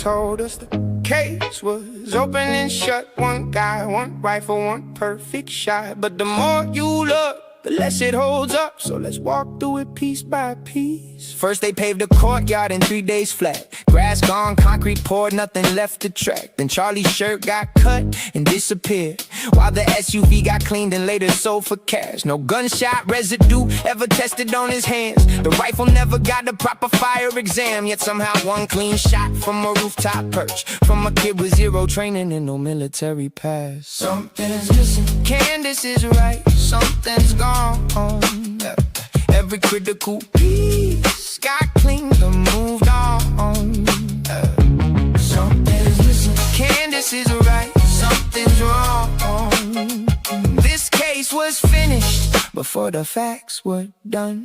told us the case was open and shut. One guy, one rifle, one perfect shot. But the more you look, the less it holds up. So let's walk through it piece by piece. First they paved the courtyard in 3 days flat. Grass gone, concrete poured, nothing left to track. Then Charlie's shirt got cut and disappeared, while the SUV got cleaned and later sold for cash. No gunshot residue ever tested on his hands. The rifle never got a proper fire exam. Yet somehow one clean shot from a rooftop perch, from a kid with zero training and no military past. Something's missing, Candace is right, something's gone. Every critical piece got cleaned and moved on. Something's missing, Candace is right, something's wrong. This case was finished before the facts were done.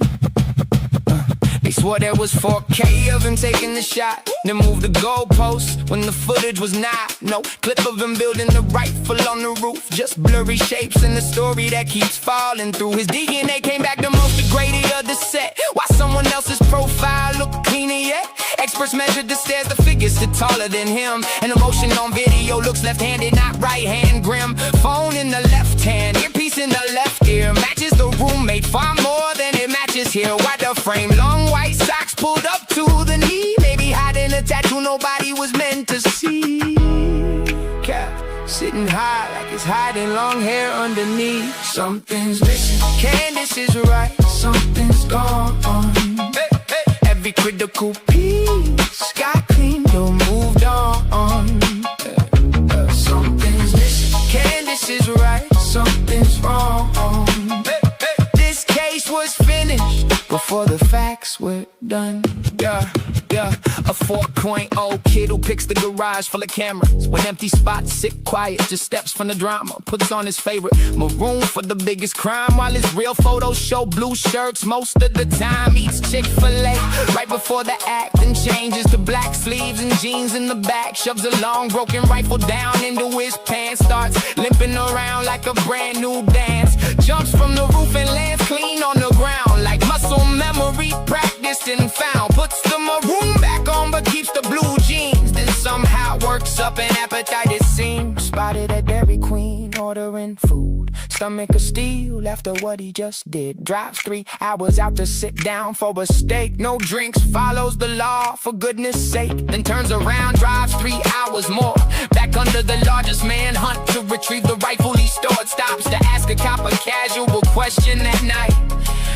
They swore there was 4K of him taking the shot, then moved the goalposts when the footage was not. No clip of him building the rifle on the roof, just blurry shapes in the story that keeps falling through. His DNA came back the most degraded of the set, while someone else's profile looked cleaner yet. Experts measured the stairs, the figures stood taller than him. And emotion on video looks left-handed, not right-hand grim. Phone in the left hand, earpiece in the left ear. Matches the roommate far more than it matches here. Why the frame, long white socks pulled up to the knee, maybe hiding a tattoo nobody was meant to see. Cap sitting high like it's hiding long hair underneath. Something's missing, Candace is right, something's gone. Hey, hey. Every critical piece got cleaned or moved on. Something's missing, Candace is right, something's wrong. Hey, hey. This case was finished before the facts were done. Yeah, a 4.0 kid who picks the garage full of cameras. When empty spots sit quiet, just steps from the drama. Puts on his favorite maroon for the biggest crime, while his real photos show blue shirts most of the time. Eats Chick-fil-A right before the act, and changes to black sleeves and jeans in the back. Shoves a long broken rifle down into his pants, starts limping around like a brand new dance. Jumps from the roof and lands clean on the ground, like muscle memory practiced and found. Puts the maroon back on but keeps the blue jeans, then somehow works up an appetite it seems. Spotted at Dairy Queen ordering food, stomach of steel after what he just did. Drives 3 hours out to sit down for a steak. No drinks, follows the law for goodness sake. Then turns around, drives 3 hours more back under the largest manhunt to retrieve the rifle he stored. Stops to ask a cop a casual question that night.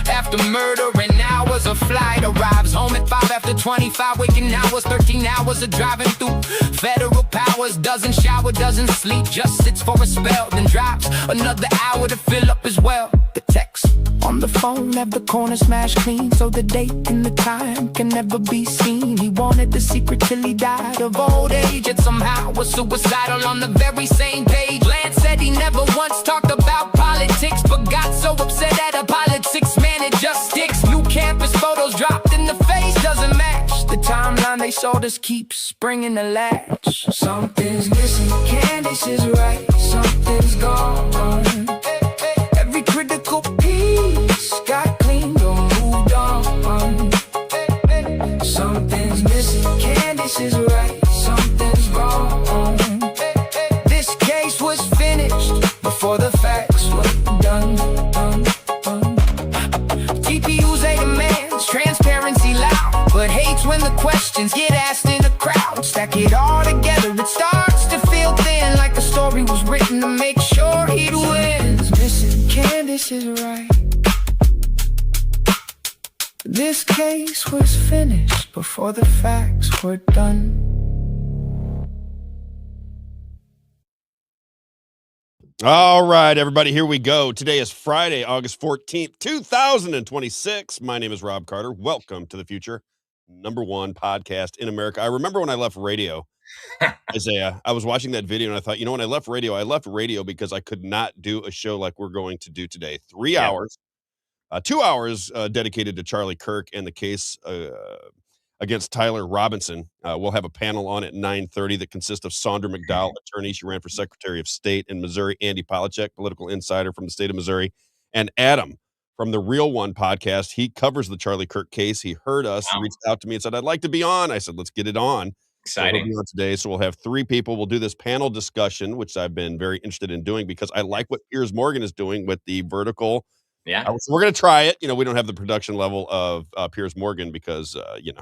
After murder and hours of flight, arrives home at 5 after 25 waking hours, 13 hours of driving through federal powers. Doesn't shower, doesn't sleep, just sits for a spell, then drops another hour to fill up as well. The text on the phone have the corner smashed clean, so the date and the time can never be seen. He wanted the secret till he died of old age, yet somehow was suicidal on the very same page. Lance said he never once talked about politics, but got so upset at a politics man it just sticks. New campus photos dropped in the face, doesn't match the timeline they showed us, keeps springing the latch. Something's missing, Candace is right, something's gone. Every critical piece got cleaned or moved on. Something's missing, Candace is right, something's wrong. This case was finished before the facts were done. TPU's a demands transparency loud, but hates when the questions get asked in a crowd. Stack it all together, it starts to feel thin, like a story was written to make sure he'd win. Missing, Candace is right. This case was finished before the facts were done. All right, everybody, here we go. Today is Friday, August 14th, 2026. My name is Robb Carter. Welcome to the future, #1 podcast in America. I remember when I left radio, Isaiah, I was watching that video and I thought, when I left radio because I could not do a show like we're going to do today. 3 hours, 2 hours dedicated to Charlie Kirk and the case against Tyler Robinson. We'll have a panel on at 9:30 that consists of Saundra McDowell, attorney. She ran for Secretary of State in Missouri. Andy Polachek, political insider from the state of Missouri. And Adam from the Real One podcast. He covers the Charlie Kirk case. He heard us, reached out to me and said, I'd like to be on. I said, let's get it on. So he'll Exciting. be on today. So we'll have 3 people. We'll do this panel discussion, which I've been very interested in doing because I like what Piers Morgan is doing with the vertical. Yeah. So we're going to try it. We don't have the production level of Piers Morgan because,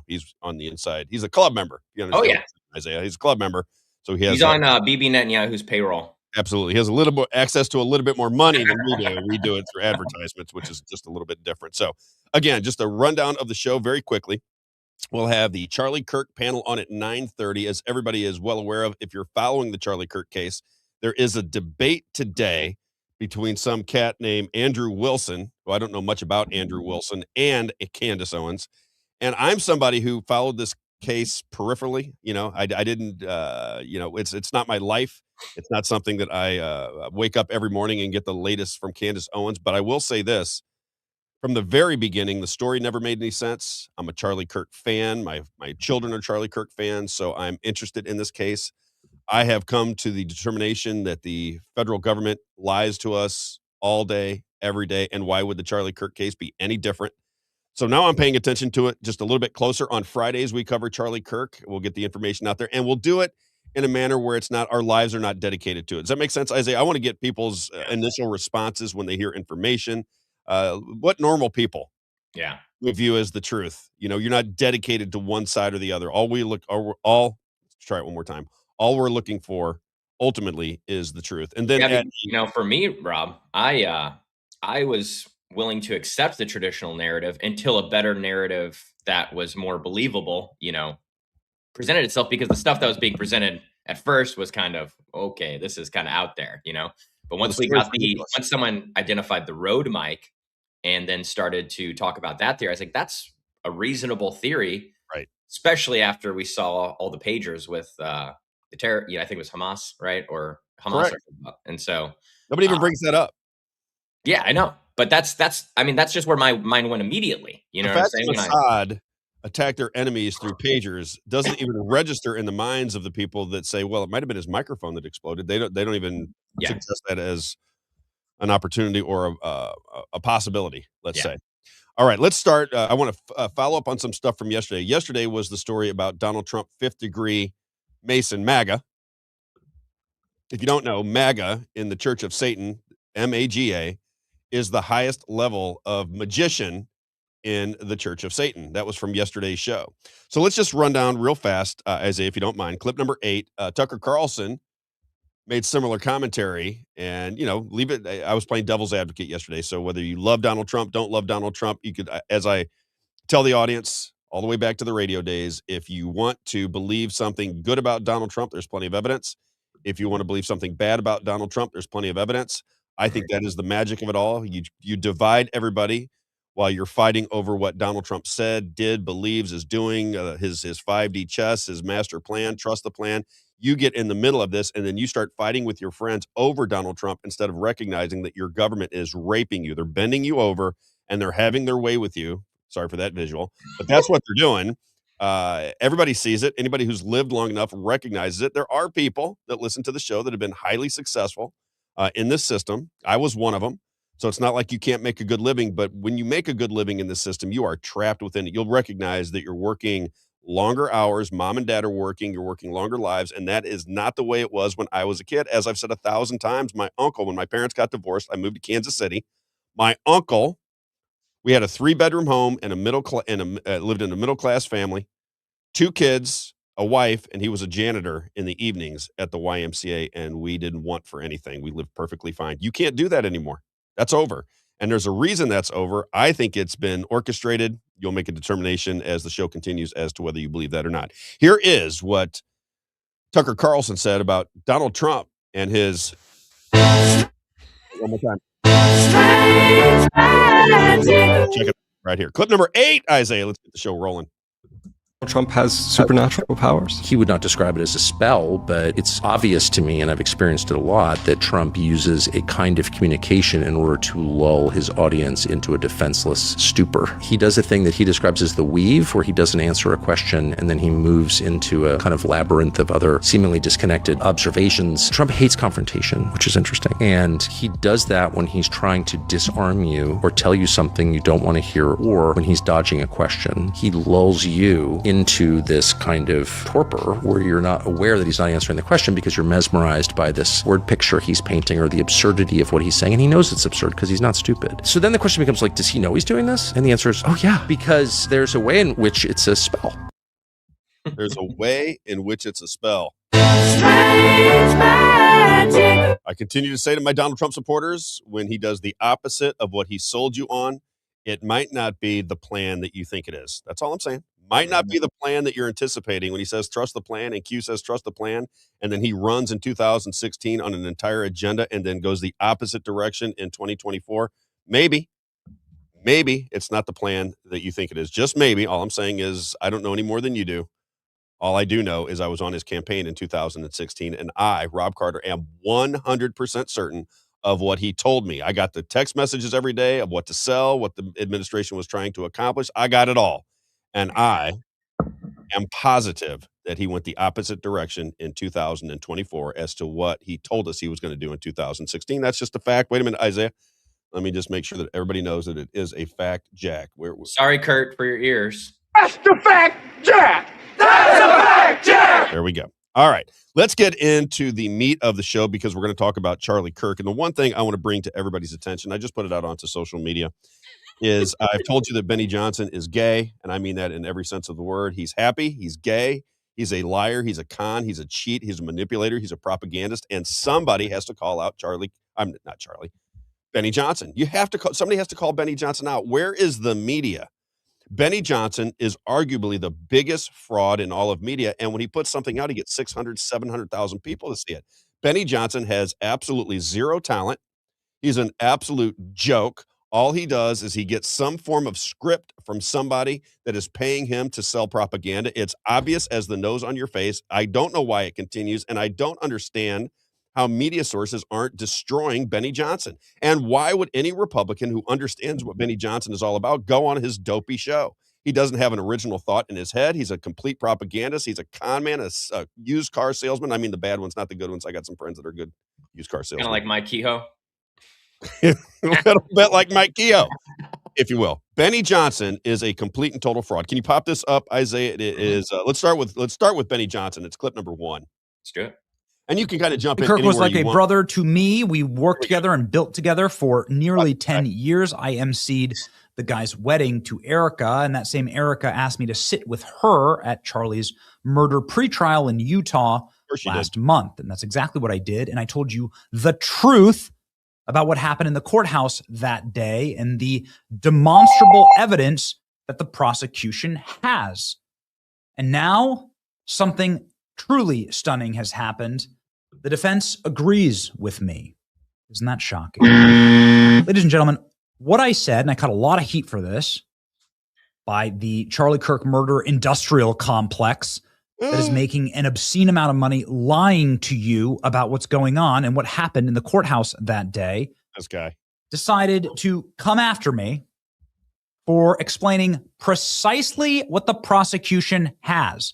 he's on the inside. He's a club member. You Oh, understand, yeah. Isaiah. He's a club member. So he has He's on Bibi Netanyahu's payroll. absolutely. He has a little more access to a little bit more money than we do. We do it through advertisements, which is just a little bit different. So again, just a rundown of the show very quickly. We'll have the Charlie Kirk panel on at 9:30. As everybody is well aware of, if you're following the Charlie Kirk case, there is a debate today between some cat named Andrew Wilson, who I don't know much about Andrew Wilson, and Candace Owens. And I'm somebody who followed this case peripherally. I didn't, it's not my life. It's not something that I wake up every morning and get the latest from Candace Owens. But I will say this. From the very beginning, the story never made any sense. I'm a Charlie Kirk fan. My children are Charlie Kirk fans, so I'm interested in this case. I have come to the determination that the federal government lies to us all day, every day, and why would the Charlie Kirk case be any different? So now I'm paying attention to it just a little bit closer. On Fridays, we cover Charlie Kirk. We'll get the information out there, and we'll do it in a manner where it's not, our lives are not dedicated to it. Does that make sense, Isaiah? I want to get people's initial responses when they hear information. What normal people we view as the truth. You're not dedicated to one side or the other. Let's try it one more time. All we're looking for ultimately is the truth. And then for me, Rob, I was willing to accept the traditional narrative until a better narrative that was more believable, presented itself, because the stuff that was being presented at first was kind of, okay, this is kind of out there, but once once someone identified the road mic and then started to talk about that theory, I was like, that's a reasonable theory, right? Especially after we saw all the pagers with the terror. I think it was Hamas, right? Or Hamas. And so nobody even brings that up. Yeah, I know. But that's just where my mind went immediately. You know what I'm saying? Assad attacked their enemies through pagers doesn't even register in the minds of the people that say, well, it might have been his microphone that exploded. They don't even suggest that as an opportunity or a possibility, let's say. All right, let's start. I want to follow up on some stuff from yesterday. Yesterday was the story about Donald Trump, 5th degree Mason, MAGA. If you don't know, MAGA in the Church of Satan, MAGA, is the highest level of magician in the Church of Satan. That was from yesterday's show. So let's just run down real fast, Isaiah, if you don't mind. Clip number 8, Tucker Carlson made similar commentary, and leave it. I was playing devil's advocate yesterday, so whether you love Donald Trump, don't love Donald Trump, you could, as I tell the audience all the way back to the radio days, if you want to believe something good about Donald Trump, there's plenty of evidence. If you want to believe something bad about Donald Trump, there's plenty of evidence. I think that is the magic of it all. You divide everybody while you're fighting over what Donald Trump said, did, believes, is doing, his 5D chess, his master plan, trust the plan. You get in the middle of this, and then you start fighting with your friends over Donald Trump instead of recognizing that your government is raping you. They're bending you over, and they're having their way with you. Sorry for that visual, but that's what they're doing. Everybody sees it. Anybody who's lived long enough recognizes it. There are people that listen to the show that have been highly successful in this system. I was one of them. So it's not like you can't make a good living, but when you make a good living in this system, you are trapped within it. You'll recognize that you're working longer hours. Mom and dad are working. You're working longer lives. And that is not the way it was when I was a kid. As I've said 1,000 times, my uncle, when my parents got divorced, I moved to Kansas City. My uncle, we had a 3-bedroom home and lived in a middle-class family, 2 kids, a wife, and he was a janitor in the evenings at the YMCA, and we didn't want for anything. We lived perfectly fine. You can't do that anymore. That's over. And there's a reason that's over. I think it's been orchestrated. You'll make a determination as the show continues as to whether you believe that or not. Here is what Tucker Carlson said about Donald Trump and his... One more time. Check it right here. Clip number 8, Isaiah. Let's get the show rolling. Trump has supernatural powers. He would not describe it as a spell, but it's obvious to me, and I've experienced it a lot, that Trump uses a kind of communication in order to lull his audience into a defenseless stupor. He does a thing that he describes as the weave, where he doesn't answer a question and then he moves into a kind of labyrinth of other seemingly disconnected observations. Trump hates confrontation, which is interesting. And he does that when he's trying to disarm you or tell you something you don't want to hear, or when he's dodging a question. He lulls you into this kind of torpor where you're not aware that he's not answering the question because you're mesmerized by this word picture he's painting or the absurdity of what he's saying. And he knows it's absurd because he's not stupid. So then the question becomes like, does he know he's doing this? And the answer is, oh yeah, because there's a way in which it's a spell. There's a way in which it's a spell. I continue to say to my Donald Trump supporters, when he does the opposite of what he sold you on, it might not be the plan that you think it is. That's all I'm saying. Might not be the plan that you're anticipating when he says trust the plan and Q says trust the plan. And then he runs in 2016 on an entire agenda and then goes the opposite direction in 2024. Maybe it's not the plan that you think it is. Just maybe. All I'm saying is I don't know any more than you do. All I do know is I was on his campaign in 2016, and I, Robb Carter, am 100% certain of what he told me. I got the text messages every day of what to sell, what the administration was trying to accomplish. I got it all. And I am positive that he went the opposite direction in 2024 as to what he told us he was going to do in 2016. That's just a fact. Wait a minute, Isaiah. Let me just make sure that everybody knows that it is a fact, Jack. Sorry, Kurt, for your ears. That's the fact, Jack! That's a fact, Jack! There we go. All right. Let's get into the meat of the show because we're going to talk about Charlie Kirk. And the one thing I want to bring to everybody's attention, I just put it out onto social media, is I've told you that Benny Johnson is gay, and I mean that in every sense of the word. He's happy. He's gay. He's a liar. He's a con. He's a cheat. He's a manipulator. He's a propagandist. And somebody has to call out Benny Johnson. Somebody has to call Benny Johnson out. Where is the media? Benny Johnson is arguably the biggest fraud in all of media. And when he puts something out, he gets 600, 700,000 people to see it. Benny Johnson has absolutely zero talent. He's an absolute joke. All he does is he gets some form of script from somebody that is paying him to sell propaganda. It's obvious as the nose on your face. I don't know why it continues, and I don't understand how media sources aren't destroying Benny Johnson. And why would any Republican who understands what Benny Johnson is all about go on his dopey show? He doesn't have an original thought in his head. He's a complete propagandist. He's a con man, a used car salesman. I mean, the bad ones, not the good ones. I got some friends that are good used car salesmen. Kind of like Mike Kehoe. A little bit like Mike Kehoe, if you will. Benny Johnson is a complete and total fraud. Can you pop this up, Isaiah? It is. Let's start with Benny Johnson. It's clip number 1. Let's do it. And you can kind of jump in. Kirk was like a brother to me. We worked together and built together for nearly 10 years. I emceed the guy's wedding to Erica, and that same Erica asked me to sit with her at Charlie's murder pretrial in Utah last month. And that's exactly what I did. And I told you the truth about what happened in the courthouse that day and the demonstrable evidence that the prosecution has. And now something truly stunning has happened. The defense agrees with me. Isn't that shocking? Ladies and gentlemen, what I said, and I caught a lot of heat for this by the Charlie Kirk murder industrial complex that is making an obscene amount of money lying to you about what's going on and what happened in the courthouse that day. This guy decided to come after me for explaining precisely what the prosecution has,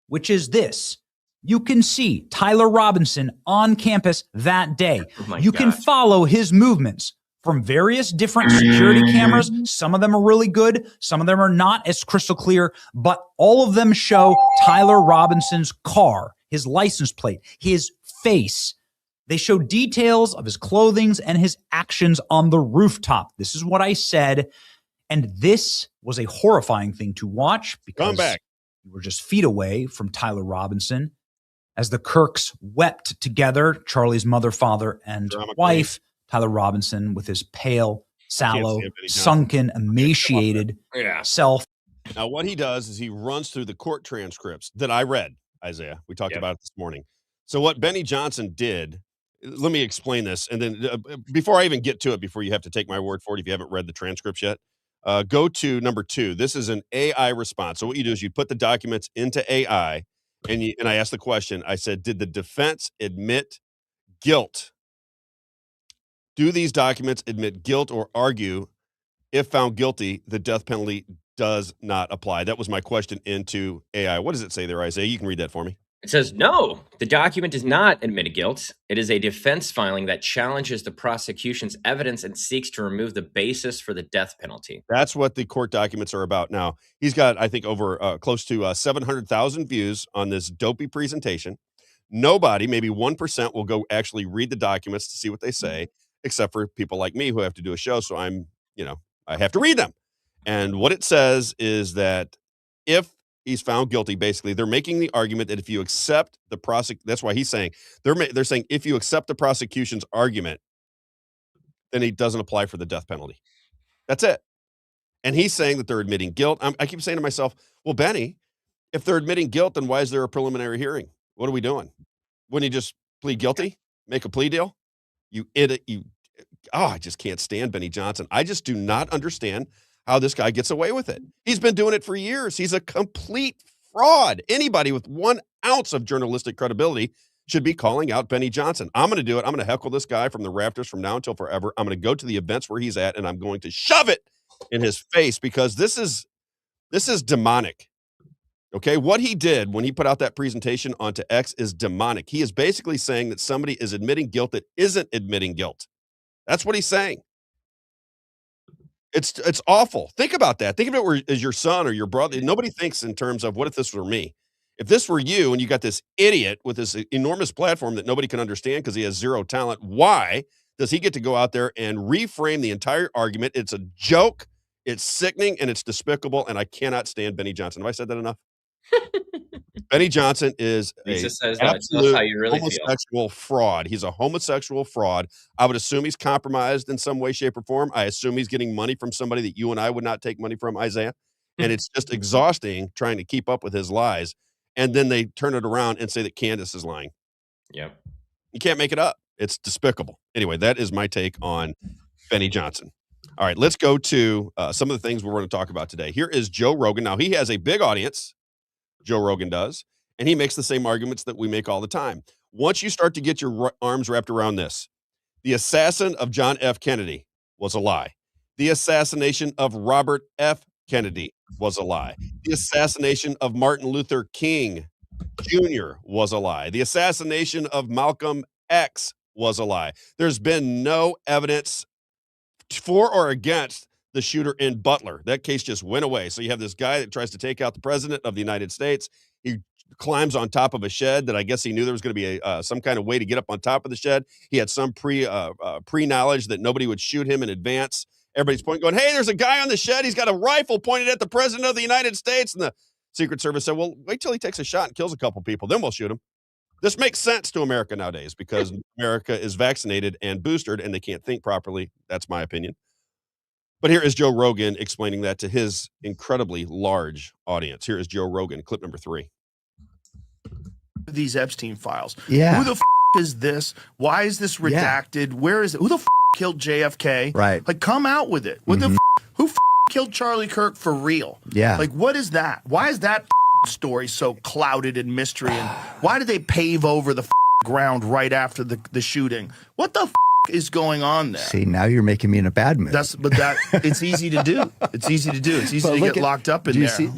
which is this. You can see Tyler Robinson on campus that day. You can follow his movements from various different security cameras. Some of them are really good. Some of them are not as crystal clear, but all of them show Tyler Robinson's car, his license plate, his face. They show details of his clothing and his actions on the rooftop. This is what I said. And this was a horrifying thing to watch because we were just feet away from Tyler Robinson as the Kirks wept together, Charlie's mother, father, and wife, Tyler Robinson with his pale, sallow, sunken, emaciated self. Now, what he does is he runs through the court transcripts that I read, Isaiah. We talked about it this morning. So what Benny Johnson did, let me explain this. And then before I even get to it, before you have to take my word for it, if you haven't read the transcripts yet, go to number 2. This is an AI response. So what you do is you put the documents into AI, and I asked the question. I said, did the defense admit guilt? Do these documents admit guilt or argue, if found guilty, the death penalty does not apply? That was my question into AI. What does it say there, Isaiah? You can read that for me. It says, no, the document does not admit guilt. It is a defense filing that challenges the prosecution's evidence and seeks to remove the basis for the death penalty. That's what the court documents are about. Now, he's got, I think, over close to 700,000 views on this dopey presentation. Nobody, maybe 1%, will go actually read the documents to see what they say, except for people like me who have to do a show. So I have to read them. And what it says is that if he's found guilty, basically, they're making the argument that if you accept the that's why he's saying, they're saying if you accept the prosecution's argument, then he doesn't apply for the death penalty. That's it. And he's saying that they're admitting guilt. I keep saying to myself, well, Benny, if they're admitting guilt, then why is there a preliminary hearing? What are we doing? Wouldn't you just plead guilty? Make a plea deal? I just can't stand Benny Johnson. I just do not understand how this guy gets away with it. He's been doing it for years. He's a complete fraud. Anybody with 1 ounce of journalistic credibility should be calling out Benny Johnson. I'm going to do it. I'm going to heckle this guy from the rafters from now until forever. I'm going to go to the events where he's at, and I'm going to shove it in his face because this is demonic. Okay, what he did when he put out that presentation onto X is demonic. He is basically saying that somebody is admitting guilt that isn't admitting guilt. That's what he's saying. It's awful. Think about that. Think of it as your son or your brother. Nobody thinks in terms of, what if this were me? If this were you and you got this idiot with this enormous platform that nobody can understand because he has zero talent, why does he get to go out there and reframe the entire argument? It's a joke. It's sickening and it's despicable. And I cannot stand Benny Johnson. Have I said that enough? Benny Johnson is Lisa says an that. Tell us how you really homosexual fraud. He's a homosexual fraud. I would assume he's compromised in some way, shape, or form. I assume he's getting money from somebody that you and I would not take money from, Isaiah. And it's just exhausting trying to keep up with his lies. And then they turn it around and say that Candace is lying. Yeah. You can't make it up. It's despicable. Anyway, that is my take on Benny Johnson. All right, let's go to some of the things we're going to talk about today. Here is Joe Rogan. Now, he has a big audience. Joe Rogan does, and he makes the same arguments that we make all the time. Once you start to get your arms wrapped around this, the assassin of John F. Kennedy was a lie. The assassination of Robert F. Kennedy was a lie. The assassination of Martin Luther King Jr. was a lie. The assassination of Malcolm X was a lie. There's been no evidence for or against the shooter in Butler. That case just went away. So you have this guy that tries to take out the president of the United States. He climbs on top of a shed that I guess he knew there was going to be some kind of way to get up on top of the shed. He had some pre-knowledge that nobody would shoot him in advance. Everybody's pointing, going, hey, there's a guy on the shed. He's got a rifle pointed at the president of the United States. And the Secret Service said, well, wait till he takes a shot and kills a couple people. Then we'll shoot him. This makes sense to America nowadays because America is vaccinated and boosted and they can't think properly. That's my opinion. But here is Joe Rogan explaining that to his incredibly large audience. Here is Joe Rogan, clip number 3. These Epstein files. Yeah. Who the is this? Why is this redacted? Where is it? Who the killed JFK? Right. Like, come out with it. What the who killed Charlie Kirk for real? Yeah. Like, what is that? Why is that story so clouded in mystery? And why did they pave over the ground right after the shooting? What the is going on there? See, now you're making me in a bad mood. It's easy to do. It's easy to do. It's easy to get locked up in there.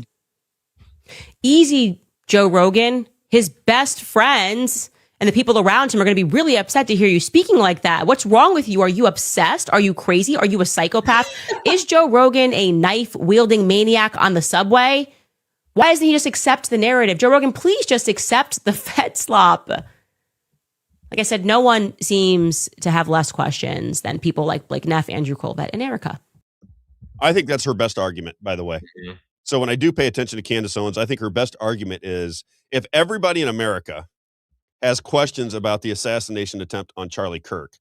Easy, Joe Rogan. His best friends and the people around him are going to be really upset to hear you speaking like that. What's wrong with you? Are you obsessed? Are you crazy? Are you a psychopath? Is Joe Rogan a knife-wielding maniac on the subway? Why doesn't he just accept the narrative? Joe Rogan, please just accept the Fed slop. Like I said, no one seems to have less questions than people like Blake Neff, Andrew Colvett, and Erica. I think that's her best argument, by the way. Mm-hmm. So when I do pay attention to Candace Owens, I think her best argument is if everybody in America has questions about the assassination attempt on Charlie Kirk,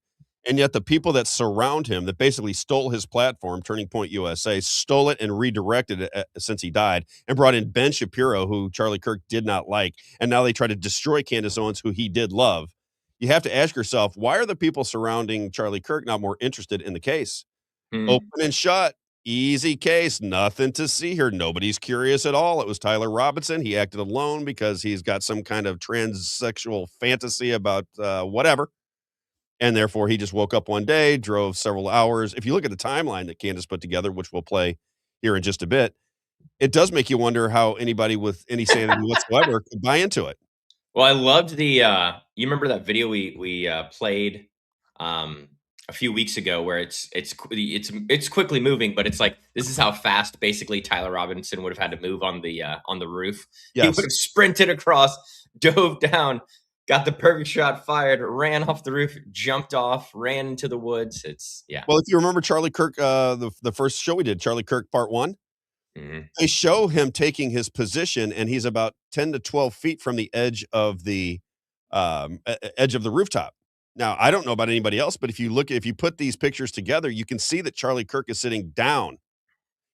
and yet the people that surround him, that basically stole his platform, Turning Point USA, stole it and redirected it since he died, and brought in Ben Shapiro, who Charlie Kirk did not like, and now they try to destroy Candace Owens, who he did love. You have to ask yourself, why are the people surrounding Charlie Kirk not more interested in the case? Open and shut. Easy case. Nothing to see here. Nobody's curious at all. It was Tyler Robinson. He acted alone because he's got some kind of transsexual fantasy about whatever. And therefore, he just woke up one day, drove several hours. If you look at the timeline that Candace put together, which we'll play here in just a bit, it does make you wonder how anybody with any sanity whatsoever could buy into it. Well, I loved the, you remember that video we played a few weeks ago where it's quickly moving, but it's like, this is how fast basically Tyler Robinson would have had to move on the roof. He Yes. would have sprinted across, dove down, got the perfect shot, fired, ran off the roof, jumped off, ran into the woods. It's, yeah. Well, if you remember Charlie Kirk, the first show we did, Charlie Kirk Part 1, they show him taking his position, and he's about 10 to 12 feet from the edge of the rooftop. Now, I don't know about anybody else, but if you put these pictures together, you can see that Charlie Kirk is sitting down.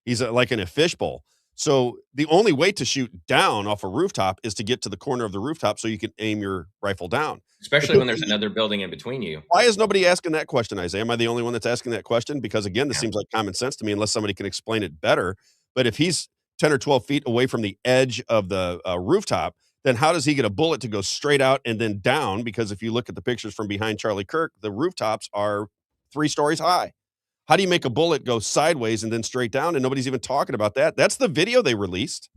He's like in a fishbowl. So the only way to shoot down off a rooftop is to get to the corner of the rooftop so you can aim your rifle down. Especially when there's another building in between you. Why is nobody asking that question, Isaiah? Am I the only one that's asking that question? Because again, this seems like common sense to me, unless somebody can explain it better. But if he's 10 or 12 feet away from the edge of the rooftop, then how does he get a bullet to go straight out and then down? Because if you look at the pictures from behind Charlie Kirk, the rooftops are 3 stories high. How do you make a bullet go sideways and then straight down? And nobody's even talking about that. That's the video they released.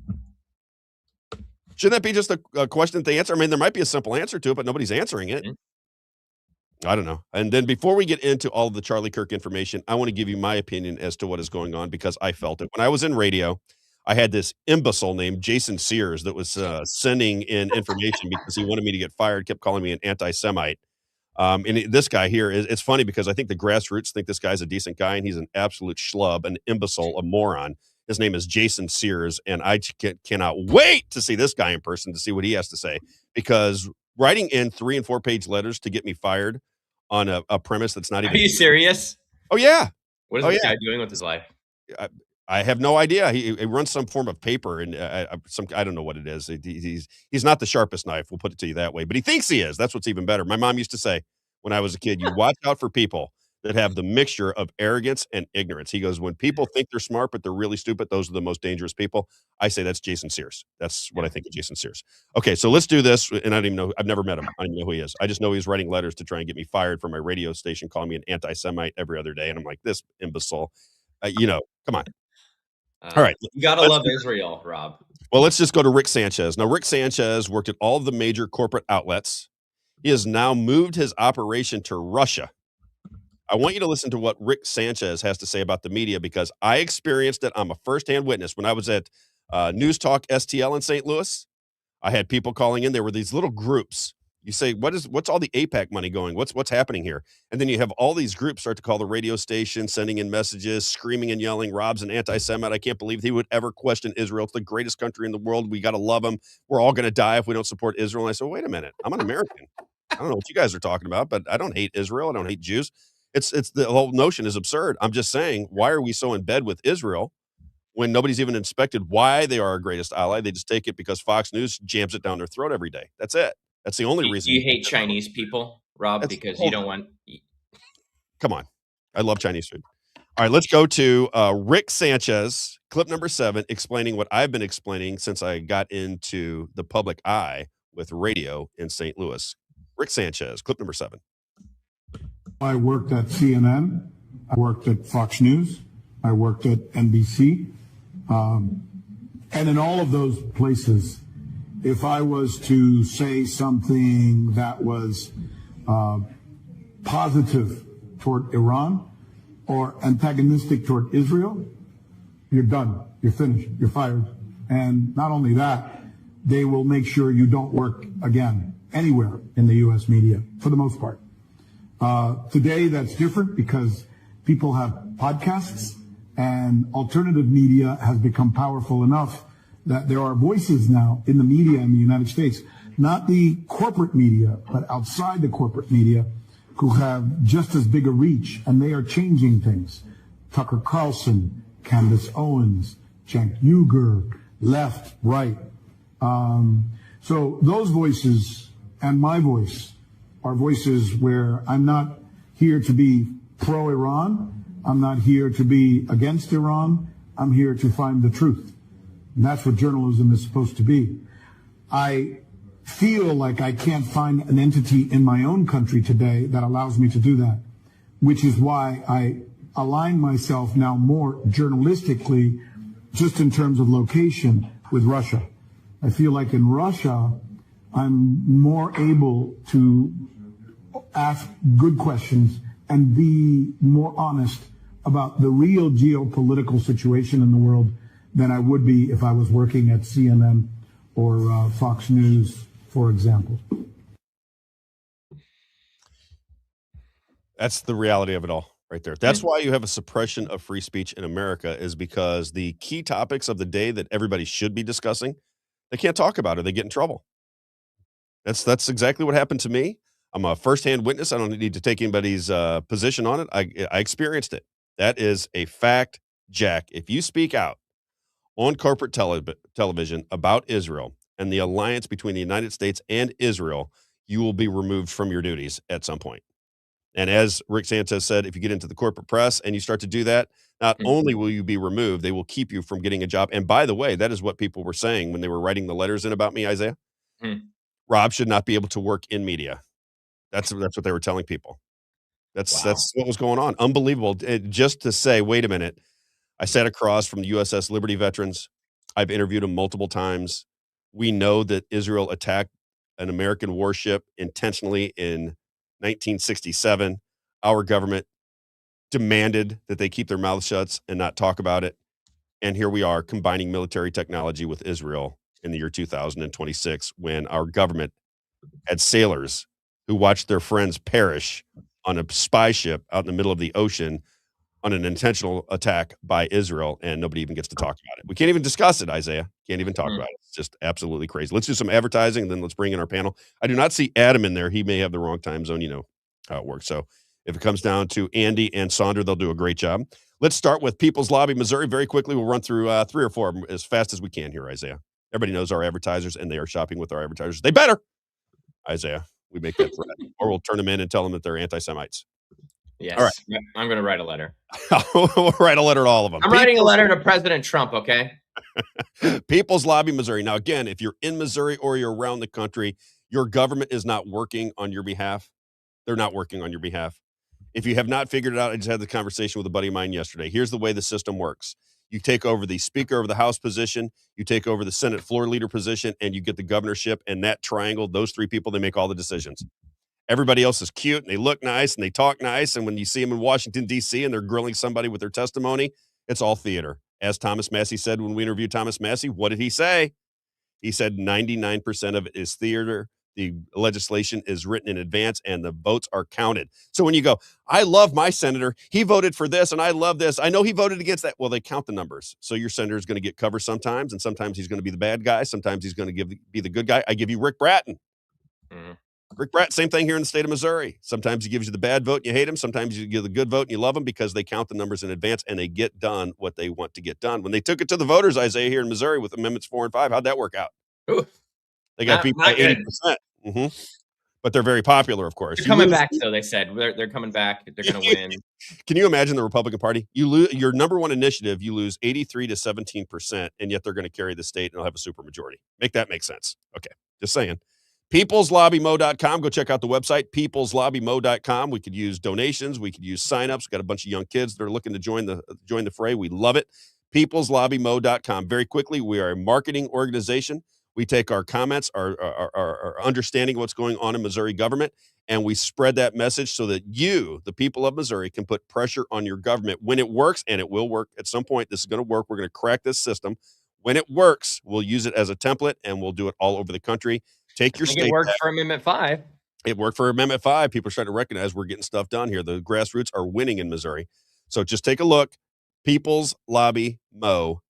Shouldn't that be just a question that they answer? I mean, there might be a simple answer to it, but nobody's answering it. I don't know. And then before we get into all of the Charlie Kirk information, I want to give you my opinion as to what is going on because I felt it. When I was in radio, I had this imbecile named Jason Sears that was sending in information because he wanted me to get fired, kept calling me an anti-Semite. This guy here, it's funny because I think the grassroots think this guy's a decent guy, and he's an absolute schlub, an imbecile, a moron. His name is Jason Sears, and I cannot wait to see this guy in person to see what he has to say, because writing in 3 and 4 page letters to get me fired on a premise that's not even— Are you serious? Oh, yeah. What is this guy doing with his life? I have no idea. He runs some form of paper, and I don't know what it is. He's not the sharpest knife. We'll put it to you that way, but he thinks he is. That's what's even better. My mom used to say when I was a kid, you watch out for people that have the mixture of arrogance and ignorance. He goes, when people think they're smart, but they're really stupid, those are the most dangerous people. I say that's Jason Sears. That's what I think of Jason Sears. Okay, so let's do this. And I don't even know. I've never met him. I don't even know who he is. I just know he's writing letters to try and get me fired from my radio station, calling me an anti-Semite every other day. And I'm like, this imbecile, come on. All right. You got to love Israel, Rob. Well, let's just go to Rick Sanchez. Now, Rick Sanchez worked at all of the major corporate outlets. He has now moved his operation to Russia. I want you to listen to what Rick Sanchez has to say about the media, because I experienced it. I'm a firsthand witness. When I was at News Talk STL in St. Louis, I had people calling in. There were these little groups. You say, what's all the AIPAC money going? What's happening here? And then you have all these groups start to call the radio station, sending in messages, screaming and yelling, Rob's an anti-Semite. I can't believe he would ever question Israel. It's the greatest country in the world. We got to love him. We're all going to die if we don't support Israel. And I said, wait a minute. I'm an American. I don't know what you guys are talking about, but I don't hate Israel. I don't hate Jews. It's the whole notion is absurd. I'm just saying, why are we so in bed with Israel when nobody's even inspected why they are our greatest ally? They just take it because Fox News jams it down their throat every day. That's it. That's the only reason. You hate Chinese people, Rob, because you don't want. Come on. I love Chinese food. All right, let's go to Rick Sanchez, clip number 7, explaining what I've been explaining since I got into the public eye with radio in St. Louis. Rick Sanchez, clip number 7. I worked at CNN. I worked at Fox News. I worked at NBC. And in all of those places, if I was to say something that was positive toward Iran or antagonistic toward Israel, you're done. You're finished. You're fired. And not only that, they will make sure you don't work again anywhere in the U.S. media, for the most part. Today, that's different because people have podcasts, and alternative media has become powerful enough that there are voices now in the media in the United States, not the corporate media, but outside the corporate media, who have just as big a reach, and they are changing things. Tucker Carlson, Candace Owens, Cenk Uygur, left, right. So those voices and my voice are voices where I'm not here to be pro-Iran. I'm not here to be against Iran. I'm here to find the truth. And that's what journalism is supposed to be. I feel like I can't find an entity in my own country today that allows me to do that, which is why I align myself now more journalistically, just in terms of location, with Russia. I feel like in Russia, I'm more able to ask good questions and be more honest about the real geopolitical situation in the world than I would be if I was working at CNN or Fox News, for example. That's the reality of it all right there. That's why you have a suppression of free speech in America, is because the key topics of the day that everybody should be discussing, they can't talk about it. They get in trouble. That's exactly what happened to me. I'm a firsthand witness. I don't need to take anybody's position on it. I experienced it. That is a fact, Jack. If you speak out on corporate television about Israel and the alliance between the United States and Israel, you will be removed from your duties at some point. And as Rick Sanchez said, if you get into the corporate press and you start to do that, not only will you be removed, they will keep you from getting a job. And by the way, that is what people were saying when they were writing the letters in about me, Isaiah. Rob should not be able to work in media. That's what they were telling people. That's what was going on. Unbelievable. Just to say, wait a minute. I sat across from the USS Liberty veterans. I've interviewed them multiple times. We know that Israel attacked an American warship intentionally in 1967. Our government demanded that they keep their mouths shut and not talk about it. And here we are combining military technology with Israel in the year 2026, when our government had sailors who watched their friends perish on a spy ship out in the middle of the ocean on an intentional attack by Israel, and nobody even gets to talk about it. We can't even discuss it, Isaiah. Can't even talk about it. It's just absolutely crazy. Let's do some advertising, and then let's bring in our panel. I do not see Adam in there. He may have the wrong time zone. You know how it works. So if it comes down to Andy and Sandra, they'll do a great job. Let's start with People's Lobby, Missouri. Very quickly, we'll run through 3 or 4 of them as fast as we can here, Isaiah. Everybody knows our advertisers, and they are shopping with our advertisers. They better, Isaiah. We make that threat. Or we'll turn them in and tell them that they're anti-Semites. Yes. All right. I'm going to write a letter. We'll write a letter to all of them. I'm writing a letter to President Trump, okay? People's Lobby, Missouri. Now, again, if you're in Missouri or you're around the country, your government is not working on your behalf. They're not working on your behalf. If you have not figured it out, I just had the conversation with a buddy of mine yesterday. Here's the way the system works. You take over the Speaker of the House position, you take over the Senate floor leader position, and you get the governorship. And that triangle, those 3 people, they make all the decisions. Everybody else is cute, and they look nice, and they talk nice. And when you see them in Washington, D.C., and they're grilling somebody with their testimony, it's all theater. As Thomas Massey said when we interviewed Thomas Massey, what did he say? He said 99% of it is theater. The legislation is written in advance, and the votes are counted. So when you go, I love my senator. He voted for this, and I love this. I know he voted against that. Well, they count the numbers. So your senator is going to get cover sometimes, and sometimes he's going to be the bad guy. Sometimes he's going to be the good guy. I give you Rick Bratton. Rick Bratton, same thing here in the state of Missouri. Sometimes he gives you the bad vote and you hate him. Sometimes you give the good vote and you love him, because they count the numbers in advance and they get done what they want to get done. When they took it to the voters, Isaiah, here in Missouri with Amendments 4 and 5, how'd that work out? Ooh, They got people at 80%. But they're very popular, of course. They're coming back, though, they said. They're coming back. They're going to win. Can you imagine the Republican Party? You lose your number one initiative, you lose 83 to 17%, and yet they're going to carry the state and they'll have a supermajority. Make that make sense. Okay, just saying. peopleslobbymo.com. Go check out the website, peopleslobbymo.com. We could use donations. We could use signups. We've got a bunch of young kids that are looking to join the fray. We love it. peopleslobbymo.com. Very quickly, we are a marketing organization. We take our comments, our understanding of what's going on in Missouri government, and we spread that message so that you, the people of Missouri, can put pressure on your government when it works, and it will work at some point. This is going to work. We're going to crack this system. When it works, we'll use it as a template, and we'll do it all over the country. Take your state. It worked for Amendment 5. It worked for Amendment 5. People are starting to recognize we're getting stuff done here. The grassroots are winning in Missouri. So just take a look. peopleslobbymo.com.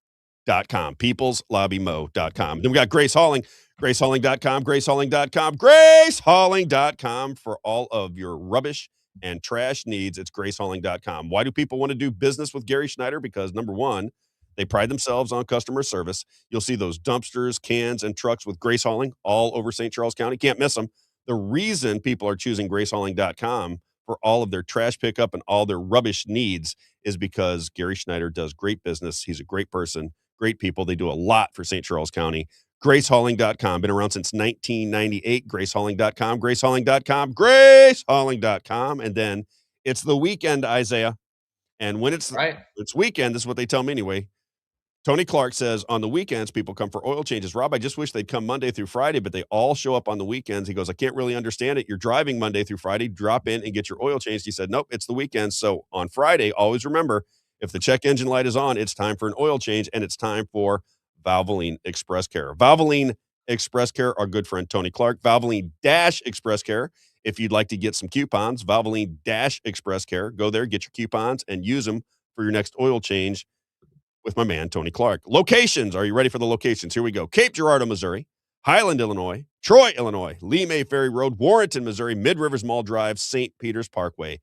peopleslobbymo.com. Then we got Grace Halling, gracehalling.com, gracehalling.com, gracehalling.com for all of your rubbish and trash needs. It's gracehalling.com. Why do people want to do business with Gary Schneider? Because number one, they pride themselves on customer service. You'll see those dumpsters, cans, and trucks with Grace Hauling all over St. Charles County. Can't miss them. The reason people are choosing gracehalling.com for all of their trash pickup and all their rubbish needs is because Gary Schneider does great business. He's a great person, great people. They do a lot for St. Charles County. Gracehalling.com. Been around since 1998. Gracehalling.com, gracehalling.com, gracehalling.com. And then it's the weekend, Isaiah. And when it's weekend, this is what they tell me anyway. Tony Clark says, on the weekends, people come for oil changes. Rob, I just wish they'd come Monday through Friday, but they all show up on the weekends. He goes, I can't really understand it. You're driving Monday through Friday, drop in and get your oil changed. He said, nope, it's the weekend. So on Friday, always remember, if the check engine light is on, it's time for an oil change, and it's time for Valvoline Express Care. Valvoline Express Care, our good friend Tony Clark. Valvoline Express Care. If you'd like to get some coupons, Valvoline Express Care, go there, get your coupons, and use them for your next oil change with my man, Tony Clark. Locations. Are you ready for the locations? Here we go. Cape Girardeau, Missouri. Highland, Illinois. Troy, Illinois. Lee May Ferry Road. Warrenton, Missouri. Mid Rivers Mall Drive. St. Peters Parkway.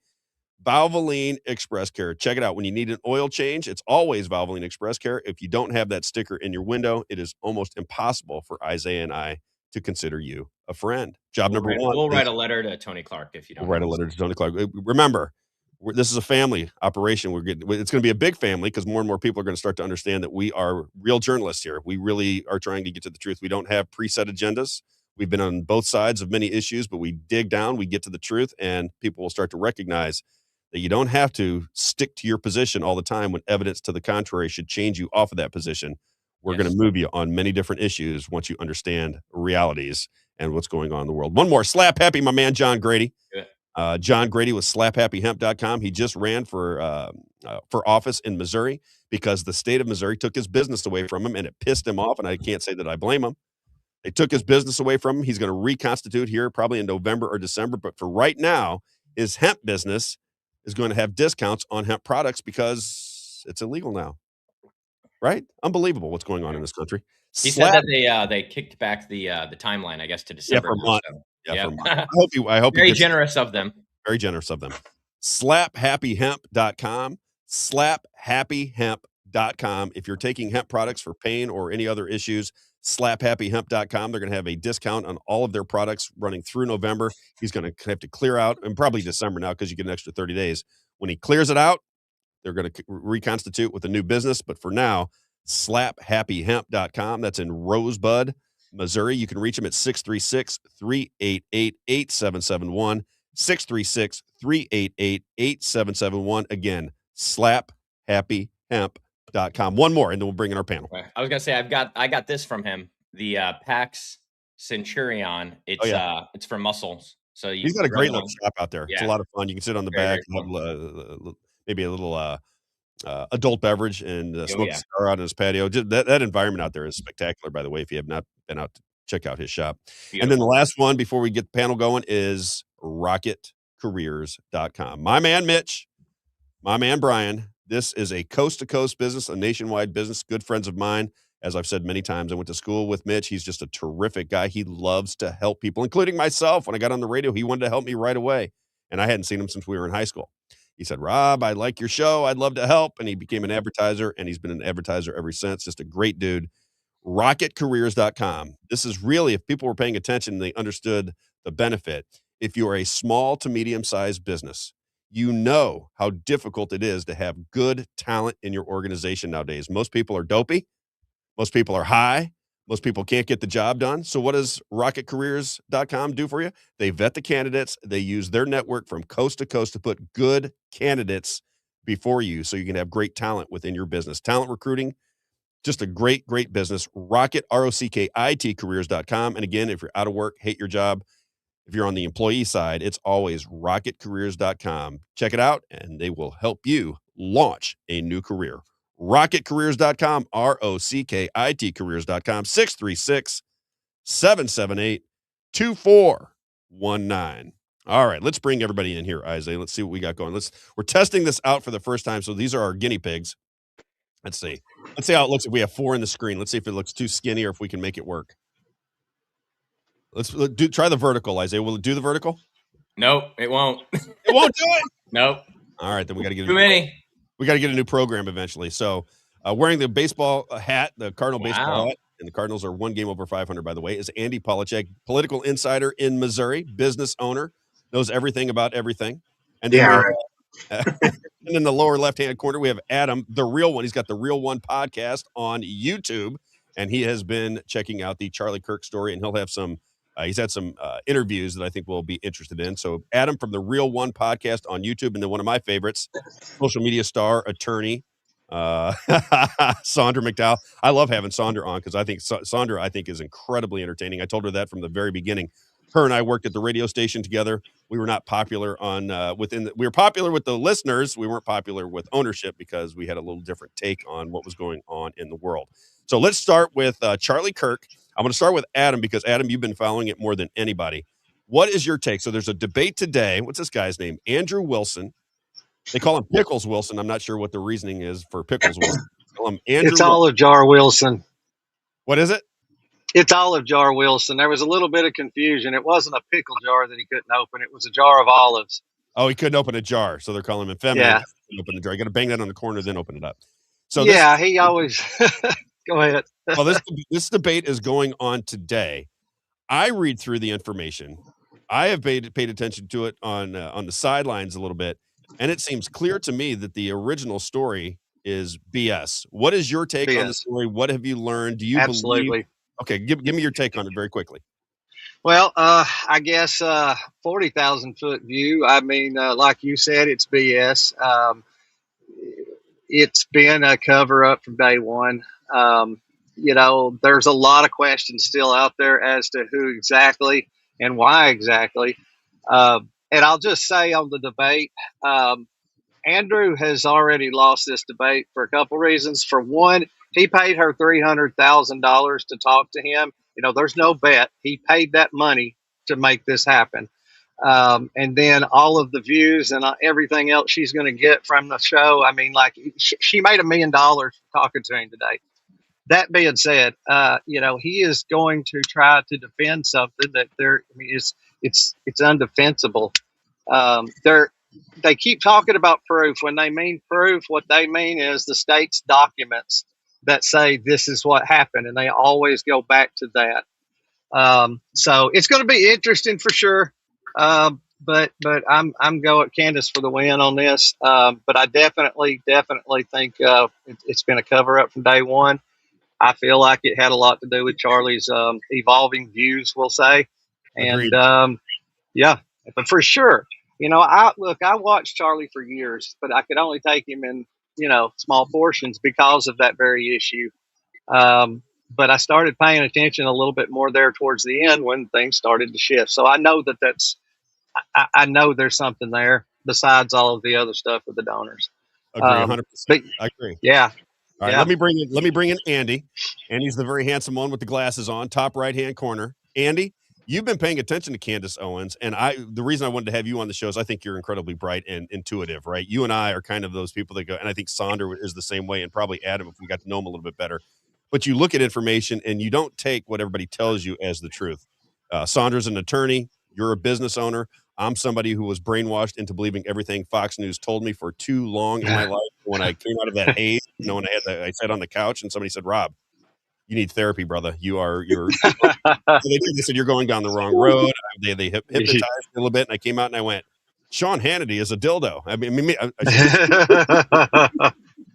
Valvoline Express Care. Check it out. When you need an oil change, it's always Valvoline Express Care. If you don't have that sticker in your window, it is almost impossible for Isaiah and I to consider you a friend. Job number one. We'll write a letter to Tony Clark if you don't. We'll write a letter to Tony Clark. Remember, this is a family operation. It's going to be a big family because more and more people are going to start to understand that we are real journalists here. We really are trying to get to the truth. We don't have preset agendas. We've been on both sides of many issues, but we dig down, we get to the truth, and people will start to recognize that you don't have to stick to your position all the time when evidence to the contrary should change you off of that position. We're going to move you on many different issues once you understand realities and what's going on in the world. One more. Slap Happy, my man, John Grady. John Grady with slaphappyhemp.com. He just ran for office in Missouri because the state of Missouri took his business away from him, and it pissed him off, and I can't say that I blame him. They took his business away from him. He's going to reconstitute here probably in November or December, but for right now, his hemp business is going to have discounts on hemp products because it's illegal now. Right? Unbelievable what's going on in this country. He said that they kicked back the timeline, I guess, to December. For a month. So. For a month. I hope very generous of them. Very generous of them. Slaphappyhemp.com. Slaphappyhemp.com. If you're taking hemp products for pain or any other issues, slaphappyhemp.com. They're going to have a discount on all of their products running through November. He's going to have to clear out, and probably December now because you get an extra 30 days. When he clears it out, they're going to reconstitute with a new business. But for now, slaphappyhemp.com. That's in Rosebud, Missouri. You can reach them at 636-388-8771. 636-388-8771. Again, slaphappyhemp.com. One more, and then we'll bring in our panel. I was gonna say I got this from him. The Pax Centurion. It's for muscles. So he's got a great little shop out there. Yeah. It's a lot of fun. You can sit on the back, and have maybe a little adult beverage, and smoke a cigar out on his patio. Just that environment out there is spectacular. By the way, if you have not been out to check out his shop. Beautiful. And then the last one before we get the panel going is rocketcareers.com. My man Mitch, my man Brian. This is a coast-to-coast business, a nationwide business. Good friends of mine. As I've said many times, I went to school with Mitch. He's just a terrific guy. He loves to help people, including myself. When I got on the radio, he wanted to help me right away. And I hadn't seen him since we were in high school. He said, Rob, I like your show. I'd love to help. And he became an advertiser, and he's been an advertiser ever since. Just a great dude. Rocketcareers.com. This is really, if people were paying attention, they understood the benefit. If you are a small to medium-sized business, you know how difficult it is to have good talent in your organization nowadays. Most people are dopey. Most people are high. Most people can't get the job done. So what does rocketcareers.com do for you? They vet the candidates. They use their network from coast to coast to put good candidates before you so you can have great talent within your business. Talent recruiting, just a great, great business. Rocket, ROCKIT, careers.com. And again, if you're out of work, hate your job, if you're on the employee side, it's always rocketcareers.com. Check it out, and they will help you launch a new career. Rocketcareers.com, ROCKIT careers.com, 636-778-2419. All right, let's bring everybody in here, Isaiah. Let's see what we got going. We're testing this out for the first time, so these are our guinea pigs. Let's see how it looks if we have 4 in the screen. Let's see if it looks too skinny or if we can make it work. Let's try the vertical, Isaiah. Will it do the vertical? Nope, it won't. It won't do it? Nope. All right, then we got to get too many. We got to get a new program eventually. So wearing the baseball hat, the Cardinal baseball hat, and the Cardinals are 1 game over 500, by the way, is Andy Polachek, political insider in Missouri, business owner, knows everything about everything. And then, and in the lower left-hand corner, we have Adam, the real one. He's got the Real One podcast on YouTube, and he has been checking out the Charlie Kirk story, and he'll have some he's had some interviews that I think we'll be interested in. So Adam from the Real One podcast on YouTube, and then one of my favorites, social media star, attorney, Sandra McDowell. I love having Sandra on because I think Sandra, I think, is incredibly entertaining. I told her that from the very beginning. Her and I worked at the radio station together. We were not popular on we were popular with the listeners. We weren't popular with ownership because we had a little different take on what was going on in the world. So let's start with Charlie Kirk. I'm going to start with Adam because Adam, you've been following it more than anybody. What is your take? So there's a debate today. What's this guy's name? Andrew Wilson. They call him Pickles Wilson. I'm not sure what the reasoning is for Pickles Wilson. They call him Andrew It's Olive Jar Wilson. What is it? It's Olive Jar Wilson. There was a little bit of confusion. It wasn't a pickle jar that he couldn't open. It was a jar of olives. Oh, he couldn't open a jar, so they're calling him effeminate. Yeah. Open the jar. You got to bang that on the corner, then open it up. So yeah, he always go ahead. Well, this debate is going on today. I read through the information. I have paid attention to it on the sidelines a little bit, and it seems clear to me that the original story is BS. What is your take on the story? What have you learned? Do you believe? Okay, give me your take on it very quickly. Well, I guess 40,000 foot view. I mean, like you said, it's BS. It's been a cover up from day one. There's a lot of questions still out there as to who exactly and why exactly. And I'll just say on the debate, Andrew has already lost this debate for a couple reasons. For one, he paid her $300,000 to talk to him. There's no bet. He paid that money to make this happen. And then all of the views and everything else she's going to get from the show. I mean, like she made $1 million talking to him today. That being said, he is going to try to defend something that it's undefensible. They keep talking about proof. When they mean proof, what they mean is the state's documents that say this is what happened, and they always go back to that. So it's going to be interesting for sure. But I'm going Candace for the win on this. But I definitely think it's been a cover up from day one. I feel like it had a lot to do with Charlie's evolving views, we'll say. Agreed. And yeah, but for sure, I watched Charlie for years, but I could only take him in small portions because of that very issue. But I started paying attention a little bit more there towards the end when things started to shift. So I know I know there's something there besides all of the other stuff with the donors. Agree, 100%. I agree. Yeah. All right, yeah. let me bring in Andy. Andy's the very handsome one with the glasses on, top right-hand corner. Andy, you've been paying attention to Candace Owens, and the reason I wanted to have you on the show is I think you're incredibly bright and intuitive, right? You and I are kind of those people that go, and I think Sandra is the same way, and probably Adam if we got to know him a little bit better. But you look at information, and you don't take what everybody tells you as the truth. Sandra's an attorney. You're a business owner. I'm somebody who was brainwashed into believing everything Fox News told me for too long in my life. When I came out of that haze, when I sat on the couch and somebody said, "Rob, you need therapy, brother. You're." So they said you're going down the wrong road. They hypnotized me a little bit, and I came out and I went, "Sean Hannity is a dildo."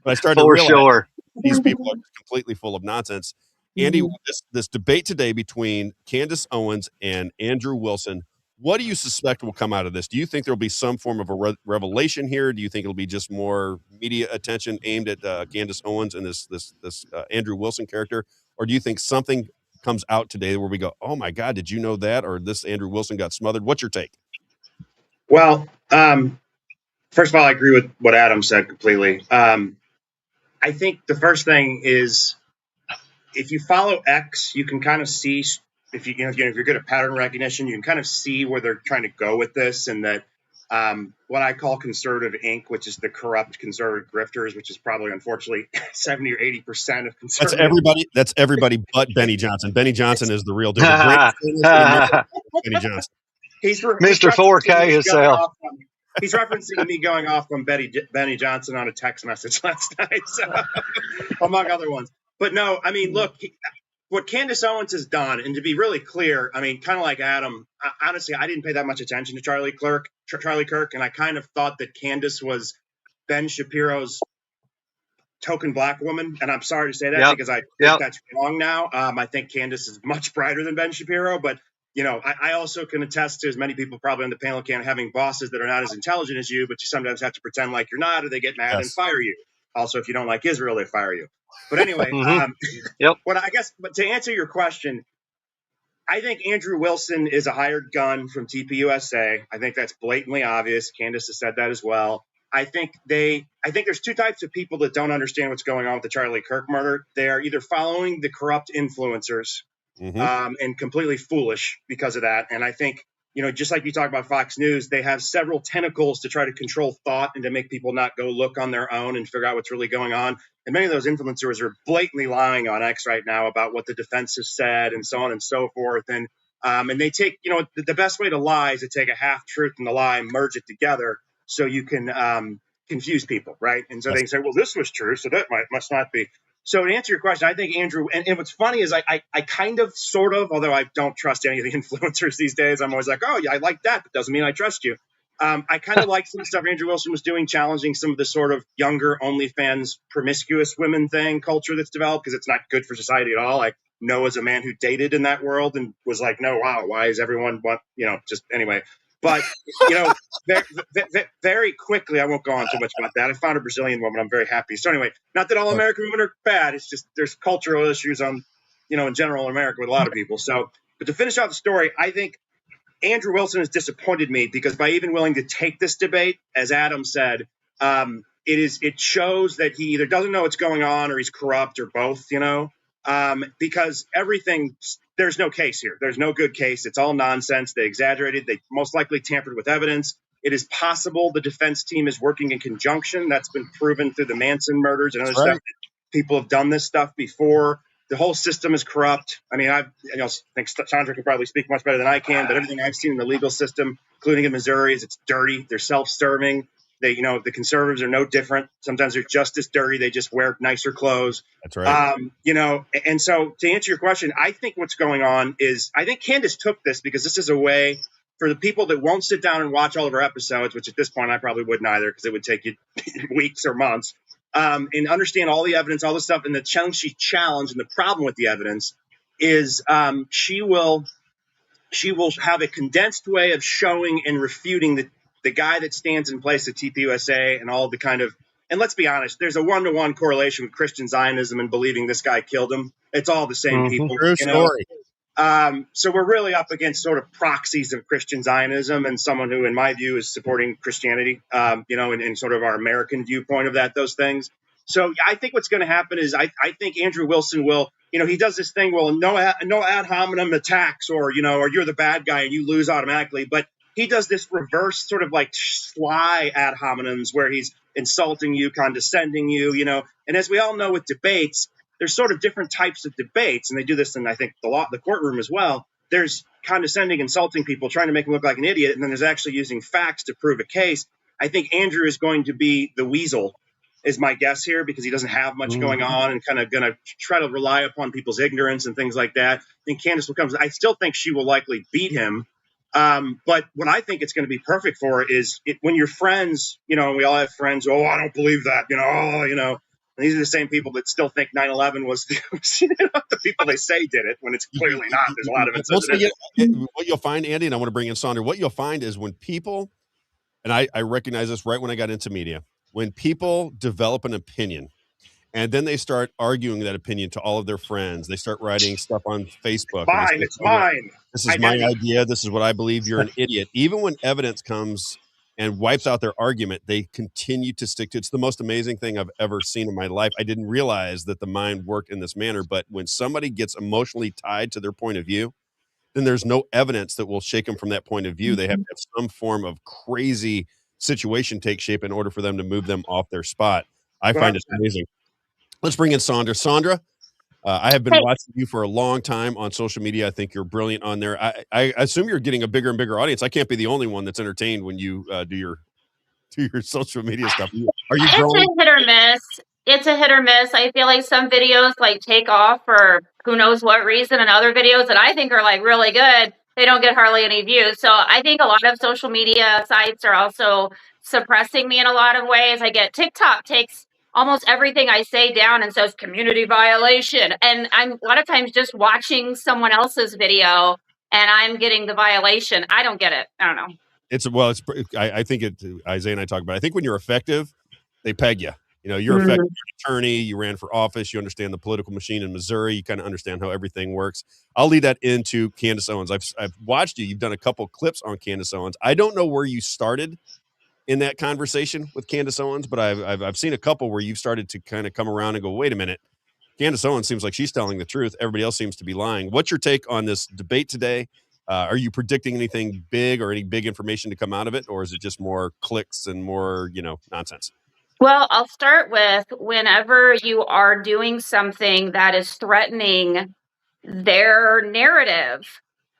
But I started to realize these people are completely full of nonsense. Andy, this debate today between Candace Owens and Andrew Wilson. What do you suspect will come out of this? Do you think there'll be some form of a revelation here? Do you think it'll be just more media attention aimed at Candace Owens and this Andrew Wilson character? Or do you think something comes out today where we go, oh my God, did you know that? Or this Andrew Wilson got smothered? What's your take? Well, first of all, I agree with what Adam said completely. I think the first thing is if you follow X, you can kind of see if you're good at pattern recognition, you can kind of see where they're trying to go with this, and that what I call conservative Inc., which is the corrupt conservative grifters, which is probably unfortunately 70 or 80% of conservative. That's everybody but Benny Johnson. Benny Johnson is the real deal. Benny Johnson. He's Mr. 4K himself. He's referencing me going off on Benny Johnson on a text message last night, so, among other ones. But no, I mean, look. What Candace Owens has done, and to be really clear, I mean, kind of like Adam, honestly, I didn't pay that much attention to Charlie Kirk, and I kind of thought that Candace was Ben Shapiro's token black woman, and I'm sorry to say that because I think that's wrong now. I think Candace is much brighter than Ben Shapiro, but I also can attest to, as many people probably on the panel can, having bosses that are not as intelligent as you, but you sometimes have to pretend like you're not, or they get mad and fire you. Also, if you don't like Israel, they fire you. But anyway, Yep. But to answer your question, I think Andrew Wilson is a hired gun from TPUSA. I think that's blatantly obvious. Candace has said that as well. I think there's two types of people that don't understand what's going on with the Charlie Kirk murder. They are either following the corrupt influencers and completely foolish because of that. And I think, just like you talk about Fox News, they have several tentacles to try to control thought and to make people not go look on their own and figure out what's really going on. And many of those influencers are blatantly lying on X right now about what the defense has said and so on and so forth. And they take, the best way to lie is to take a half truth and a lie and merge it together so you can confuse people, right? And so they say, well, this was true, so that must not be. So to answer your question, I think Andrew, and what's funny is I kind of, sort of, although I don't trust any of the influencers these days, I'm always like, oh, yeah, I like that, but doesn't mean I trust you. I kind of like some stuff Andrew Wilson was doing, challenging some of the sort of younger OnlyFans promiscuous women thing culture that's developed, because it's not good for society at all. I know as a man who dated in that world and was like, no, wow, why is everyone, just anyway. But, very quickly, I won't go on too much about that. I found a Brazilian woman. I'm very happy. So anyway, not that all American women are bad. It's just there's cultural issues in general in America with a lot of people. So, but to finish off the story, I think Andrew Wilson has disappointed me because by even willing to take this debate, as Adam said, it shows that he either doesn't know what's going on or he's corrupt or both, because there's no case here. There's no good case. It's all nonsense. They exaggerated. They most likely tampered with evidence. It is possible the defense team is working in conjunction. That's been proven through the Manson murders and other stuff. People have done this stuff before. The whole system is corrupt. I mean, I think Sandra can probably speak much better than I can, but everything I've seen in the legal system, including in Missouri, is it's dirty. They're self-serving. The conservatives are no different. Sometimes they're just as dirty. They just wear nicer clothes. That's right. And so to answer your question, I think what's going on is I think Candace took this because this is a way for the people that won't sit down and watch all of her episodes, which at this point I probably wouldn't either because it would take you weeks or months, and understand all the evidence, all the stuff. And the challenge she challenged and the problem with the evidence is she will have a condensed way of showing and refuting the guy that stands in place of TPUSA and all the kind of, and let's be honest, there's a 1-to-1 correlation with Christian Zionism and believing this guy killed him. It's all the same people. True story. So we're really up against sort of proxies of Christian Zionism and someone who, in my view, is supporting Christianity, in sort of our American viewpoint of those things. So I think what's going to happen is I think Andrew Wilson will, he does this thing, well, no ad hominem attacks or you're the bad guy and you lose automatically. But he does this reverse sort of like sly ad hominems where he's insulting you, condescending you, and as we all know with debates, there's sort of different types of debates. And they do this in, I think, the courtroom as well. There's condescending, insulting people, trying to make them look like an idiot. And then there's actually using facts to prove a case. I think Andrew is going to be the weasel is my guess here because he doesn't have much going on and kind of going to try to rely upon people's ignorance and things like that. I think Candace will come. I still think she will likely beat him. But what I think it's going to be perfect for is when you're friends, and we all have friends. Oh, I don't believe that. And these are the same people that still think 9/11 was the people they say did it when it's clearly not. There's a lot of it. What you'll find, Andy, and I want to bring in Sandra, what you'll find is when people, and I recognize this right when I got into media, when people develop an opinion and then they start arguing that opinion to all of their friends, they start writing stuff on Facebook. It's mine. This is my idea. This is what I believe. You're an idiot. Even when evidence comes and wipes out their argument, they continue to stick to it. It's the most amazing thing I've ever seen in my life. I didn't realize that the mind worked in this manner, but when somebody gets emotionally tied to their point of view, then there's no evidence that will shake them from that point of view. They have to have some form of crazy situation take shape in order for them to move them off their spot. I find it amazing. Let's bring in Sandra. Sandra, I have been watching you for a long time on social media. I think you're brilliant on there. I assume you're getting a bigger and bigger audience. I can't be the only one that's entertained when you do your social media stuff. Are you growing? It's a hit or miss. It's a hit or miss. I feel like some videos take off for who knows what reason, and other videos that I think are really good, they don't get hardly any views. So I think a lot of social media sites are also suppressing me in a lot of ways. I get TikTok takes almost everything I say down and says community violation. And I'm a lot of times just watching someone else's video and I'm getting the violation. I don't get it. I don't know. I think Isaiah and I talk about it. I think when you're effective, they peg you. You're effectively an attorney. You ran for office. You understand the political machine in Missouri. You kind of understand how everything works. I'll lead that into Candace Owens. I've watched you. You've done a couple clips on Candace Owens. I don't know where you started in that conversation with Candace Owens, but I've seen a couple where you've started to kind of come around and go, wait a minute, Candace Owens seems like she's telling the truth. Everybody else seems to be lying. What's your take on this debate today? Are you predicting anything big or any big information to come out of it? Or is it just more clicks and more, nonsense? Well, I'll start with whenever you are doing something that is threatening their narrative,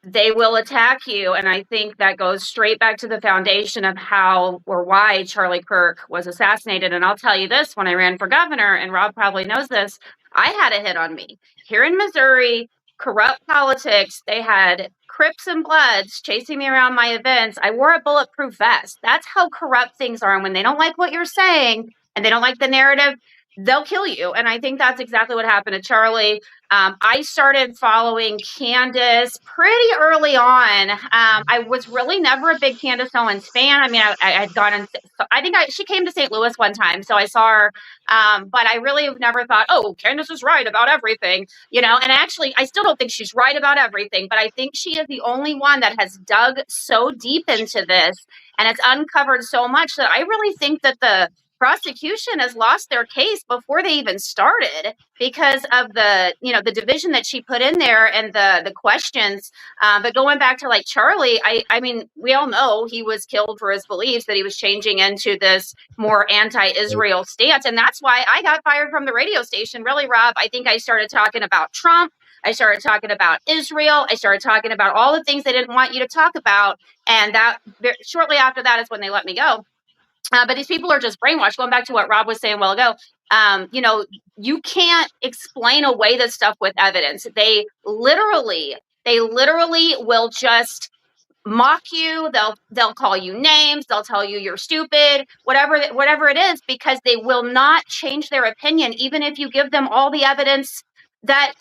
they will attack you. And I think that goes straight back to the foundation of how or why Charlie Kirk was assassinated. And I'll tell you this, when I ran for governor, and Rob probably knows this, I had a hit on me. Here in Missouri, corrupt politics, they had Crips and Bloods chasing me around my events. I wore a bulletproof vest. That's how corrupt things are. And when they don't like what you're saying and they don't like the narrative, they'll kill you. And I think that's exactly what happened to Charlie. I started following Candace pretty early on. I was really never a big Candace Owens fan. I mean, I had gone and I think she came to St. Louis one time, so I saw her. But I really have never thought, oh, Candace is right about everything, And actually, I still don't think she's right about everything. But I think she is the only one that has dug so deep into this and it's uncovered so much that I really think that the prosecution has lost their case before they even started because of the division that she put in there and the questions. But going back to like Charlie, I mean, we all know he was killed for his beliefs, that he was changing into this more anti-Israel stance. And that's why I got fired from the radio station. Really, Rob, I think I started talking about Trump. I started talking about Israel. I started talking about all the things they didn't want you to talk about. And that shortly after that is when they let me go. But these people are just brainwashed. Going back to what Rob was saying a while ago, you can't explain away this stuff with evidence. They literally will just mock you. They'll call you names. They'll tell you you're stupid, whatever it is, because they will not change their opinion, even if you give them all the evidence that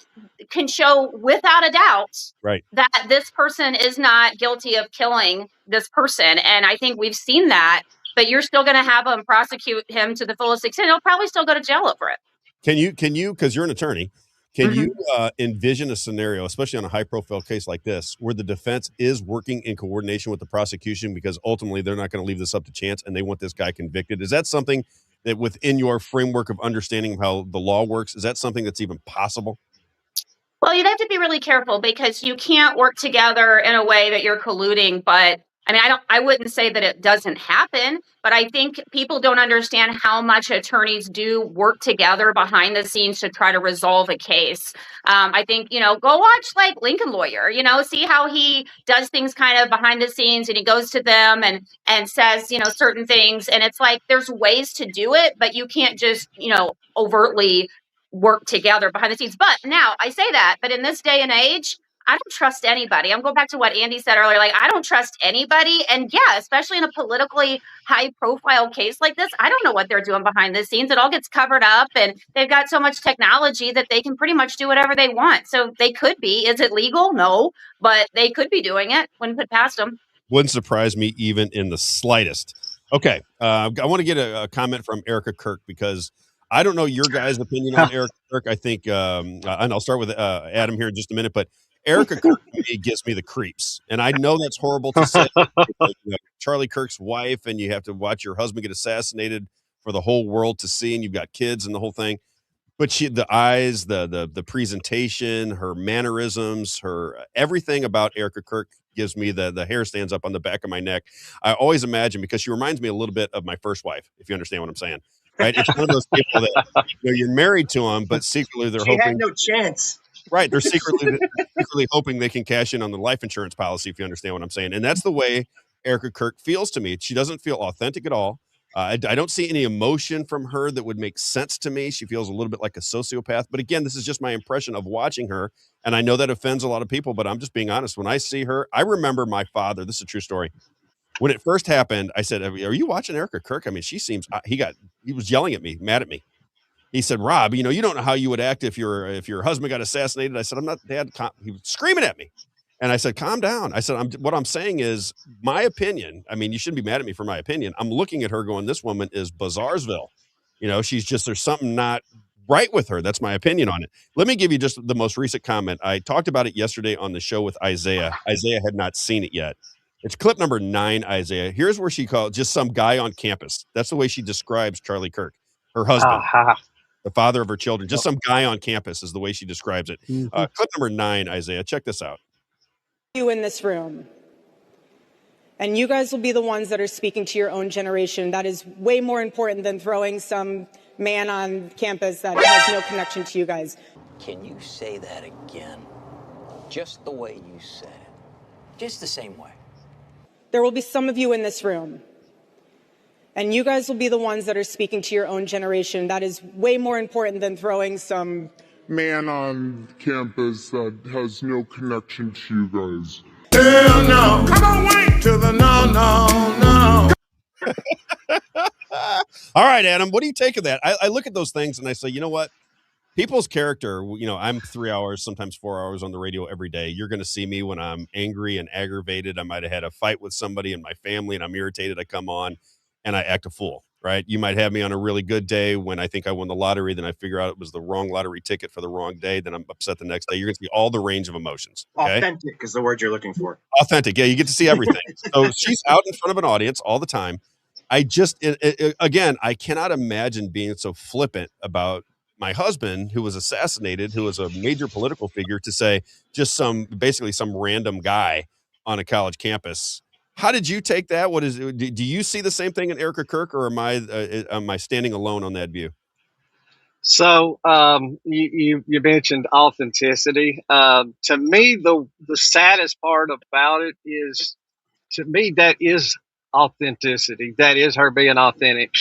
can show without a doubt that this person is not guilty of killing this person. And I think we've seen that. But you're still going to have them prosecute him to the fullest extent. He'll probably still go to jail over it. Can you, because you're an attorney, can you envision a scenario, especially on a high profile case like this, where the defense is working in coordination with the prosecution because ultimately they're not going to leave this up to chance and they want this guy convicted? Is that something that within your framework of understanding of how the law works, is that something that's even possible? Well, you'd have to be really careful because you can't work together in a way that you're colluding, but I mean, I wouldn't say that it doesn't happen, but I think people don't understand how much attorneys do work together behind the scenes to try to resolve a case. I think, go watch like Lincoln Lawyer, see how he does things kind of behind the scenes and he goes to them and says, certain things. And it's like, there's ways to do it, but you can't just, overtly work together behind the scenes. But now I say that, but in this day and age, I don't trust anybody. I'm going back to what Andy said earlier. Like, I don't trust anybody. And yeah, especially in a politically high profile case like this, I don't know what they're doing behind the scenes. It all gets covered up and they've got so much technology that they can pretty much do whatever they want. So they could be. Is it legal? No, but they could be doing it. Wouldn't put past them. Wouldn't surprise me even in the slightest. Okay. I want to get a comment from Erica Kirk because I don't know your guys' opinion on Erica Kirk. I think, and I'll start with Adam here in just a minute, but Erica Kirk gives me the creeps. And I know that's horrible to say. Charlie Kirk's wife, and you have to watch your husband get assassinated for the whole world to see, and you've got kids and the whole thing. But the eyes, the presentation, her mannerisms, her everything about Erica Kirk gives me the hair stands up on the back of my neck. I always imagine, because she reminds me a little bit of my first wife, if you understand what I'm saying. Right? It's one of those people that you're married to them, but secretly they're hoping. She had no chance. Right. They're secretly hoping they can cash in on the life insurance policy, if you understand what I'm saying. And that's the way Erica Kirk feels to me. She doesn't feel authentic at all. I don't see any emotion from her that would make sense to me. She feels a little bit like a sociopath. But again, this is just my impression of watching her. And I know that offends a lot of people, but I'm just being honest. When I see her, I remember my father. This is a true story. When it first happened, I said, "Are you watching Erica Kirk? I mean, she seems." He was yelling at me, mad at me. He said, "Rob, you don't know how you would act if your husband got assassinated." I said, "I'm not, Dad." He was screaming at me, and I said, "Calm down." I said, "What I'm saying is my opinion. I mean, you shouldn't be mad at me for my opinion. I'm looking at her, going, this woman is Bizarresville. She's just, there's something not right with her. That's my opinion on it. Let me give you just the most recent comment. I talked about it yesterday on the show with Isaiah. Isaiah had not seen it yet. It's clip number 9, Isaiah. Here's where she called just some guy on campus. That's the way she describes Charlie Kirk, her husband, the father of her children. Just some guy on campus is the way she describes it. Clip number 9, Isaiah. Check this out. You in this room. And you guys will be the ones that are speaking to your own generation. That is way more important than throwing some man on campus that has no connection to you guys. Can you say that again? Just the way you said it. Just the same way. There will be some of you in this room. And you guys will be the ones that are speaking to your own generation. That is way more important than throwing some man on campus that has no connection to you guys. Hell no. Come on, wait to the no. All right, Adam, what do you take of that? I look at those things and I say, you know what? People's character, I'm 3 hours, sometimes 4 hours on the radio every day. You're going to see me when I'm angry and aggravated. I might have had a fight with somebody in my family and I'm irritated. I come on and I act a fool, right? You might have me on a really good day when I think I won the lottery. Then I figure out it was the wrong lottery ticket for the wrong day. Then I'm upset the next day. You're going to see all the range of emotions. Okay? Authentic is the word you're looking for. Authentic. Yeah, you get to see everything. So she's out in front of an audience all the time. I just, again, I cannot imagine being so flippant about my husband, who was assassinated, who was a major political figure, to say just basically some random guy on a college campus. How did you take that? Do you see the same thing in Erica Kirk, or am I standing alone on that view? So you mentioned authenticity. To me, the saddest part about it is, to me, that is authenticity. That is her being authentic.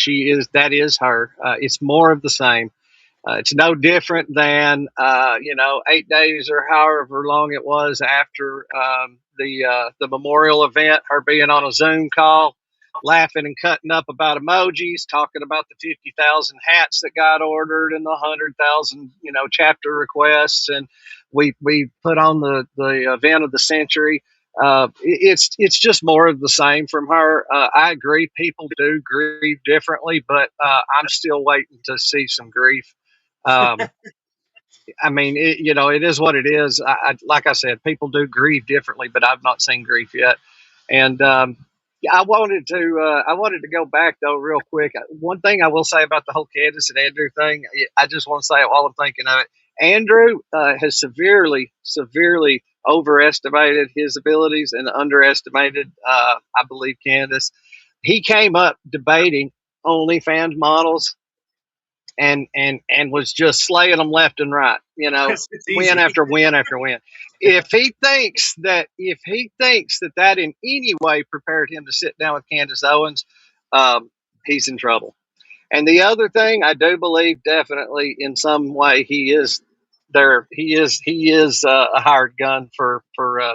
That is her. It's more of the same. It's no different than 8 days or however long it was after the memorial event, her being on a Zoom call, laughing and cutting up about emojis, talking about the 50,000 hats that got ordered and the 100,000 chapter requests, and we put on the event of the century. It's just more of the same from her. I agree, people do grieve differently, but I'm still waiting to see some grief. I mean, it is what it is. Like I said, people do grieve differently, but I've not seen grief yet. And I wanted to go back though real quick. One thing I will say about the whole Candace and Andrew thing, I just want to say it while I'm thinking of it. Andrew has severely overestimated his abilities and underestimated, I believe, Candace. He came up debating OnlyFans models and was just slaying them left and right, win after win after win. If he thinks that in any way prepared him to sit down with Candace Owens, he's in trouble. And the other thing, I do believe definitely in some way he is there. He is a hired gun for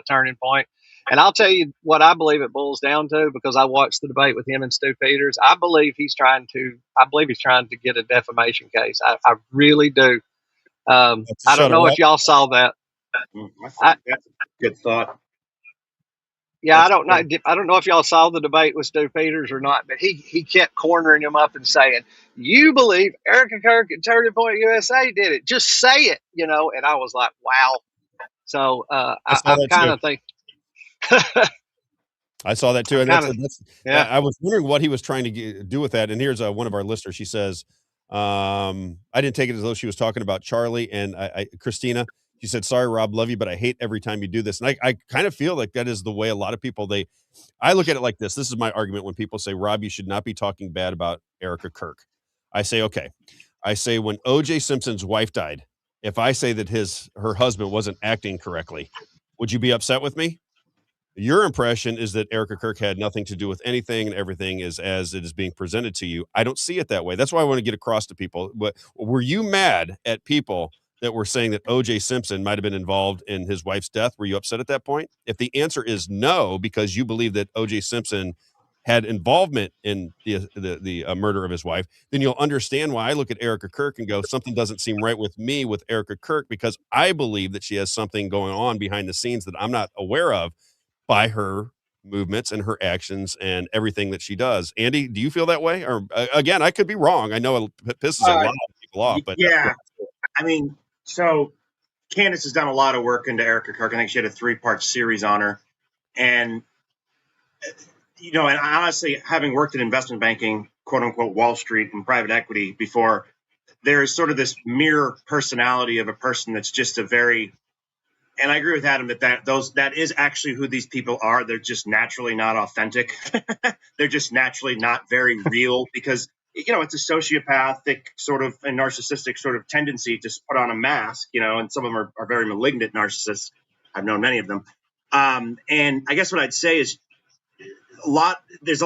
Turning Point. And I'll tell you what I believe it boils down to, because I watched the debate with him and Stu Peters. I believe he's trying to get a defamation case. I really do. I don't know if y'all saw that. That's a good thought. Yeah, I don't know if y'all saw the debate with Stu Peters or not, but he kept cornering him up and saying, "You believe Erica Kirk and Turning Point USA did it? Just say it," And I was like, "Wow." So I'm kind of thinking. I saw that too, and I was wondering what he was trying to do with that. And here's one of our listeners. She says, "I didn't take it as though she was talking about Charlie." And Christina, she said, "Sorry, Rob, love you, but I hate every time you do this." And I kind of feel like that is the way a lot of people I look at it like this. This is my argument when people say, "Rob, you should not be talking bad about Erica Kirk." I say, okay. I say, when O.J. Simpson's wife died, if I say that her husband wasn't acting correctly, would you be upset with me? Your impression is that Erica Kirk had nothing to do with anything and everything is as it is being presented to you. I don't see it that way. That's why I want to get across to people. But were you mad at people that were saying that O.J. Simpson might have been involved in his wife's death? Were you upset at that point? If the answer is no, because you believe that O.J. Simpson had involvement in the murder of his wife, then you'll understand why I look at Erica Kirk and go, something doesn't seem right with me with Erica Kirk, because I believe that she has something going on behind the scenes that I'm not aware of by her movements and her actions and everything that she does. Andy, do you feel that way? Or again, I could be wrong. I know it pisses a lot of people off, but yeah, I mean, so Candace has done a lot of work into Erica Kirk. I think she had a 3-part series on her, and and honestly, having worked in investment banking, quote unquote, Wall Street and private equity before, there is sort of this mirror personality of a person that's just a very, and I agree with Adam that is actually who these people are. They're just naturally not authentic. They're just naturally not very real because, it's a sociopathic sort of and narcissistic sort of tendency to put on a mask, and some of them are very malignant narcissists. I've known many of them. And I guess what I'd say is there's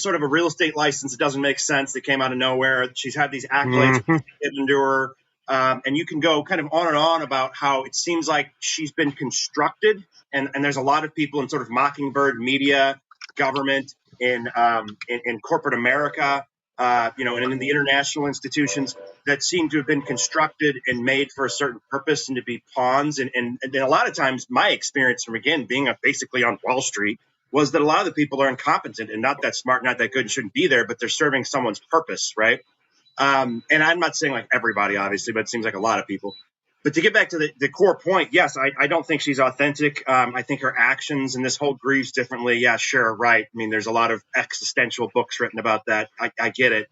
sort of a real estate license that doesn't make sense that came out of nowhere. She's had these accolades given to her. And you can go kind of on and on about how it seems like she's been constructed. And there's a lot of people in sort of mockingbird media, government, in corporate America, and in the international institutions that seem to have been constructed and made for a certain purpose and to be pawns. And a lot of times my experience from, again, being basically on Wall Street was that a lot of the people are incompetent and not that smart, not that good, and shouldn't be there, but they're serving someone's purpose, right? And I'm not saying like everybody, obviously, but it seems like a lot of people. But to get back to the core point, yes, I don't think she's authentic. I think her actions and this whole grieves differently. Yeah, sure, right. I mean, there's a lot of existential books written about that. I get it.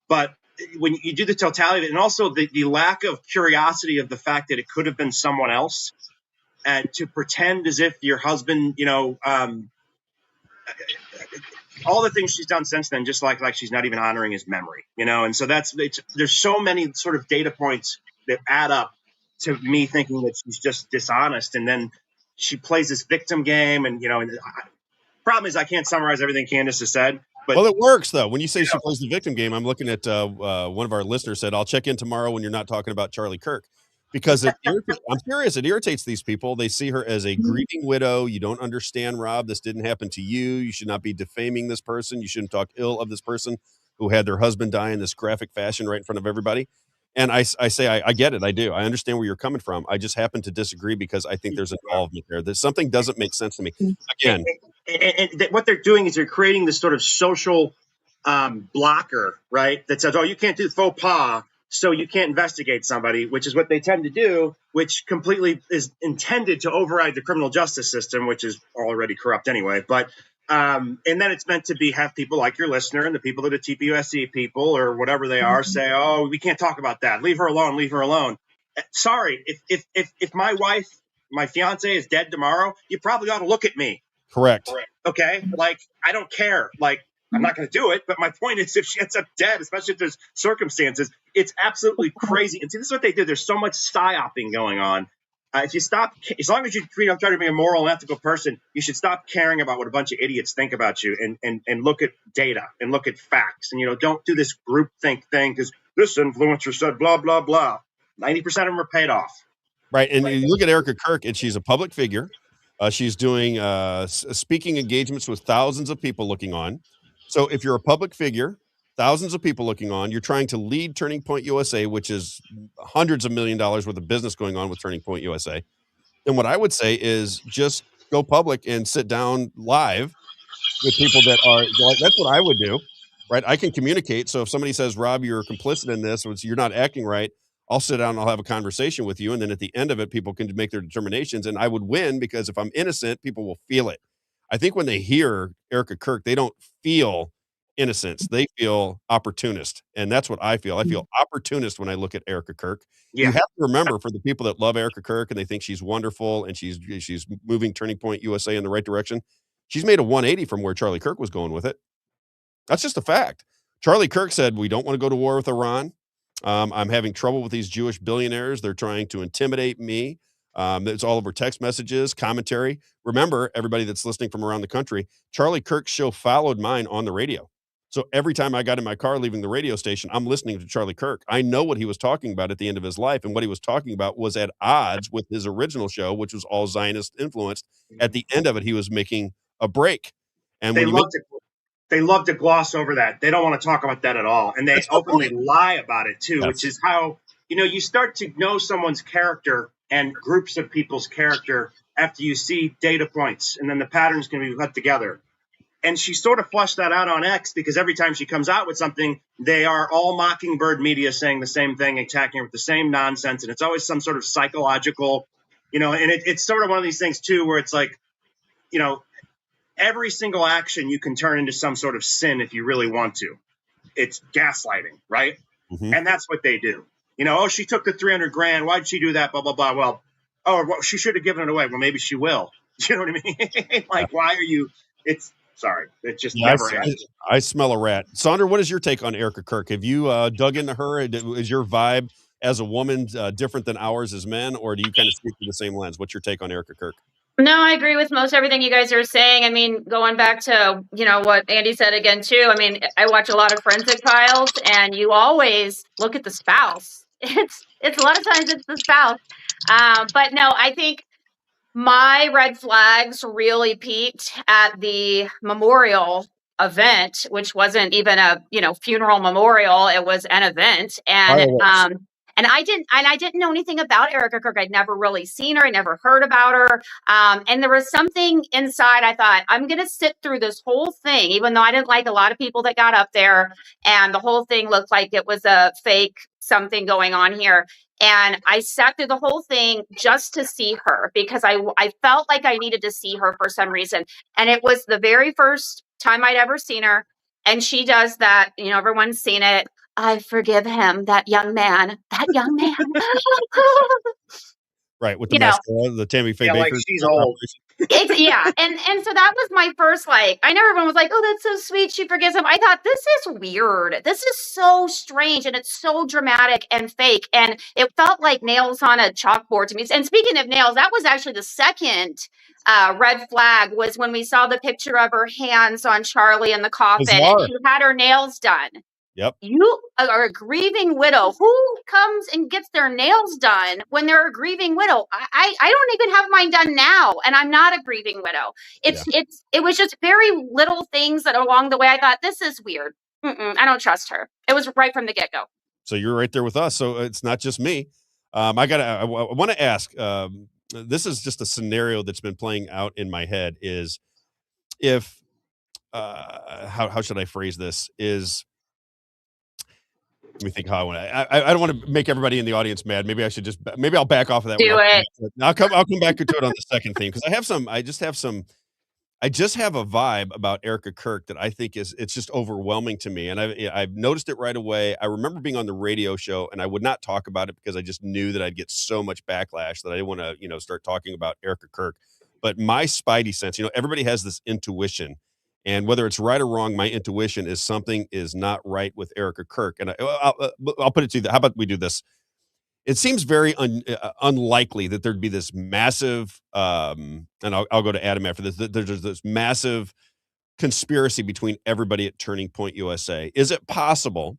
But when you do the totality of it, and also the lack of curiosity of the fact that it could have been someone else, and to pretend as if your husband, all the things she's done since then, just like she's not even honoring his memory, and so there's so many sort of data points that add up to me thinking that she's just dishonest, and then she plays this victim game, and problem is I can't summarize everything Candace has said. But well, it works though. When you say she plays the victim game, I'm looking at one of our listeners said, "I'll check in tomorrow when you're not talking about Charlie Kirk." Because I'm curious, it irritates these people. They see her as a grieving widow. You don't understand, Rob. This didn't happen to you. You should not be defaming this person. You shouldn't talk ill of this person who had their husband die in this graphic fashion right in front of everybody. And I say, I get it. I do. I understand where you're coming from. I just happen to disagree because I think there's involvement there. There's something doesn't make sense to me. Again, and what they're doing is they're creating this sort of social blocker, right? That says, oh, you can't do faux pas, so you can't investigate somebody, which is what they tend to do, which completely is intended to override the criminal justice system, which is already corrupt anyway. But and then it's meant to have people like your listener and the people that are TPUSC people or whatever they are say, oh, we can't talk about that. Leave her alone. Leave her alone. Sorry, if my wife, my fiance is dead tomorrow, you probably ought to look at me. Correct. Okay. Like, I don't care. Like, I'm not going to do it. But my point is, if she ends up dead, especially if there's circumstances, it's absolutely crazy. And see, this is what they do. There's so much psyoping going on. If you stop, as long as you try to be a moral and ethical person, you should stop caring about what a bunch of idiots think about you and look at data and look at facts. And, don't do this groupthink thing because this influencer said blah, blah, blah. 90% of them are paid off. Right. And you look at Erica Kirk, and she's a public figure. She's doing speaking engagements with thousands of people looking on. So if you're a public figure, thousands of people looking on, you're trying to lead Turning Point USA, which is hundreds of $1 million worth of business going on with Turning Point USA. Then what I would say is just go public and sit down live with people that are, that's what I would do, right? I can communicate. So if somebody says, Rob, you're complicit in this, or you're not acting right, I'll sit down and I'll have a conversation with you. And then at the end of it, people can make their determinations, and I would win because if I'm innocent, people will feel it. I think when they hear Erica Kirk, they don't feel innocence. They feel opportunist. And that's what I feel. I feel opportunist when I look at Erica Kirk. Yeah. You have to remember, for the people that love Erica Kirk and they think she's wonderful and she's moving Turning Point USA in the right direction, she's made a 180 from where Charlie Kirk was going with it. That's just a fact. Charlie Kirk said, we don't want to go to war with Iran. I'm having trouble with these Jewish billionaires. They're trying to intimidate me. It's all over text messages, commentary. Remember, everybody that's listening from around the country, Charlie Kirk's show followed mine on the radio. So every time I got in my car leaving the radio station, I'm listening to Charlie Kirk. I know what he was talking about at the end of his life, and what he was talking about was at odds with his original show, which was all Zionist influenced. At the end of it, he was making a break. And they love to gloss over that. They don't want to talk about that at all. And they openly lie about it too, which is how, you start to know someone's character and groups of people's character after you see data points, and then the patterns can be put together. And she sort of flushed that out on X because every time she comes out with something, they are all Mockingbird media saying the same thing, attacking her with the same nonsense. And it's always some sort of psychological, and it's sort of one of these things too, where it's like, every single action you can turn into some sort of sin if you really want to. It's gaslighting, right? Mm-hmm. And that's what they do. She took the $300,000. Why'd she do that? Blah, blah, blah. Well, she should have given it away. Well, maybe she will. You know what I mean? Why are you, sorry. It just never ends. I smell a rat. Sandra, what is your take on Erica Kirk? Have you dug into her? Is your vibe as a woman different than ours as men, or do you kind of speak through the same lens? What's your take on Erica Kirk? No, I agree with most everything you guys are saying. I mean, going back to, what Andy said again, too. I mean, I watch a lot of forensic files, and you always look at the spouse. It's a lot of times it's the spouse. But no, I think my red flags really peaked at the memorial event, which wasn't even a funeral memorial. It was an event, and I didn't know anything about Erica Kirk. I'd never really seen her. I never heard about her. And there was something inside. I thought, I'm going to sit through this whole thing, even though I didn't like a lot of people that got up there. And the whole thing looked like it was a fake something going on here. And I sat through the whole thing just to see her because I felt like I needed to see her for some reason. And it was the very first time I'd ever seen her. And she does that, everyone's seen it. I forgive him, that young man. Right, with the mascara, the Tammy Faye Baker. She's old. And so that was my first, I know everyone was like, oh, that's so sweet. She forgives him. I thought, this is weird. This is so strange. And it's so dramatic and fake. And it felt like nails on a chalkboard to me. And speaking of nails, that was actually the second red flag was when we saw the picture of her hands on Charlie in the coffin. And she had her nails done. Yep. You are a grieving widow. Who comes and gets their nails done when they're a grieving widow? I don't even have mine done now, and I'm not a grieving widow. It was just very little things that along the way I thought, this is weird. I don't trust her. It was right from the get-go. So you're right there with us. So it's not just me. I want to ask, this is just a scenario that's been playing out in my head is if, how should I phrase this let me think how I want to. I don't want to make everybody in the audience mad. Maybe I'll back off of that. Do it. I'll come back to it on the second theme because I just have a vibe about Erica Kirk that I think it's just overwhelming to me, and I've noticed it right away. I remember being on the radio show, and I would not talk about it because I just knew that I'd get so much backlash that I didn't want to start talking about Erica Kirk. But my spidey sense, everybody has this intuition. And whether it's right or wrong, my intuition is something is not right with Erica Kirk. And I'll put it to you. How about we do this? It seems very unlikely that there'd be this massive, and I'll go to Adam after this. There's this massive conspiracy between everybody at Turning Point USA. Is it possible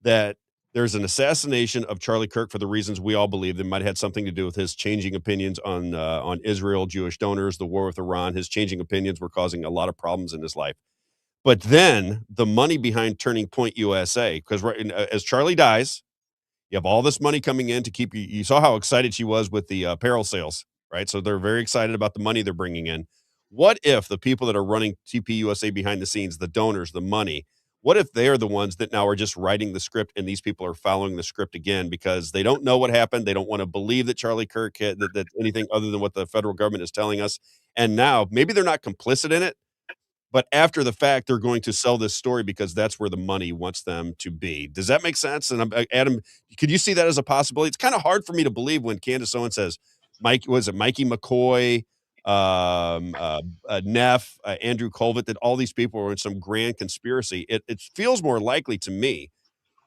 that there's an assassination of Charlie Kirk for the reasons we all believe that might have had something to do with his changing opinions on Israel, Jewish donors, the war with Iran? His changing opinions were causing a lot of problems in his life. But then the money behind Turning Point USA, because as Charlie dies, you have all this money coming in to keep you. You saw how excited she was with the apparel sales, right? So they're very excited about the money they're bringing in. What if the people that are running TP USA behind the scenes, the donors, the money, what if they're the ones that now are just writing the script and these people are following the script again because they don't know what happened? They don't want to believe that Charlie Kirk had that anything other than what the federal government is telling us. And now maybe they're not complicit in it, but after the fact, they're going to sell this story because that's where the money wants them to be. Does that make sense? And Adam, could you see that as a possibility? It's kind of hard for me to believe when Candace Owens says, Mikey McCoy, Neff, Andrew Colvett, that all these people were in some grand conspiracy. It feels more likely to me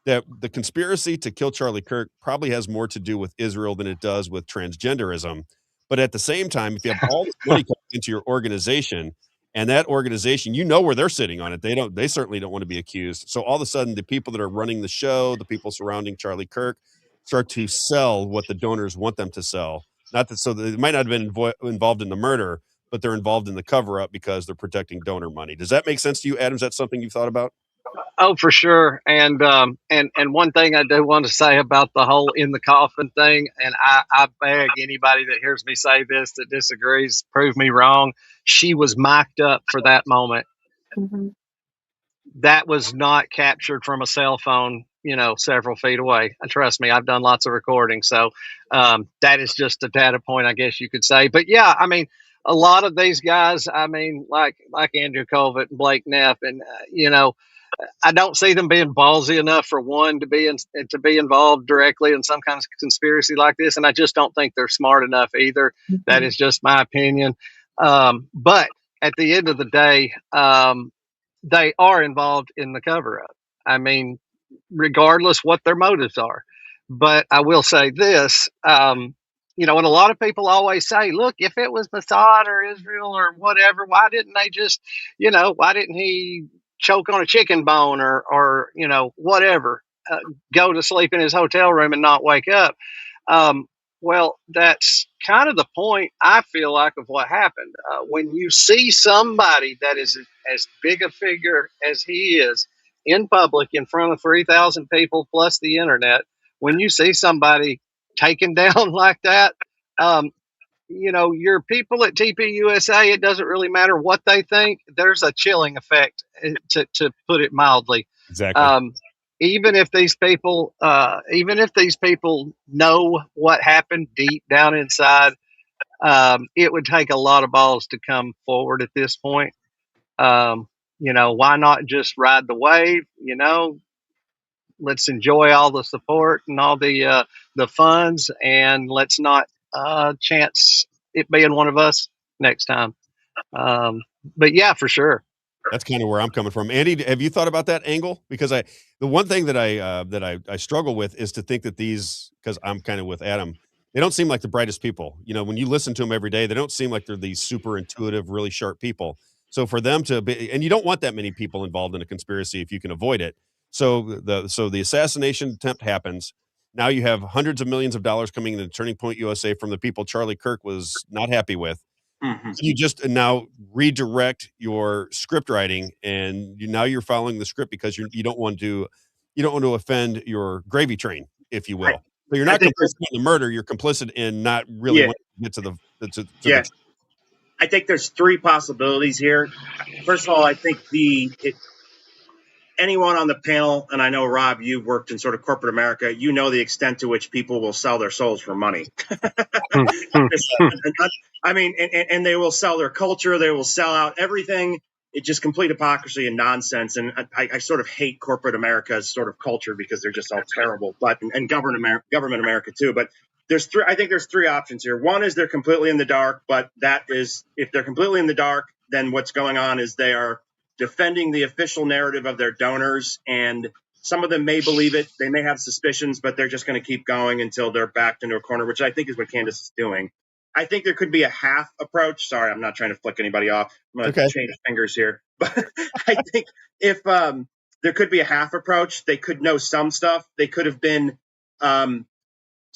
that the conspiracy to kill Charlie Kirk probably has more to do with Israel than it does with transgenderism. But at the same time, if you have all this money coming into your organization, and that organization, where they're sitting on it, they certainly don't want to be accused. So all of a sudden, the people that are running the show, the people surrounding Charlie Kirk, start to sell what the donors want them to sell. Not that, so they might not have been involved in the murder, but they're involved in the cover-up because they're protecting donor money. Does that make sense to you, Adam? Is that something you've thought about? Oh, for sure. And one thing I do want to say about the whole in the coffin thing, and I beg anybody that hears me say this that disagrees, prove me wrong. She was mic'd up for that moment. that was not captured from a cell phone, several feet away. And trust me, I've done lots of recording. So that is just a data point, I guess you could say. But yeah, I mean, a lot of these guys, I mean, like Andrew Colvett and Blake Neff, and I don't see them being ballsy enough for one to be involved directly in some kind of conspiracy like this, and I just don't think they're smart enough either. That is just my opinion. But at the end of the day, they are involved in the cover up. I mean, regardless what their motives are. But I will say this, and a lot of people always say, look, if it was Mossad or Israel or whatever, why didn't they just, why didn't he choke on a chicken bone or whatever, go to sleep in his hotel room and not wake up? Well, that's kind of the point, I feel like, of what happened. When you see somebody that is as big a figure as he is in public in front of 3,000 people plus the internet, when you see somebody taken down like that, your people at TPUSA, it doesn't really matter what they think. There's a chilling effect, to put it mildly. Exactly. Even if these people know what happened deep down inside, it would take a lot of balls to come forward at this point. Why not just ride the wave? Let's enjoy all the support and all the funds, and let's not chance it being one of us next time. But yeah, for sure. That's kind of where I'm coming from. Andy, have you thought about that angle? Because the one thing that I struggle with is to think that because I'm kind of with Adam, they don't seem like the brightest people. When you listen to them every day, they don't seem like they're these super intuitive, really sharp people. So for them to be, and you don't want that many people involved in a conspiracy if you can avoid it. So the assassination attempt happens. Now you have hundreds of millions of dollars coming into Turning Point USA from the people Charlie Kirk was not happy with. Mm-hmm. You just now redirect your script writing, and now you're following the script because you don't want to offend your gravy train, if you will. So you're not complicit in the murder; you're complicit in not really wanting to get to the. I think there's three possibilities here. First of all, I think anyone on the panel, and I know, Rob, you've worked in sort of corporate America, you know the extent to which people will sell their souls for money. I mean, and they will sell their culture. They will sell out everything. It's just complete hypocrisy and nonsense. And I sort of hate corporate America's sort of culture because they're just all terrible, and government America too. But I think there's three options here. One is they're completely in the dark, but if they're completely in the dark, then what's going on is they are defending the official narrative of their donors, and some of them may believe it. They may have suspicions, but they're just going to keep going until they're backed into a corner, which I think is what Candace is doing. I think there could be a half approach. Sorry, I'm not trying to flick anybody off. I'm going to change fingers here. But I think if there could be a half approach, they could know some stuff. They could have been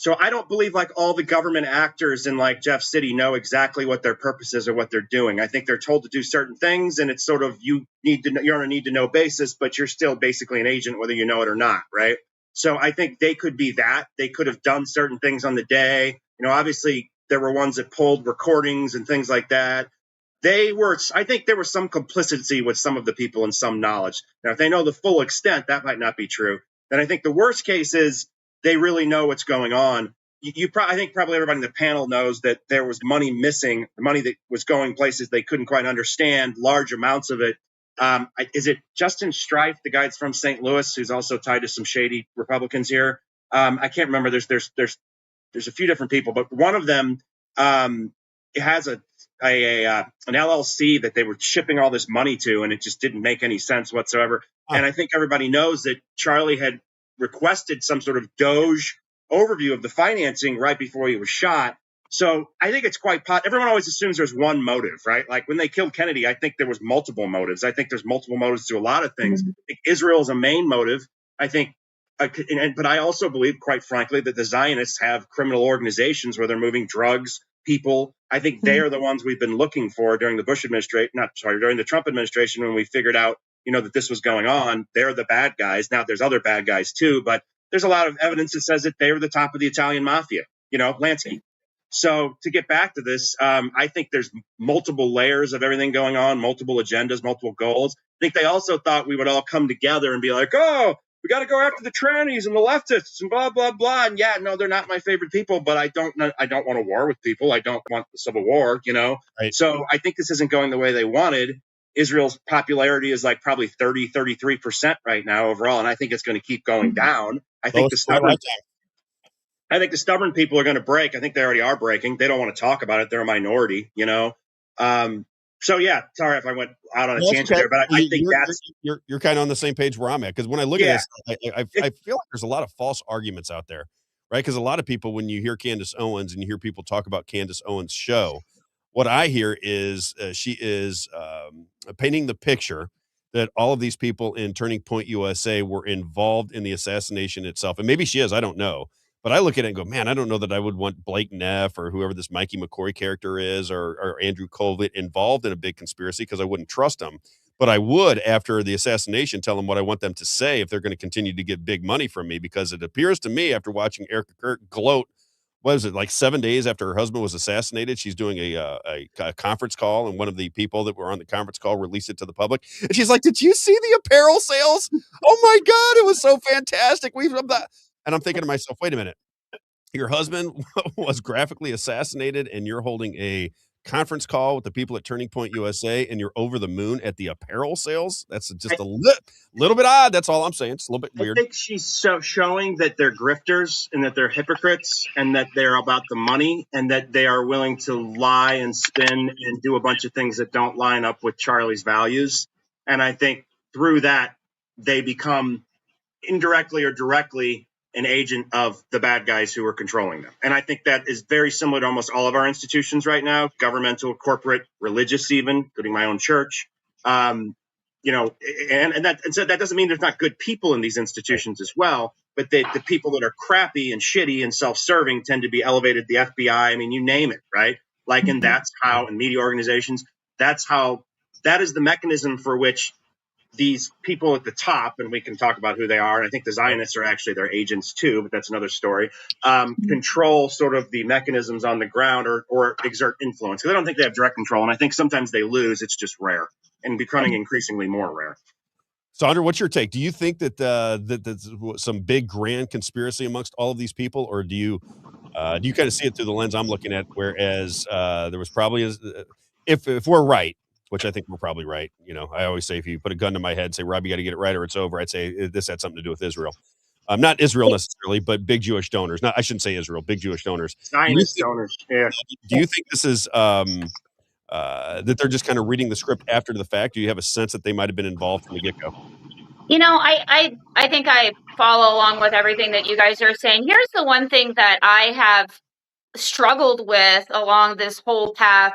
so I don't believe like all the government actors in like Jeff City know exactly what their purpose is or what they're doing. I think they're told to do certain things, and it's sort of you're on a need to know basis, but you're still basically an agent whether you know it or not, right? So I think they could be that. They could have done certain things on the day. Obviously there were ones that pulled recordings and things like that. I think there was some complicity with some of the people and some knowledge. Now, if they know the full extent, that might not be true. Then I think the worst case is they really know what's going on. I think probably everybody in the panel knows that there was money missing, money that was going places they couldn't quite understand, large amounts of it. Is it Justin Strife, the guy that's from St. Louis, who's also tied to some shady Republicans here? I can't remember. There's a few different people, but one of them it has an LLC that they were shipping all this money to, and it just didn't make any sense whatsoever. And I think everybody knows that Charlie had requested some sort of Doge overview of the financing right before he was shot. So I think it's quite everyone always assumes there's one motive, right? Like when they killed Kennedy, I think there was multiple motives. I think there's multiple motives to a lot of things. I think Israel is a main motive. I think, but I also believe, quite frankly, that the Zionists have criminal organizations where they're moving drugs, people. I think they are the ones we've been looking for during the during the Trump administration, when we figured out that this was going on. They're the bad guys. Now there's other bad guys too, but there's a lot of evidence that says that they were the top of the Italian mafia, Lansky. So to get back to this, I think there's multiple layers of everything going on, multiple agendas, multiple goals. I think they also thought we would all come together and be like, oh, we got to go after the trannies and the leftists and blah, blah, blah. And yeah, no, they're not my favorite people, but I don't want a war with people. I don't want the civil war, you know? Right. So I think this isn't going the way they wanted. Israel's popularity is like probably 33% right now overall. And I think it's going to keep going down. I think the stubborn people are going to break. I think they already are breaking. They don't want to talk about it. They're a minority, you know? So yeah, sorry if I went out on a tangent there, but I think you're kind of on the same page where I'm at. Because when I look at this, I feel like there's a lot of false arguments out there, right? Because a lot of people, when you hear Candace Owens and you hear people talk about Candace Owens' show, what I hear is she is painting the picture that all of these people in Turning Point USA were involved in the assassination itself. And maybe she is, I don't know. But I look at it and go, man, I don't know that I would want Blake Neff or whoever this Mikey McCoy character is or Andrew Colvett involved in a big conspiracy because I wouldn't trust them. But I would, after the assassination, tell them what I want them to say if they're going to continue to get big money from me, because it appears to me, after watching Erica Kirk gloat, what is it, like 7 days after her husband was assassinated, she's doing a conference call, and one of the people that were on the conference call released it to the public. And she's like, did you see the apparel sales? Oh my God, it was so fantastic. And I'm thinking to myself, wait a minute, your husband was graphically assassinated and you're holding a conference call with the people at Turning Point USA and you're over the moon at the apparel sales? That's just a little bit odd. That's all I'm saying. It's a little bit weird. I think she's showing that they're grifters and that they're hypocrites and that they're about the money and that they are willing to lie and spin and do a bunch of things that don't line up with Charlie's values. And I think through that, they become indirectly or directly an agent of the bad guys who are controlling them. And I think that is very similar to almost all of our institutions right now, governmental, corporate, religious, even, including my own church. You know, and so that doesn't mean there's not good people in these institutions as well, but the people that are crappy and shitty and self-serving tend to be elevated, the FBI, I mean, you name it, right? Like, and that's how, in media organizations, that is the mechanism for which these people at the top, and we can talk about who they are, and I think the Zionists are actually their agents too, but that's another story, control sort of the mechanisms on the ground or exert influence. Because I don't think they have direct control, and I think sometimes they lose. It's just rare and becoming increasingly more rare. Sandra, what's your take? Do you think that there's some big grand conspiracy amongst all of these people, or do you kind of see it through the lens I'm looking at, whereas there was probably, if we're right, which I think we're probably right. You know, I always say, if you put a gun to my head and say, Rob, you got to get it right or it's over, I'd say this had something to do with Israel. Not Israel necessarily, but big Jewish donors. I shouldn't say Israel, big Jewish donors. Zionist donors, yeah. Do you think this is that they're just kind of reading the script after the fact? Do you have a sense that they might have been involved from the get-go? You know, I think I follow along with everything that you guys are saying. Here's the one thing that I have struggled with along this whole path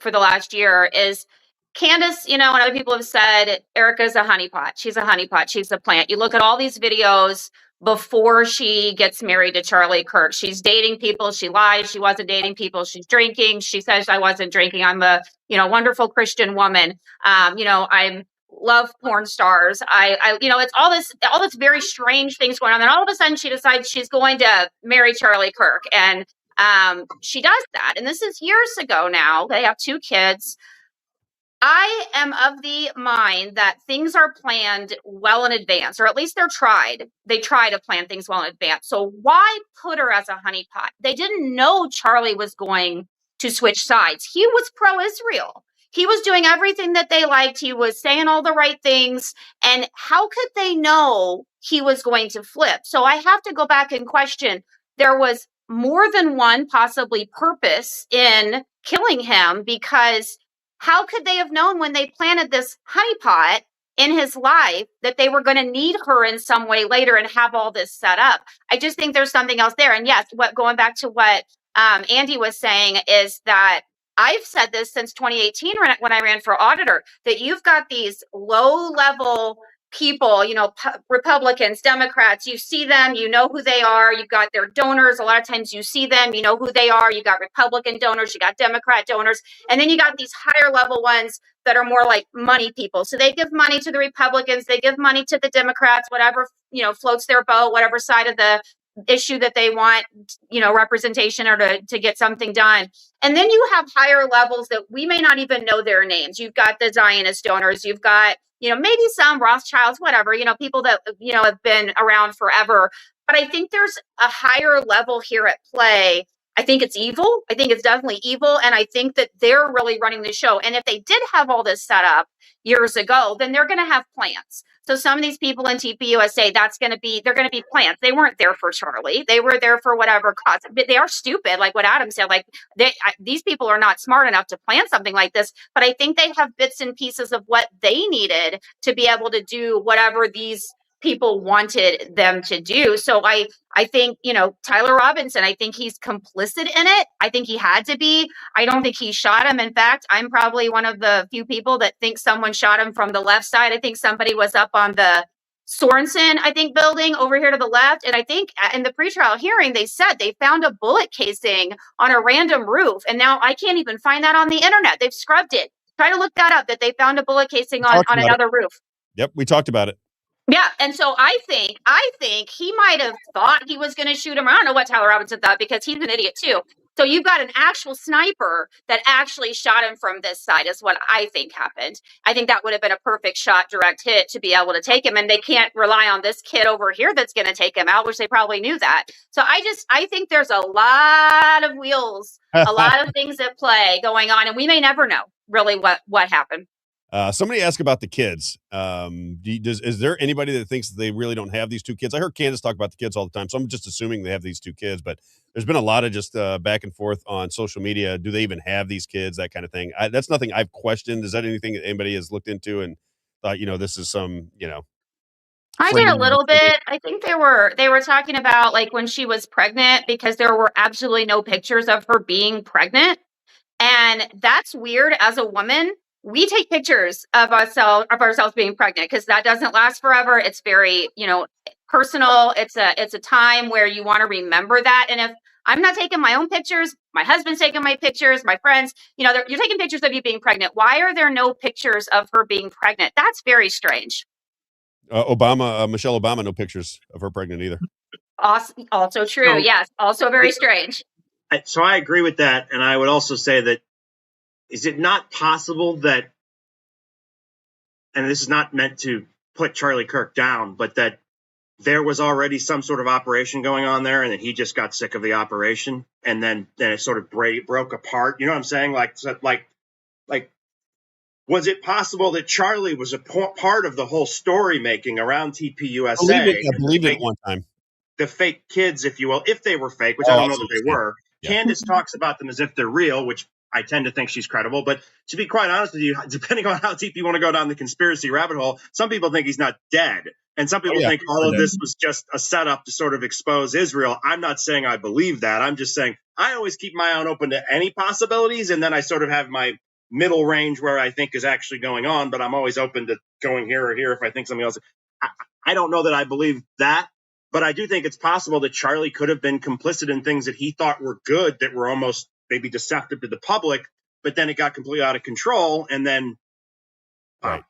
for the last year is Candace, you know, and other people have said, Erica's a honeypot. She's a honeypot. She's a plant. You look at all these videos before she gets married to Charlie Kirk. She's dating people. She lies. She wasn't dating people. She's drinking. She says, I wasn't drinking. I'm a, wonderful Christian woman. I'm love porn stars. I it's all this very strange things going on. Then all of a sudden she decides she's going to marry Charlie Kirk. And she does that. And this is years ago now. They have 2 kids. I am of the mind that things are planned well in advance, or at least they try to plan things well in advance. So why put her as a honeypot? They didn't know Charlie was going to switch sides. He was pro-Israel. He was doing everything that they liked. He was saying all the right things. And how could they know he was going to flip? So I have to go back and question. There was more than one possibly purpose in killing him, because how could they have known when they planted this honeypot in his life that they were going to need her in some way later and have all this set up? I just think there's something else there. And yes, going back to what Andy was saying is that I've said this since 2018 when I ran for auditor, that you've got these low-level people, Republicans, Democrats, you see them, you know who they are. You've got their donors. A lot of times you see them, you know who they are. You got Republican donors, you got Democrat donors. And then you got these higher level ones that are more like money people. So they give money to the Republicans, they give money to the Democrats, whatever, floats their boat, whatever side of the issue that they want, representation or to get something done. And then you have higher levels that we may not even know their names. You've got the Zionist donors, you've got, maybe some Rothschilds, whatever, people that, have been around forever. But I think there's a higher level here at play. I think it's evil. I think it's definitely evil. And I think that they're really running the show. And if they did have all this set up years ago, then they're going to have plans. So some of these people in TPUSA, they're going to be plants. They weren't there for Charlie. They were there for whatever cause. But they are stupid, like what Adam said. Like these people are not smart enough to plan something like this. But I think they have bits and pieces of what they needed to be able to do whatever these people wanted them to do. So I think, Tyler Robinson, I think he's complicit in it. I think he had to be. I don't think he shot him. In fact, I'm probably one of the few people that think someone shot him from the left side. I think somebody was up on the Sorensen, building over here to the left. And I think in the pretrial hearing, they said they found a bullet casing on a random roof. And now I can't even find that on the internet. They've scrubbed it. Try to look that up, that they found a bullet casing on another roof. Yep, we talked about it. Yeah, and so I think he might have thought he was going to shoot him. I don't know what Tyler Robinson thought because he's an idiot too. So you've got an actual sniper that actually shot him from this side is what I think happened. I think that would have been a perfect shot, direct hit to be able to take him. And they can't rely on this kid over here that's going to take him out, which they probably knew that. So I think there's a lot of wheels, a lot of things at play going on. And we may never know really what happened. Somebody asked about the kids. Is there anybody that thinks that they really don't have these two kids? I heard Candace talk about the kids all the time, so I'm just assuming they have these two kids. But there's been a lot of just back and forth on social media. Do they even have these kids? That kind of thing. That's nothing I've questioned. Is that anything that anybody has looked into and thought, this is some, I did a little bit. I think they were talking about like when she was pregnant because there were absolutely no pictures of her being pregnant, and that's weird as a woman. We take pictures of ourselves being pregnant because that doesn't last forever. It's very, personal. It's a time where you want to remember that. And if I'm not taking my own pictures, my husband's taking my pictures, my friends, you're taking pictures of you being pregnant. Why are there no pictures of her being pregnant? That's very strange. Michelle Obama, no pictures of her pregnant either. Also true. Yes. Also very strange. So I agree with that. And I would also say that, is it not possible that, and this is not meant to put Charlie Kirk down, but that there was already some sort of operation going on there and that he just got sick of the operation and then it sort of broke apart? You know what I'm saying? Like, was it possible that Charlie was a part of the whole story making around TPUSA? I believe it one time. The fake kids, if you will, if they were fake, which I don't know that they were. Yeah. Candace talks about them as if they're real, which I tend to think she's credible. But to be quite honest with you, depending on how deep you want to go down the conspiracy rabbit hole, some people think he's not dead. And some people think all of this was just a setup to sort of expose Israel. I'm not saying I believe that. I'm just saying I always keep my eye open to any possibilities. And then I sort of have my middle range where I think is actually going on. But I'm always open to going here or here if I think something else. I don't know that I believe that. But I do think it's possible that Charlie could have been complicit in things that he thought were good that were almost maybe deceptive to the public, but then it got completely out of control. And then, right.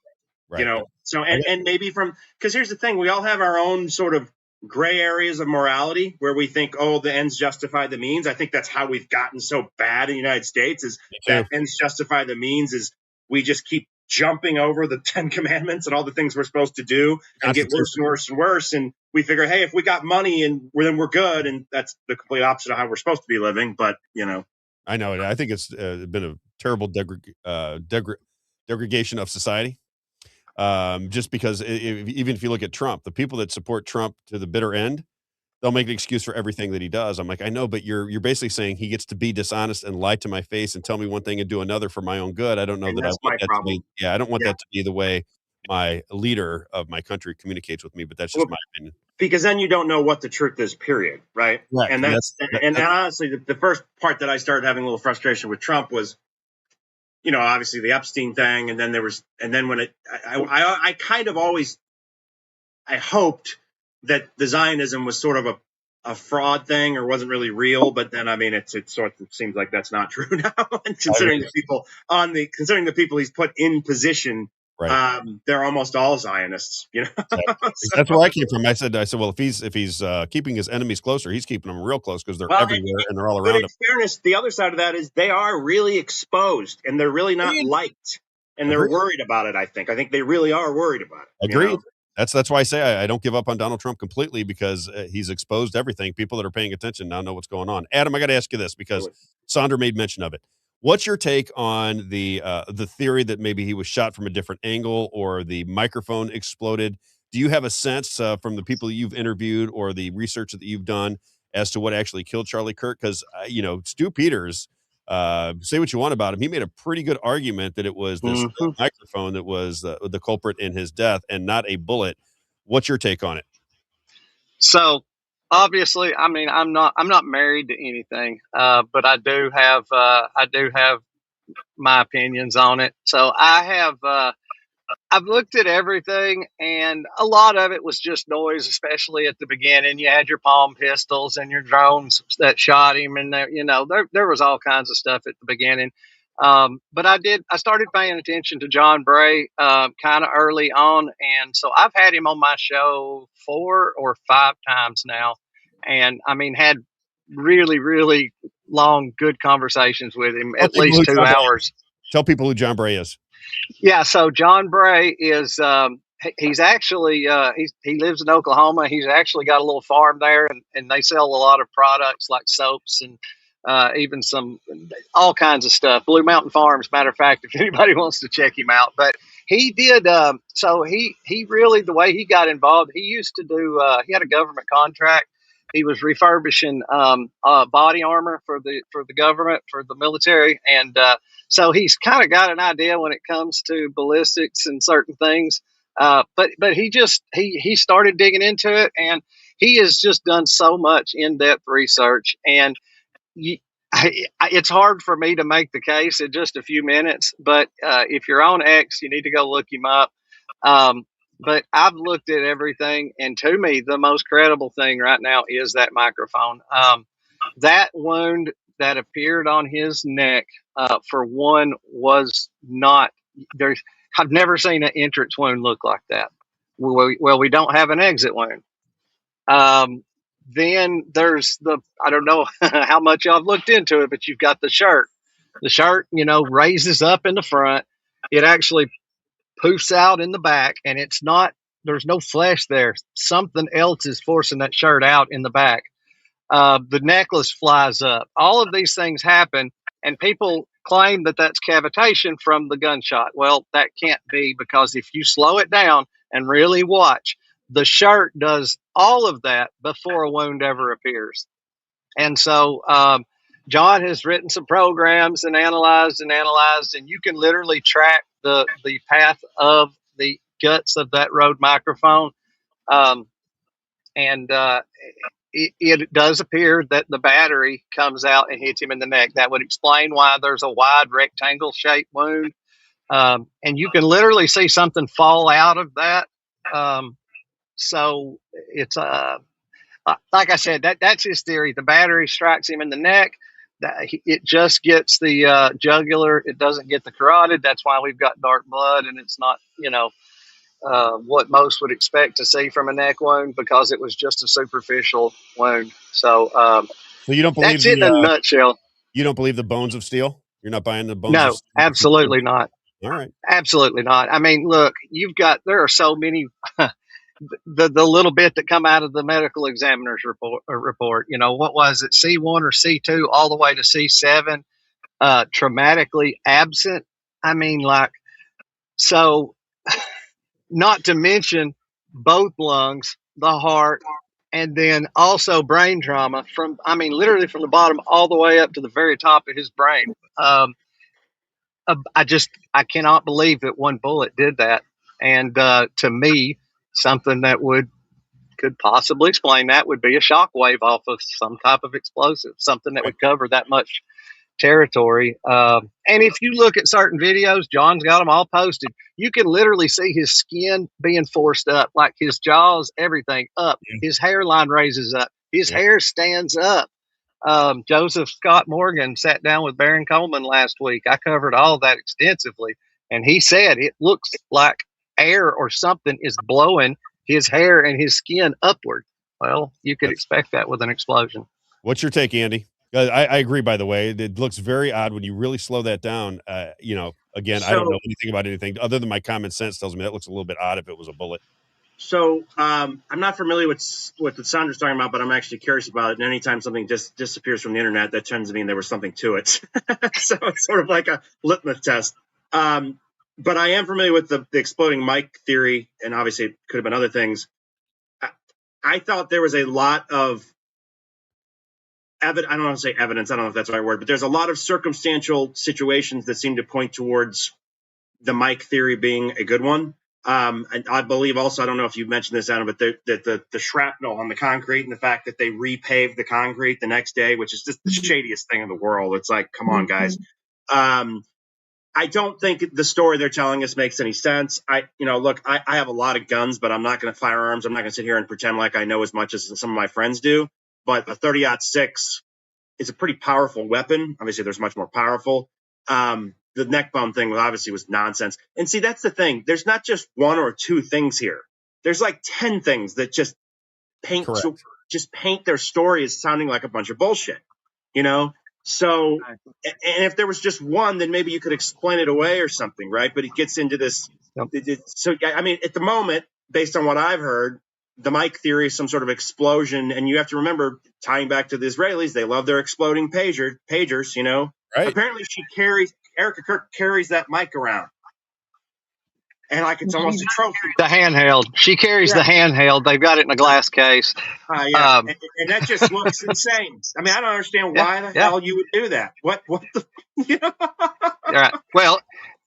So, and maybe because here's the thing, we all have our own sort of gray areas of morality where we think, oh, the ends justify the means. I think that's how we've gotten so bad in the United States is that ends justify the means is we just keep jumping over the 10 commandments and all the things we're supposed to do and get worse and worse and worse. And we figure, hey, if we got money and then we're good. And that's the complete opposite of how we're supposed to be living. But, I know it. I think it's been a terrible degradation of society. Just because even if you look at Trump, the people that support Trump to the bitter end, they'll make an excuse for everything that he does. I'm like, I know, but you're basically saying he gets to be dishonest and lie to my face and tell me one thing and do another for my own good. I don't know that I want that to be. Yeah, I don't want that to be the way my leader of my country communicates with me. But that's just my opinion. Because then you don't know what the truth is. Period. Right. And and honestly, the first part that I started having a little frustration with Trump was, obviously the Epstein thing, and then when I kind of always I hoped that the Zionism was sort of a fraud thing or wasn't really real, but then it sort of seems like that's not true now. And considering the people he's put in position Right. They're almost all Zionists, you know. So, That's where I came from. I said, well, if he's keeping his enemies closer, he's keeping them real close because they're well, everywhere and they're all but around in him. fairness, the other side of that is they are really exposed and they're really not liked, and they're Agreed. worried about it. I think they really are worried about it. Agreed. You know? That's why I say I don't give up on Donald Trump completely, because he's exposed everything. People that are paying attention now know what's going on. Adam, I got to ask you this because Sandra made mention of it. What's your take on the theory that maybe he was shot from a different angle or the microphone exploded? Do you have a sense from the people you've interviewed or the research that you've done as to what actually killed Charlie Kirk? Because Stu Peters, say what you want about him, he made a pretty good argument that it was this microphone that was the culprit in his death and not a bullet. What's your take on it? So obviously, I mean, I'm not married to anything, but I do have my opinions on it. So I've looked at everything, and a lot of it was just noise, especially at the beginning. You had your palm pistols and your drones that shot him, and there was all kinds of stuff at the beginning. But I started paying attention to John Bray kind of early on, and so I've had him on my show 4 or 5 times now, and I mean had really, really long, good conversations with him, at least 2 hours. Tell people who John Bray is. Yeah, so John Bray is he's actually he lives in Oklahoma. He's actually got a little farm there, and they sell a lot of products like soaps and even some all kinds of stuff. Blue Mountain Farms, matter of fact, if anybody wants to check him out. But he did so he really, the way he got involved, he used to do he had a government contract. He was refurbishing body armor for the government, for the military, and so he's kind of got an idea when it comes to ballistics and certain things. But he started digging into it, and he has just done so much in-depth research. And it's hard for me to make the case in just a few minutes. But if you're on X, you need to go look him up. But I've looked at everything, and to me, the most credible thing right now is that microphone. That wound that appeared on his neck, for one, was not there. I've never seen an entrance wound look like that. Well, we don't have an exit wound. Then there's I don't know how much y'all have looked into it, but you've got the shirt. The shirt, raises up in the front. It actually poofs out in the back, and there's no flesh there. Something else is forcing that shirt out in the back. The necklace flies up. All of these things happen, and people claim that that's cavitation from the gunshot. Well, that can't be, because if you slow it down and really watch, the shirt does all of that before a wound ever appears. And so John has written some programs and analyzed, and you can literally track the path of the guts of that Rode microphone. It does appear that the battery comes out and hits him in the neck. That would explain why there's a wide rectangle shaped wound. And you can literally see something fall out of that. So it's like I said, that's his theory. The battery strikes him in the neck. It just gets the jugular. It doesn't get the carotid. That's why we've got dark blood, and it's not, what most would expect to see from a neck wound, because it was just a superficial wound. So you don't believe that's it in a nutshell. You don't believe the bones of steel? You're not buying the bones? No, of steel? absolutely not. All right. Absolutely not. I mean, look, there are so many, the little bit that come out of the medical examiner's report, what was it? C1 or C2 all the way to C7, traumatically absent. I mean, so not to mention both lungs, the heart, and then also brain trauma literally from the bottom all the way up to the very top of his brain. I cannot believe that one bullet did that. And to me, something that could possibly explain that would be a shock wave off of some type of explosive, something that would cover that much territory. And if you look at certain videos, John's got them all posted. You can literally see his skin being forced up, like his jaws, everything up. His hairline raises up. His hair stands up. Joseph Scott Morgan sat down with Baron Coleman last week. I covered all that extensively. And he said it looks like air or something is blowing his hair and his skin upward. Well, you could expect that with an explosion. What's your take, Andy? I agree, by the way. It looks very odd when you really slow that down. Again, I don't know anything about anything other than my common sense tells me that looks a little bit odd if it was a bullet. So I'm not familiar with what Sandra's talking about, but I'm actually curious about it. And anytime something just disappears from the internet, that tends to mean there was something to it. So it's sort of like a litmus test. But I am familiar with the exploding mic theory, and obviously it could have been other things. I thought there was a lot of I don't want to say evidence. I don't know if that's the right word, but there's a lot of circumstantial situations that seem to point towards the mic theory being a good one. And I believe also, I don't know if you mentioned this, Adam, but the shrapnel on the concrete and the fact that they repaved the concrete the next day, which is just the shadiest thing in the world. It's like, come on, guys. I don't think the story they're telling us makes any sense. Look, I have a lot of guns, but I'm not going to firearms. I'm not going to sit here and pretend like I know as much as some of my friends do. But a 30-06 is a pretty powerful weapon. Obviously, there's much more powerful. The neck bone thing obviously was nonsense. And see, that's the thing. There's not just one or two things here. There's like 10 things that just paint their story as sounding like a bunch of bullshit, So, and if there was just one, then maybe you could explain it away or something, right? But it gets into this. So, I mean, at the moment, based on what I've heard, the mic theory is some sort of explosion. And you have to remember, tying back to the Israelis, they love their exploding pagers, Right. Apparently Erica Kirk carries that mic around. And like it's almost a trophy. The handheld. She carries the handheld. They've got it in a glass case. And that just looks insane. I mean, I don't understand why the hell you would do that. What the? All right. Well,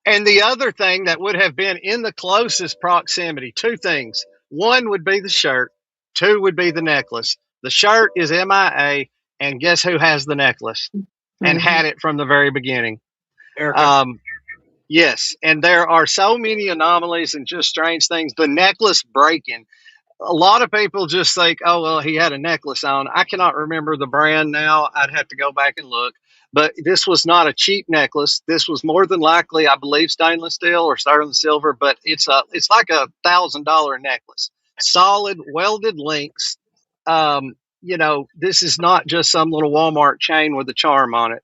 and the other thing that would have been in the closest proximity, two things. One would be the shirt. Two would be the necklace. The shirt is MIA, and guess who has the necklace and had it from the very beginning? Erica. Yes, and there are so many anomalies and just strange things. The necklace breaking. A lot of people just think, oh, well, he had a necklace on. I cannot remember the brand now. I'd have to go back and look. But this was not a cheap necklace. This was more than likely, I believe, stainless steel or sterling silver, but it's like $1,000 necklace. Solid, welded links. This is not just some little Walmart chain with a charm on it.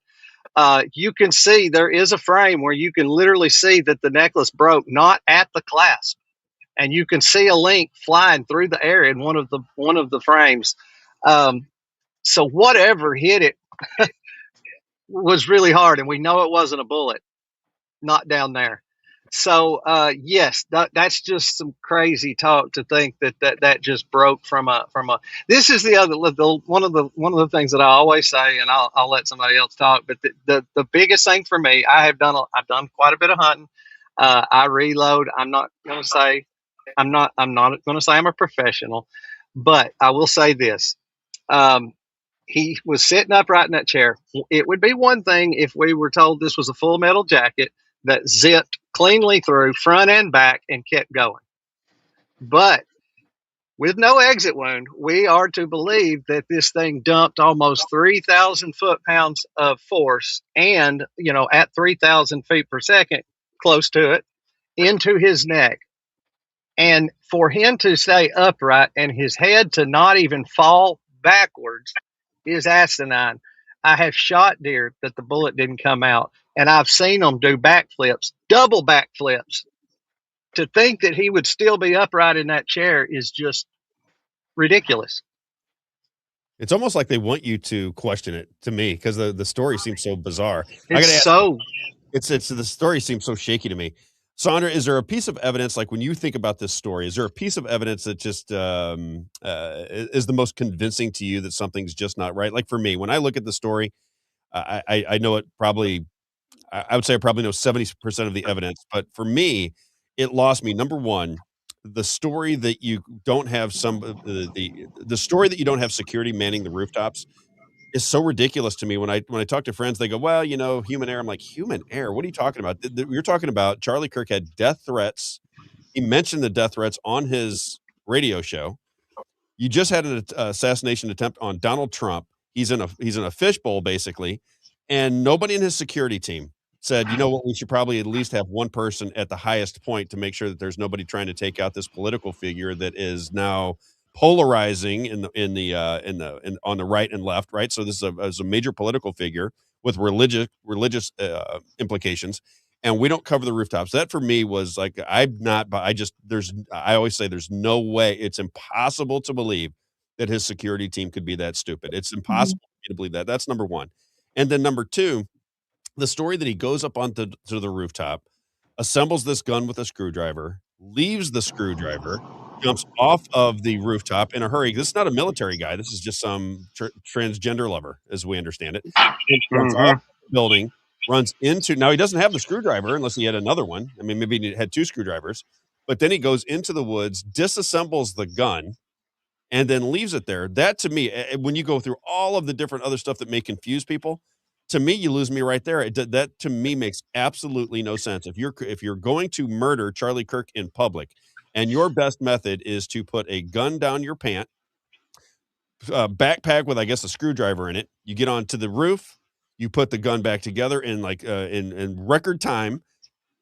You can see there is a frame where you can literally see that the necklace broke, not at the clasp. And you can see a link flying through the air in one of the frames. So whatever hit it was really hard, and we know it wasn't a bullet, not down there. So yes, that's just some crazy talk to think that just broke from a. This is one of the things that I always say, and I'll let somebody else talk. But the biggest thing for me, I've done quite a bit of hunting. I reload. I'm not going to say I'm a professional, but I will say this. He was sitting upright in that chair. It would be one thing if we were told this was a full metal jacket that zipped cleanly through front and back and kept going. But with no exit wound, we are to believe that this thing dumped almost 3,000 foot-pounds of force and, at 3,000 feet per second, close to it, into his neck. And for him to stay upright and his head to not even fall backwards is asinine. I have shot deer that the bullet didn't come out, and I've seen them do backflips, double backflips. To think that he would still be upright in that chair is just ridiculous. It's almost like they want you to question it to me because the story seems so bizarre. The story seems so shaky to me. Sandra, is there a piece of evidence, like when you think about this story, is there a piece of evidence that just is the most convincing to you that something's just not right? Like for me, when I look at the story, I know it probably, I would say I probably know 70% of the evidence, but for me, it lost me. Number one, the story that you don't have the story that you don't have security manning the rooftops is so ridiculous to me. When I talk to friends, they go, well, human error. I'm like, human error? What are you talking about? You're talking about Charlie Kirk had death threats. He mentioned the death threats on his radio show. You just had an assassination attempt on Donald Trump. He's in a fishbowl, basically, and nobody in his security team said, you know what, we should probably at least have one person at the highest point to make sure that there's nobody trying to take out this political figure that is now polarizing on the right and left, right? So this is a major political figure with religious implications, and we don't cover the rooftops. That for me was like, I always say there's no way, it's impossible to believe that his security team could be that stupid. It's impossible for me to believe that. That's number one. And then number two, the story that he goes up onto the rooftop, assembles this gun with a screwdriver, leaves the screwdriver, jumps off of the rooftop in a hurry. This is not a military guy. This is just some transgender lover, as we understand it. Jumps off the building, runs into, now he doesn't have the screwdriver unless he had another one. I mean, maybe he had two screwdrivers, but then he goes into the woods, disassembles the gun, and then leaves it there. That to me, when you go through all of the different other stuff that may confuse people, to me, you lose me right there. That to me makes absolutely no sense. If you're going to murder Charlie Kirk in public, and your best method is to put a gun down your pant, backpack with, I guess, a screwdriver in it, you get onto the roof, you put the gun back together in in record time.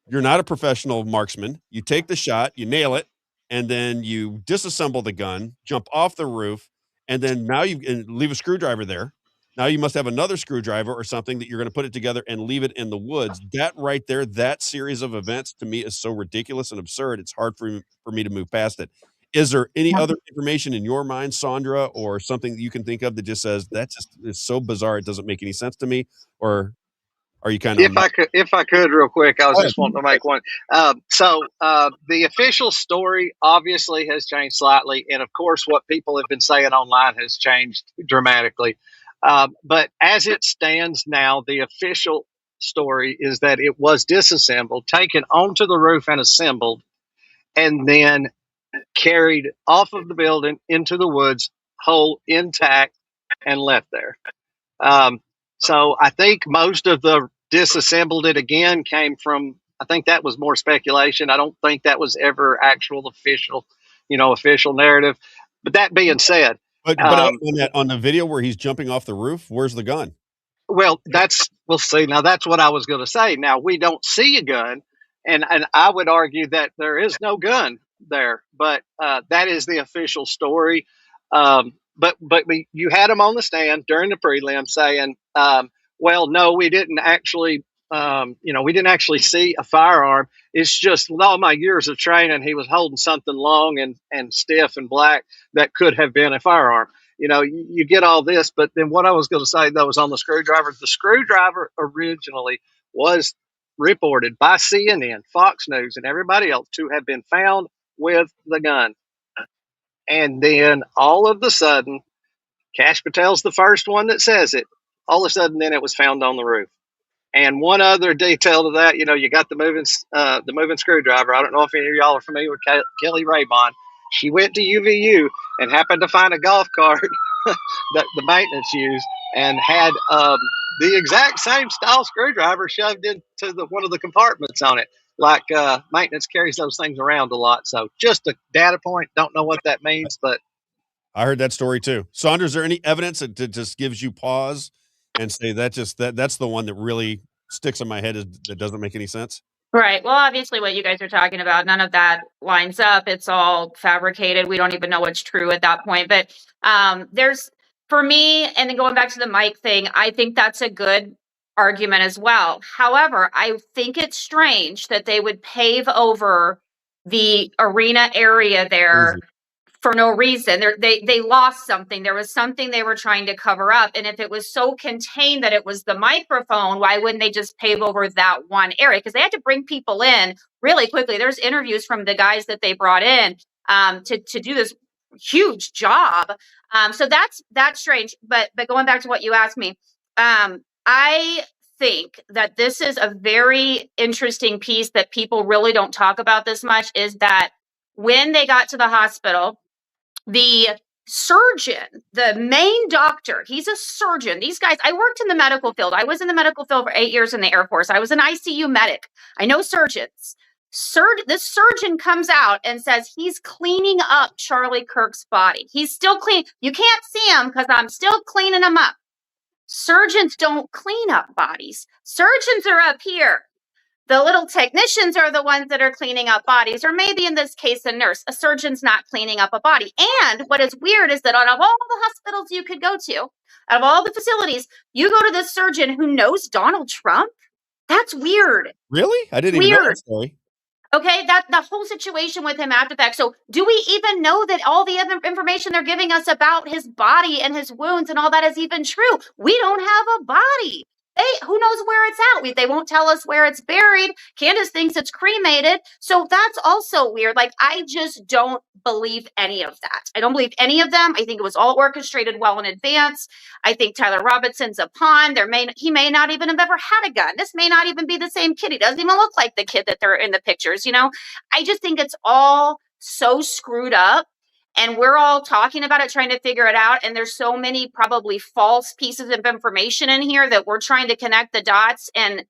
You're not a professional marksman. You take the shot, you nail it, and then you disassemble the gun, jump off the roof, and then now leave a screwdriver there. Now you must have another screwdriver or something that you're going to put it together and leave it in the woods. That right there, that series of events to me is so ridiculous and absurd. It's hard for me to move past it. Is there any other information in your mind, Sandra, or something that you can think of that just says that just is so bizarre it doesn't make any sense to me? Or are you kind of if I could real quick, I was just wanting to make one. The official story obviously has changed slightly, and of course, what people have been saying online has changed dramatically. But as it stands now, the official story is that it was disassembled, taken onto the roof and assembled, and then carried off of the building into the woods, whole intact, and left there. So I think most of the disassembled it again came from, I think that was more speculation. I don't think that was ever actual official narrative. But that being said, but on the video where he's jumping off the roof, where's the gun? Well, we'll see. Now that's what I was going to say. Now we don't see a gun, and I would argue that there is no gun there, but that is the official story. But you had him on the stand during the prelim saying, well, no, we didn't actually, we didn't actually see a firearm. It's just with all my years of training, he was holding something long and stiff and black that could have been a firearm. You get all this, but then what I was going to say, though, was on the screwdriver. The screwdriver originally was reported by CNN, Fox News, and everybody else to have been found with the gun. And then all of a sudden, Kash Patel's the first one that says it. All of a sudden, then it was found on the roof. And one other detail to that, you got the moving screwdriver. I don't know if any of y'all are familiar with Kelly Raybon. She went to UVU and happened to find a golf cart that the maintenance used and had the exact same style screwdriver shoved into one of the compartments on it. Like maintenance carries those things around a lot. So just a data point. Don't know what that means, but I heard that story too. Sandra, is there any evidence that just gives you pause and say that's the one that really sticks in my head that doesn't make any sense? Right. Well, obviously what you guys are talking about, none of that lines up. It's all fabricated. We don't even know what's true at that point. But for me, and then going back to the mic thing, I think that's a good argument as well. However, I think it's strange that they would pave over the arena area there for no reason. They lost something. There was something they were trying to cover up. And if it was so contained that it was the microphone, why wouldn't they just pave over that one area? Because they had to bring people in really quickly. There's interviews from the guys that they brought in to do this huge job. So that's strange. But going back to what you asked me, I think that this is a very interesting piece that people really don't talk about this much, is that when they got to the hospital, the surgeon, the main doctor, he's a surgeon. These guys, I worked in the medical field. I was in the medical field for 8 years in the Air Force. I was an ICU medic. I know surgeons. This surgeon comes out and says he's cleaning up Charlie Kirk's body. He's still clean. You can't see him because I'm still cleaning him up. Surgeons don't clean up bodies. Surgeons are up here. The little technicians are the ones that are cleaning up bodies, or maybe in this case, a nurse. A surgeon's not cleaning up a body. And what is weird is that out of all the hospitals you could go to, out of all the facilities, you go to this surgeon who knows Donald Trump. That's weird. Really? I didn't even know that story. Okay, that the whole situation with him after that. So do we even know that all the other information they're giving us about his body and his wounds and all that is even true? We don't have a body. Who knows where it's at? They won't tell us where it's buried. Candace thinks it's cremated. So that's also weird. Like, I just don't believe any of that. I don't believe any of them. I think it was all orchestrated well in advance. I think Tyler Robinson's a pawn. He may not even have ever had a gun. This may not even be the same kid. He doesn't even look like the kid that they're in the pictures, you know? I just think it's all so screwed up. And we're all talking about it, trying to figure it out. And there's so many probably false pieces of information in here that we're trying to connect the dots. And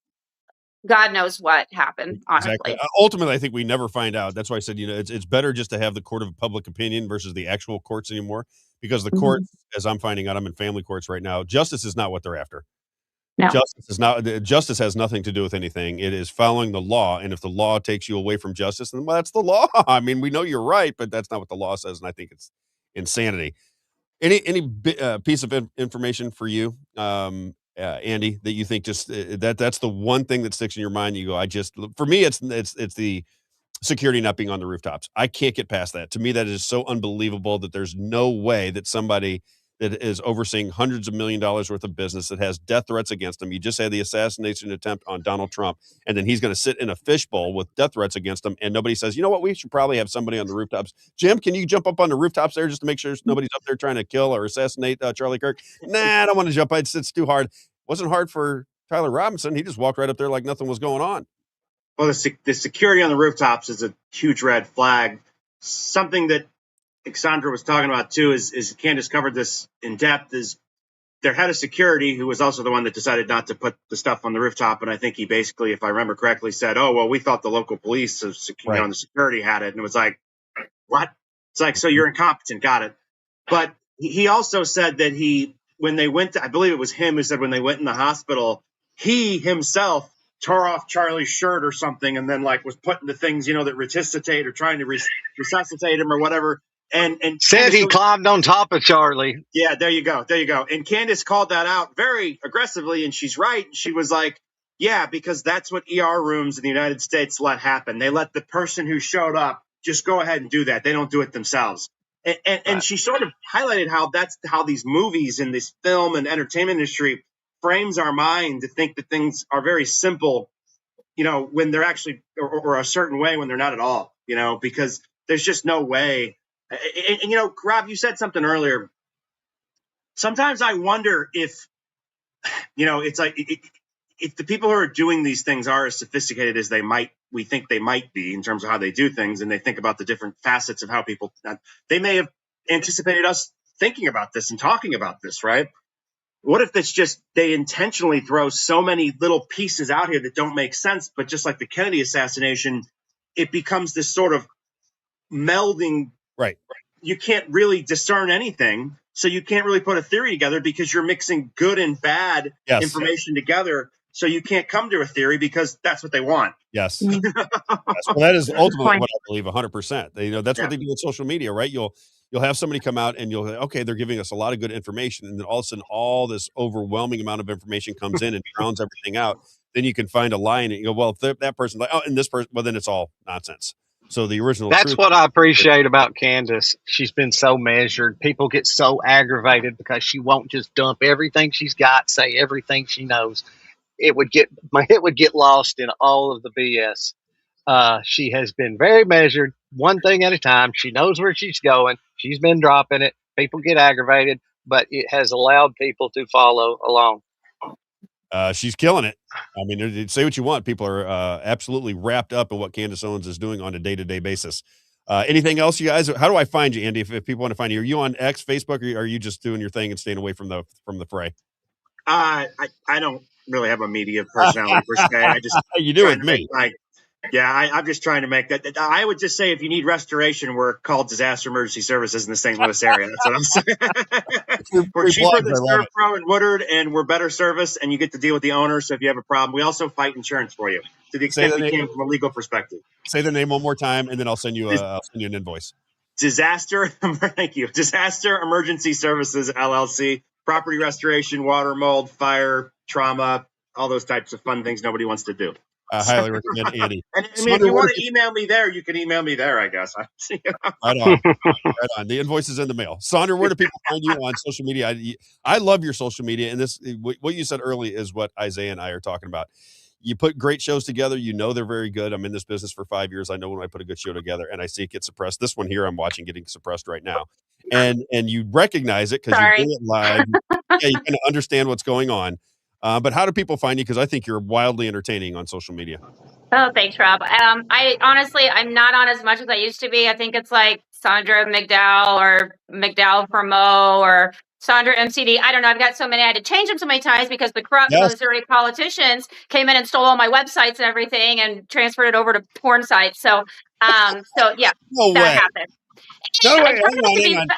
God knows what happened, honestly. Exactly. Ultimately, I think we never find out. That's why I said, it's better just to have the court of public opinion versus the actual courts anymore. Because the courts, as I'm finding out, I'm in family courts right now. Justice is not what they're after. No. Justice has nothing to do with anything. It is following the law. And if the law takes you away from justice, then that's the law. I mean, we know you're right, but that's not what the law says. And I think it's insanity. Any piece of information for you, Andy, that you think just that's the one thing that sticks in your mind? You go, for me, it's the security not being on the rooftops. I can't get past that. To me, that is so unbelievable that there's no way that somebody that is overseeing hundreds of $1 million worth of business that has death threats against him. You just had the assassination attempt on Donald Trump, and then he's going to sit in a fishbowl with death threats against him. And nobody says, you know what, we should probably have somebody on the rooftops. Jim, can you jump up on the rooftops there just to make sure nobody's up there trying to kill or assassinate Charlie Kirk? Nah, I don't want to jump. It's too hard. It wasn't hard for Tyler Robinson. He just walked right up there like nothing was going on. Well, the security on the rooftops is a huge red flag. Something that Alexandra was talking about too is Candace covered this in depth, is their head of security, who was also the one that decided not to put the stuff on the rooftop. And I think he basically, if I remember correctly, said, oh, well, we thought the local police on the security had it. And it was like, what? It's like, so you're incompetent. Got it. But he also said that when they went to, I believe it was him who said when they went in the hospital, he himself tore off Charlie's shirt or something and then was putting the things, that resuscitate or trying to resuscitate him or whatever. And said he climbed on top of Charlie. Yeah, there you go. And Candace called that out very aggressively, and she's right. She was like, yeah, because that's what ER rooms in the United States let happen. They let the person who showed up just go ahead and do that. They don't do it themselves. And she sort of highlighted how that's how these movies and this film and entertainment industry frames our mind to think that things are very simple, when they're actually or a certain way when they're not at all, because there's just no way. And Rob, you said something earlier. Sometimes I wonder if, it's like if the people who are doing these things are as sophisticated as we think they might be in terms of how they do things, and they think about the different facets of how people. They may have anticipated us thinking about this and talking about this, right? What if it's just they intentionally throw so many little pieces out here that don't make sense, but just like the Kennedy assassination, it becomes this sort of melding. Right. You can't really discern anything, so you can't really put a theory together because you're mixing good and bad information together. So you can't come to a theory because that's what they want. Yes. Yes. Well, that is ultimately what I believe 100%. That's what they do with social media, right? You'll have somebody come out and you'll okay, they're giving us a lot of good information, and then all of a sudden, all this overwhelming amount of information comes in and drowns everything out. Then you can find a line and you go, well, if that person's like, oh, and this person, well, then it's all nonsense. So the original. That's what I appreciate about Candace. She's been so measured. People get so aggravated because she won't just dump everything she's got, say everything she knows. It would get lost in all of the BS. She has been very measured, one thing at a time. She knows where she's going. She's been dropping it. People get aggravated, but it has allowed people to follow along. She's killing it. I mean, say what you want. People are absolutely wrapped up in what Candace Owens is doing on a day-to-day basis. Anything else, you guys? How do I find you, Andy? If people want to find you, are you on X, Facebook, or are you just doing your thing and staying away from the fray? I don't really have a media personality per se. I just you do with me. Yeah, I'm just trying to make that. I would just say if you need restoration work, call Disaster Emergency Services in the St. Louis area. That's what I'm saying. We're cheaper than ServPro and Woodard, and we're better service, and you get to deal with the owner. So if you have a problem, we also fight insurance for you to the extent we can from a legal perspective. Say the name one more time, and then I'll send you an invoice. Thank you. Disaster Emergency Services, LLC. Property restoration, water, mold, fire, trauma, all those types of fun things nobody wants to do. I highly recommend Andy. And I mean, if you want to email me there, you can email me there, I guess. Right on. Right on. The invoice is in the mail. Sandra, where do people find you on social media? I love your social media. And this, what you said early is what Isaiah and I are talking about. You put great shows together. You know they're very good. I'm in this business for 5 years. I know when I put a good show together and I see it get suppressed. This one here I'm watching getting suppressed right now. And you recognize it because you do it live. Yeah, you kind of understand what's going on. But how do people find you? Because I think you're wildly entertaining on social media. Oh, thanks, Rob. I honestly, I'm not on as much as I used to be. I think it's like Sandra McDowell or McDowell for Mo or Sandra MCD. I don't know. I've got so many. I had to change them so many times because the corrupt Missouri politicians came in and stole all my websites and everything and transferred it over to porn sites. So yeah, that happened. No way. Hang on.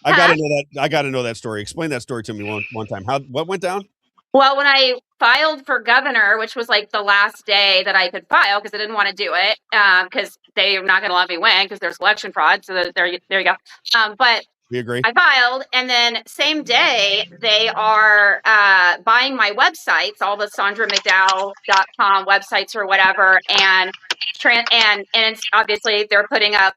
I gotta know that. I gotta know that story. Explain that story to me one time. What went down? Well, when I filed for governor, which was like the last day that I could file because I didn't want to do it because they're not going to let me win because there's election fraud. So there you go. But we agree. I filed, and then same day they are buying my websites, all the SandraMcDowell.com websites or whatever, and it's obviously they're putting up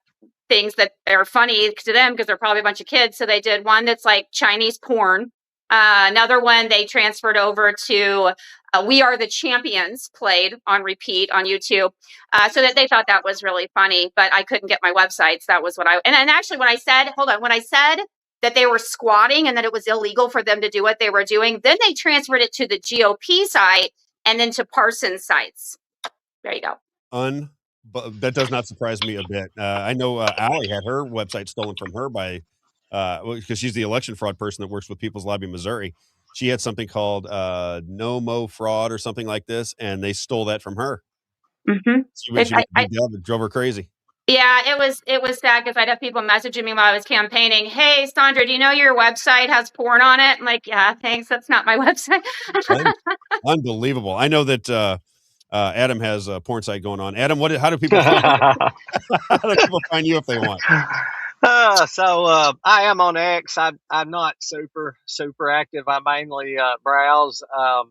things that are funny to them because they're probably a bunch of kids. So they did one that's like Chinese porn. Another one they transferred over to We Are the Champions, played on repeat on YouTube, so that they thought that was really funny, but I couldn't get my websites. That was what and then actually when I said that they were squatting and that it was illegal for them to do what they were doing, then they transferred it to the GOP site and then to Parsons sites. There you go. That does not surprise me a bit. I know Allie had her website stolen from her by because she's the election fraud person that works with People's Lobby Missouri. She had something called No Mo Fraud or something like this, and they stole that from her. Mm-hmm. It drove her crazy. Yeah, it was sad because I'd have people messaging me while I was campaigning. Hey, Sandra, do you know your website has porn on it? I'm like, yeah, thanks. That's not my website. Unbelievable. I know that Adam has a porn site going on. Adam, how do people find you? How do people find you if they want? I am on X. I'm not super active. I mainly browse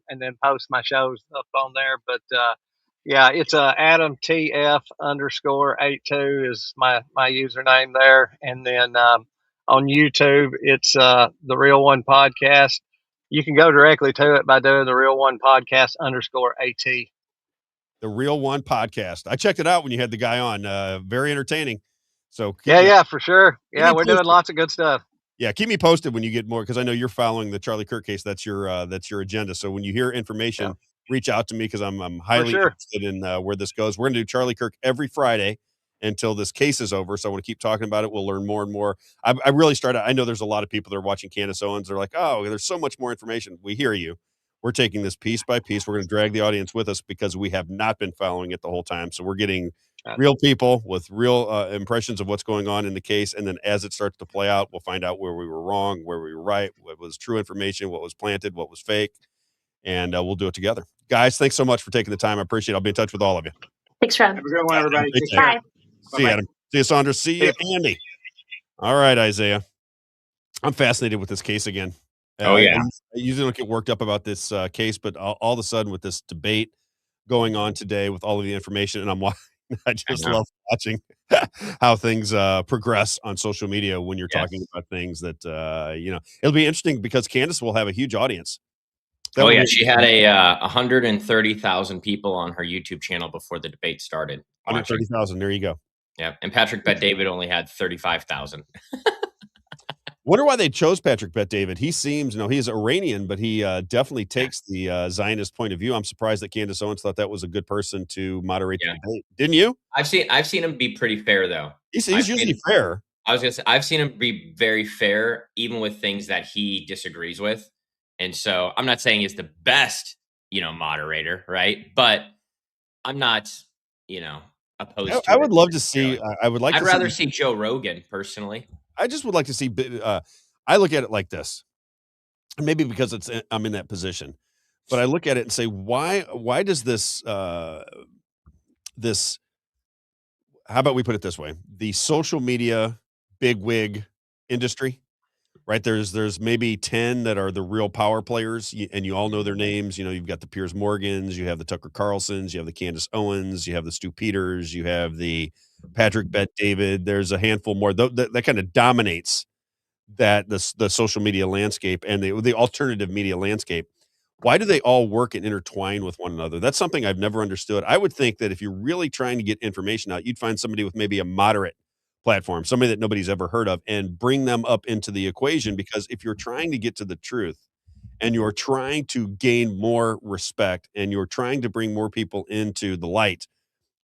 and then post my shows up on there. But yeah, it's Adam TF_82 is my username there. And then on YouTube, it's the Real One Podcast. You can go directly to it by doing the Real One Podcast _AT. The Real One Podcast. I checked it out when you had the guy on. Very entertaining. So yeah, for sure. Yeah, we're doing lots of good stuff. Yeah, keep me posted when you get more because I know you're following the Charlie Kirk case. That's your agenda. So when you hear information, reach out to me because I'm highly interested in where this goes. We're going to do Charlie Kirk every Friday until this case is over. So I want to keep talking about it. We'll learn more and more. I really started. I know there's a lot of people that are watching Candace Owens. They're like, oh, there's so much more information. We hear you. We're taking this piece by piece. We're going to drag the audience with us because we have not been following it the whole time. So we're getting real people with real impressions of what's going on in the case. And then as it starts to play out, we'll find out where we were wrong, where we were right, what was true information, what was planted, what was fake. And we'll do it together. Guys, thanks so much for taking the time. I appreciate it. I'll be in touch with all of you. Thanks, Rob. Have a good one, everybody. Bye. See you, Adam. See you, Sandra. See you, Andy. All right, Isaiah. I'm fascinated with this case again. Oh, yeah. I usually don't get worked up about this case, but all of a sudden with this debate going on today with all of the information, and I just love watching how things progress on social media when you're talking about things that, it'll be interesting because Candace will have a huge audience. She had 130,000 people on her YouTube channel before the debate started. 130,000. There you go. Yeah, and Patrick Bet-David only had 35,000. Wonder why they chose Patrick Bet-David. He seems, he's Iranian, but he definitely takes the Zionist point of view. I'm surprised that Candace Owens thought that was a good person to moderate the debate. Didn't you? I've seen him be pretty fair, though. He's usually fair. I was gonna say I've seen him be very fair, even with things that he disagrees with. And so I'm not saying he's the best, moderator, right? But I'm not, opposed to I it would love to necessarily. see. I would like. I'd to rather see, see Joe Rogan personally. I just would like to see. I look at it like this, and maybe because I'm in that position, but I look at it and say, why does this? How about we put it this way: the social media bigwig industry, right? There's maybe 10 that are the real power players, and you all know their names. You've got the Piers Morgans, you have the Tucker Carlsons, you have the Candace Owens, you have the Stu Peters, you have the Patrick Bet David. There's a handful more that kind of dominates the social media landscape and the alternative media landscape. Why do they all work and intertwine with one another? That's something I've never understood. I would think that if you're really trying to get information out, you'd find somebody with maybe a moderate platform, somebody that nobody's ever heard of, and bring them up into the equation. Because if you're trying to get to the truth and you're trying to gain more respect and you're trying to bring more people into the light,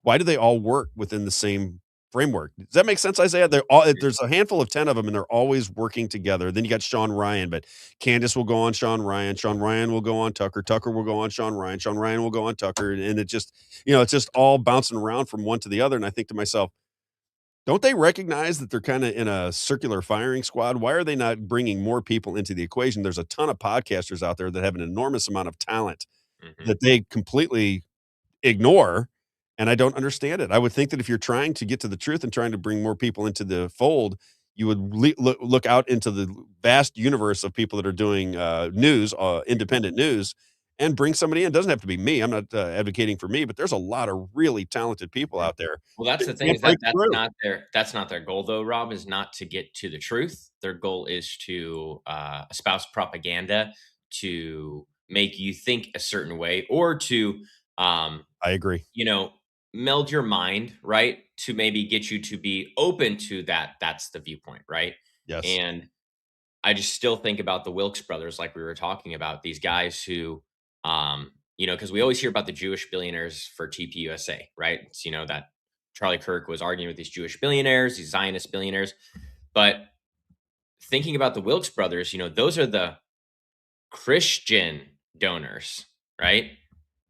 why do they all work within the same framework? Does that make sense, Isaiah? There's a handful of 10 of them, and they're always working together. Then you got Sean Ryan, but Candace will go on Sean Ryan. Sean Ryan will go on Tucker. Tucker will go on Sean Ryan. Sean Ryan will go on Tucker. And it just, it's just all bouncing around from one to the other. And I think to myself, don't they recognize that they're kind of in a circular firing squad? Why are they not bringing more people into the equation? There's a ton of podcasters out there that have an enormous amount of talent that they completely ignore, and I don't understand it. I would think that if you're trying to get to the truth and trying to bring more people into the fold, you would look out into the vast universe of people that are doing news, independent news, and bring somebody in. It doesn't have to be me. I'm not advocating for me, but there's a lot of really talented people out there. Well, that's the that thing, can't is break that's through. not their goal, though, Rob, is not to get to the truth. Their goal is to espouse propaganda, to make you think a certain way, or to I agree. meld your mind, right? To maybe get you to be open to that. That's the viewpoint, right? Yes. And I just still think about the Wilkes brothers, like we were talking about, these guys who, because we always hear about the Jewish billionaires for TPUSA, right? It's, that Charlie Kirk was arguing with these Jewish billionaires, these Zionist billionaires. But thinking about the Wilkes brothers, those are the Christian donors, right?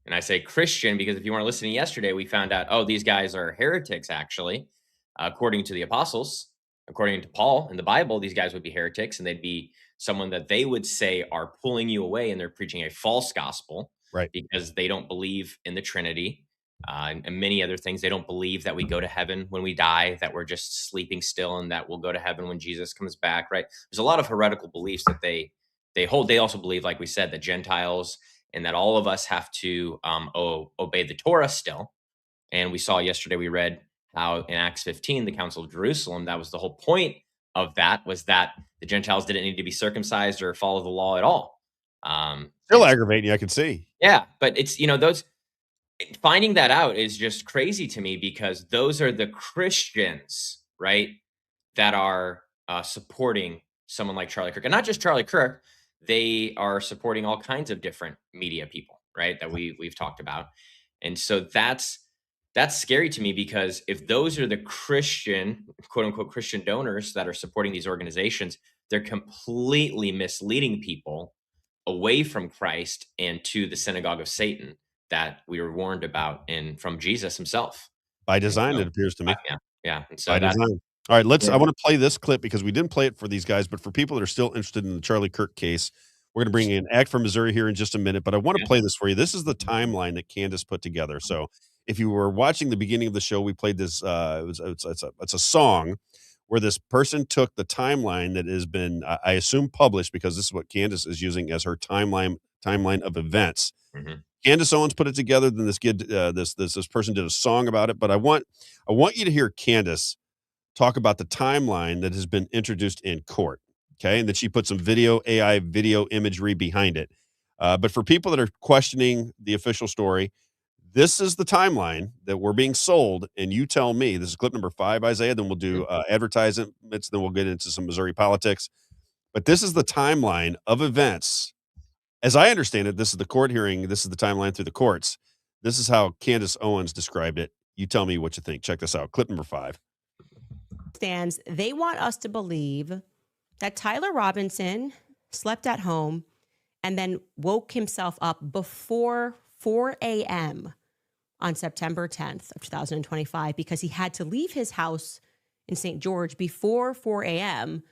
And I say Christian because if you weren't listening yesterday, we found out, oh, these guys are heretics, actually, according to the apostles. According to Paul in the Bible, these guys would be heretics, and they'd be someone that they would say are pulling you away, and they're preaching a false gospel, right? Because they don't believe in the Trinity and many other things. They don't believe that we go to heaven when we die, that we're just sleeping still, and that we'll go to heaven when Jesus comes back, right? There's a lot of heretical beliefs that they hold. They also believe, like we said, that Gentiles and that all of us have to obey the Torah still. And we saw yesterday, we read how in Acts 15, the Council of Jerusalem, that was the whole point of that, was that the Gentiles didn't need to be circumcised or follow the law at all. Still aggravating, I can see. Yeah, but it's, those, finding that out is just crazy to me, because those are the Christians, right, that are supporting someone like Charlie Kirk. And not just Charlie Kirk, they are supporting all kinds of different media people, right, that we've talked about. And so that's scary to me, because if those are the Christian, quote unquote, Christian donors that are supporting these organizations, they're completely misleading people away from Christ and to the synagogue of Satan that we were warned about from Jesus himself. By design, it appears to me. Yeah. And so By that's, design. All right, I want to play this clip because we didn't play it for these guys, but for people that are still interested in the Charlie Kirk case, we're going to bring in Act from Missouri here in just a minute, but I want to play this for you. This is the timeline that Candace put together. So if you were watching the beginning of the show, we played this. It's a song where this person took the timeline that has been, I assume, published, because this is what Candace is using as her timeline of events. Candace Owens put it together. Then this kid, this person did a song about it. But I want you to hear Candace talk about the timeline that has been introduced in court. Okay, and that she put some AI video imagery behind it. But for people that are questioning the official story, this is the timeline that we're being sold. And you tell me, this is clip number 5, Isaiah. Then we'll do advertisements. Then we'll get into some Missouri politics. But this is the timeline of events. As I understand it, this is the court hearing. This is the timeline through the courts. This is how Candace Owens described it. You tell me what you think. Check this out. Clip number 5. They want us to believe that Tyler Robinson slept at home and then woke himself up before 4 a.m. on September 10th of 2025 because he had to leave his house in St. George before 4 a.m.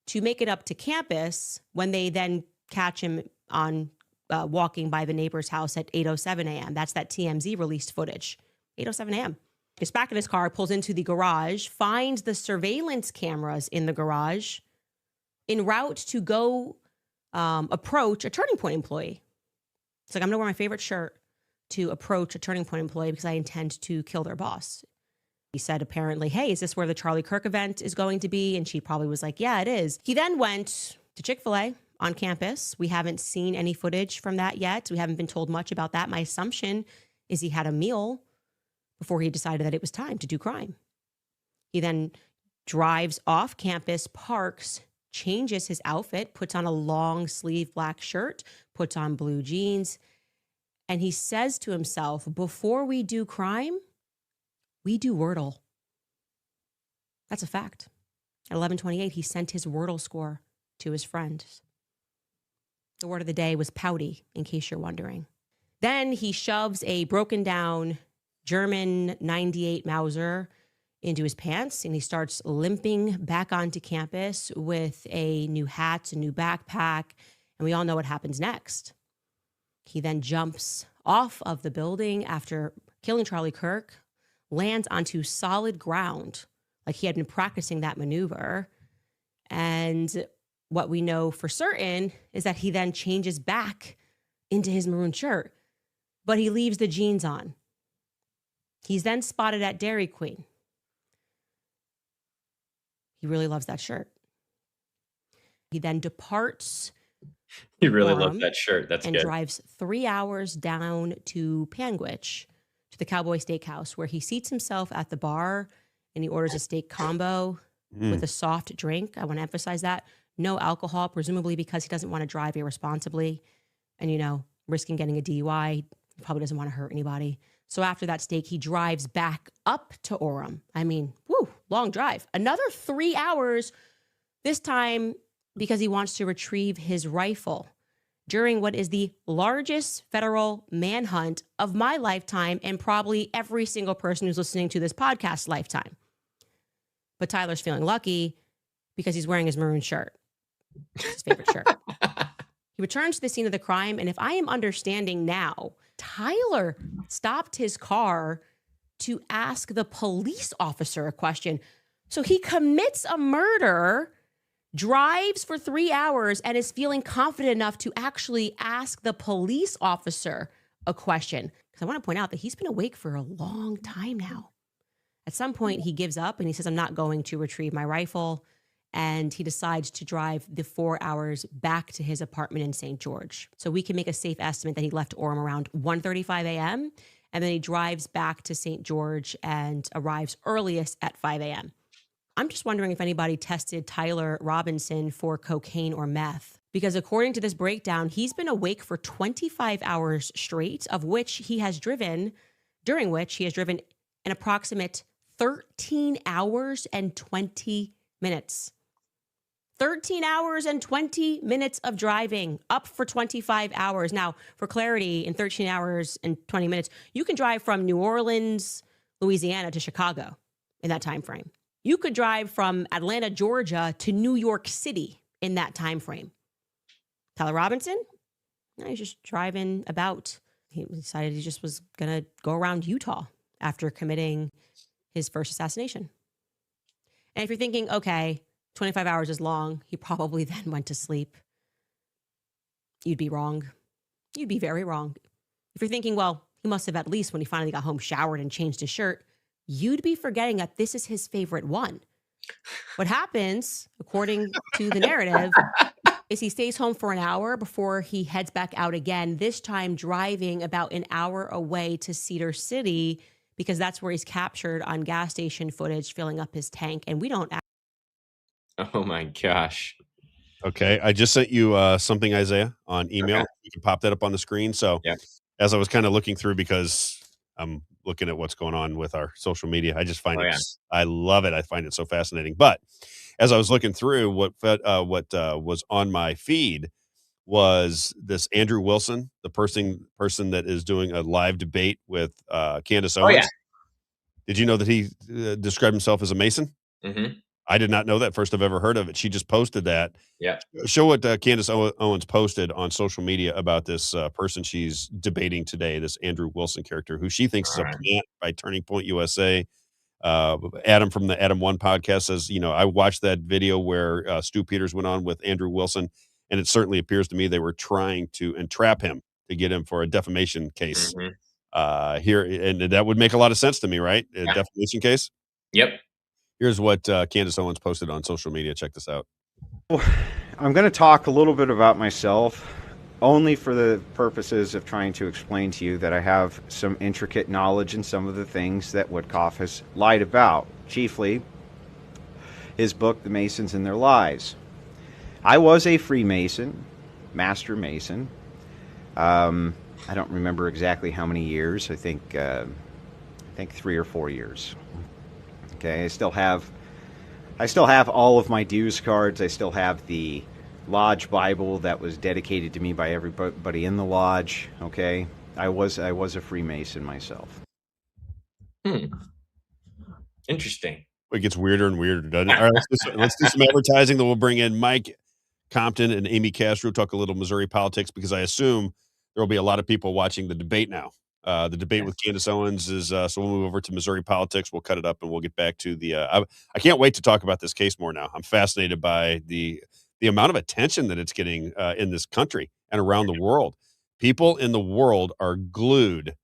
to make it up to campus when they then catch him on walking by the neighbor's house at 8:07 a.m. That's that TMZ released footage. 8:07 a.m. Gets back in his car, pulls into the garage, finds the surveillance cameras in the garage en route to go approach a Turning Point employee. It's like, I'm going to wear my favorite shirt to approach a Turning Point employee because I intend to kill their boss. He said, apparently, hey, is this where the Charlie Kirk event is going to be? And she probably was like, yeah, it is. He then went to Chick-fil-A on campus. We haven't seen any footage from that yet. We haven't been told much about that. My assumption is he had a meal before he decided that it was time to do crime. He then drives off campus, parks, changes his outfit, puts on a long sleeve black shirt, puts on blue jeans, and he says to himself, before we do crime, we do Wordle. That's a fact. At 11:28, he sent his Wordle score to his friends. The word of the day was pouty, in case you're wondering. Then he shoves a broken down German 98 Mauser into his pants, and he starts limping back onto campus with a new hat, a new backpack, and we all know what happens next. He then jumps off of the building after killing Charlie Kirk, lands onto solid ground, like he had been practicing that maneuver. And what we know for certain is that he then changes back into his maroon shirt, but he leaves the jeans on. He's then spotted at Dairy Queen. He really loves that shirt. He then departs. He really loves that shirt. That's and good. Drives 3 hours down to Panguitch, to the Cowboy Steakhouse, where he seats himself at the bar and he orders a steak combo with a soft drink. I want to emphasize that. No alcohol, presumably because he doesn't want to drive irresponsibly and, you know, risking getting a DUI. He probably doesn't want to hurt anybody. So after that steak, he drives back up to Orem. I mean, whew, long drive. Another 3 hours, this time because he wants to retrieve his rifle during what is the largest federal manhunt of my lifetime and probably every single person who's listening to this podcast lifetime. But Tyler's feeling lucky because he's wearing his maroon shirt. It's his favorite shirt. He returns to the scene of the crime, and if I am understanding now, Tyler stopped his car to ask the police officer a question. So he commits a murder, drives for 3 hours, and is feeling confident enough to actually ask the police officer a question. Because I want to point out that he's been awake for a long time now. At some point, he gives up and he says, I'm not going to retrieve my rifle. And he decides to drive the 4 hours back to his apartment in St. George. So we can make a safe estimate that he left Orem around 1:35 a.m. And then he drives back to St. George and arrives earliest at 5 a.m. I'm just wondering if anybody tested Tyler Robinson for cocaine or meth. Because according to this breakdown, he's been awake for 25 hours straight, during which he has driven an approximate 13 hours and 20 minutes. 13 hours and 20 minutes of driving, up for 25 hours. Now, for clarity, in 13 hours and 20 minutes, you can drive from New Orleans, Louisiana to Chicago in that time frame. You could drive from Atlanta, Georgia to New York City in that time frame. Tyler Robinson, he's just driving about. He decided he just was going to go around Utah after committing his first assassination. And if you're thinking, okay, 25 hours is long, he probably then went to sleep, you'd be wrong. You'd be very wrong. If you're thinking, well, he must have at least, when he finally got home, showered and changed his shirt, you'd be forgetting that this is his favorite one. What happens, according to the narrative, is he stays home for an hour before he heads back out again, this time driving about an hour away to Cedar City, because that's where he's captured on gas station footage filling up his tank. And we don't. Oh my gosh. Okay. I just sent you something, Isaiah, on email. Okay. You can pop that up on the screen. So as I was kind of looking through, because I'm looking at what's going on with our social media, I just find I love it. I find it so fascinating. But as I was looking through what was on my feed, was this Andrew Wilson, the person that is doing a live debate with Candace Owens. Oh, yeah. Did you know that he described himself as a Mason? Mm-hmm. I did not know that. First I've ever heard of it. She just posted that. Yeah. Show what Candace Owens posted on social media about this person she's debating today, this Andrew Wilson character, who she thinks is a plant by Turning Point USA. Adam from the Adam One podcast says, I watched that video where Stu Peters went on with Andrew Wilson, and it certainly appears to me they were trying to entrap him to get him for a defamation case here. And that would make a lot of sense to me, right? A defamation case? Yep. Here's what Candace Owens posted on social media. Check this out. I'm going to talk a little bit about myself, only for the purposes of trying to explain to you that I have some intricate knowledge in some of the things that Woodcoff has lied about, chiefly his book, The Masons and Their Lies. I was a Freemason, Master Mason. I don't remember exactly how many years. I think 3 or 4 years. Okay, I still have all of my dues cards. I still have the Lodge Bible that was dedicated to me by everybody in the lodge. Okay, I was a Freemason myself. Interesting. It gets weirder and weirder, doesn't it? All right, let's do some advertising. Then we'll bring in Mike Compton and Amy Castro, talk a little Missouri politics, because I assume there will be a lot of people watching the debate now. The debate with Candace Owens is, so we'll move over to Missouri politics. We'll cut it up and we'll get back to the, I can't wait to talk about this case more now. I'm fascinated by the amount of attention that it's getting in this country and around the world. People in the world are glued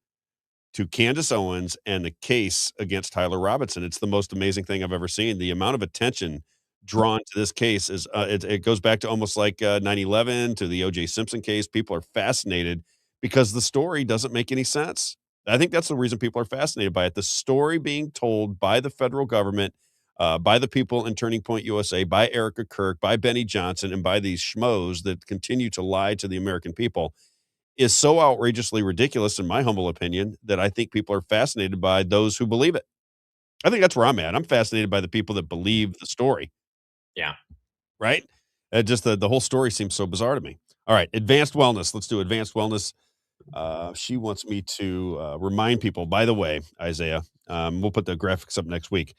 to Candace Owens and the case against Tyler Robinson. It's the most amazing thing I've ever seen. The amount of attention drawn to this case is, it goes back to almost like 9/11, to the O.J. Simpson case. People are fascinated because the story doesn't make any sense. I think that's the reason people are fascinated by it. The story being told by the federal government, by the people in Turning Point USA, by Erica Kirk, by Benny Johnson, and by these schmoes that continue to lie to the American people is so outrageously ridiculous, in my humble opinion, that I think people are fascinated by those who believe it. I think that's where I'm at. I'm fascinated by the people that believe the story. Yeah. Right? Just the whole story seems so bizarre to me. All right, advanced wellness. Let's do advanced wellness. She wants me to remind people, by the way, Isaiah, we'll put the graphics up next week.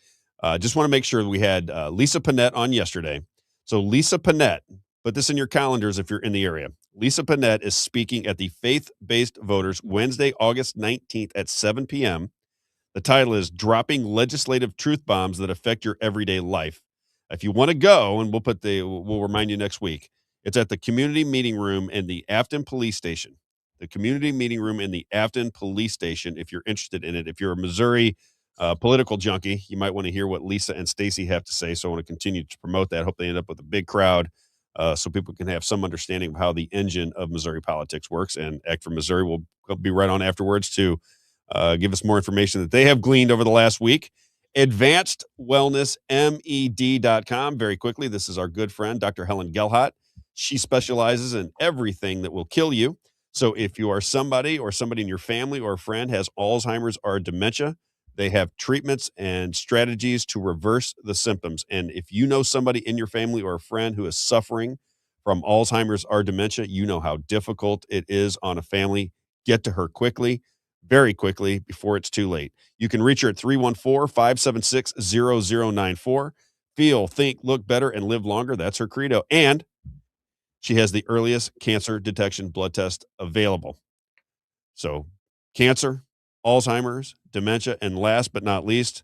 Just want to make sure that we had Lisa Panette on yesterday. So Lisa Panette, put this in your calendars if you're in the area. Lisa Panette is speaking at the Faith-Based Voters Wednesday, August 19th at 7 p.m. The title is Dropping Legislative Truth Bombs That Affect Your Everyday Life. If you want to go, and we'll remind you next week, it's at the community meeting room in the Afton Police Station. The community meeting room in the Afton Police Station, if you're interested in it. If you're a Missouri political junkie, you might want to hear what Lisa and Stacy have to say. So I want to continue to promote that. I hope they end up with a big crowd so people can have some understanding of how the engine of Missouri politics works. And Act for Missouri will be right on afterwards to give us more information that they have gleaned over the last week. AdvancedWellnessMed.com. Very quickly, this is our good friend, Dr. Helen Gelhot. She specializes in everything that will kill you. So if you are somebody in your family or a friend has Alzheimer's or dementia, they have treatments and strategies to reverse the symptoms. And if you know somebody in your family or a friend who is suffering from Alzheimer's or dementia, you know how difficult it is on a family. Get to her quickly, very quickly, before it's too late. You can reach her at 314-576-0094. Feel, think, look better, and live longer. That's her credo. And she has the earliest cancer detection blood test available. So cancer, Alzheimer's, dementia, and last but not least,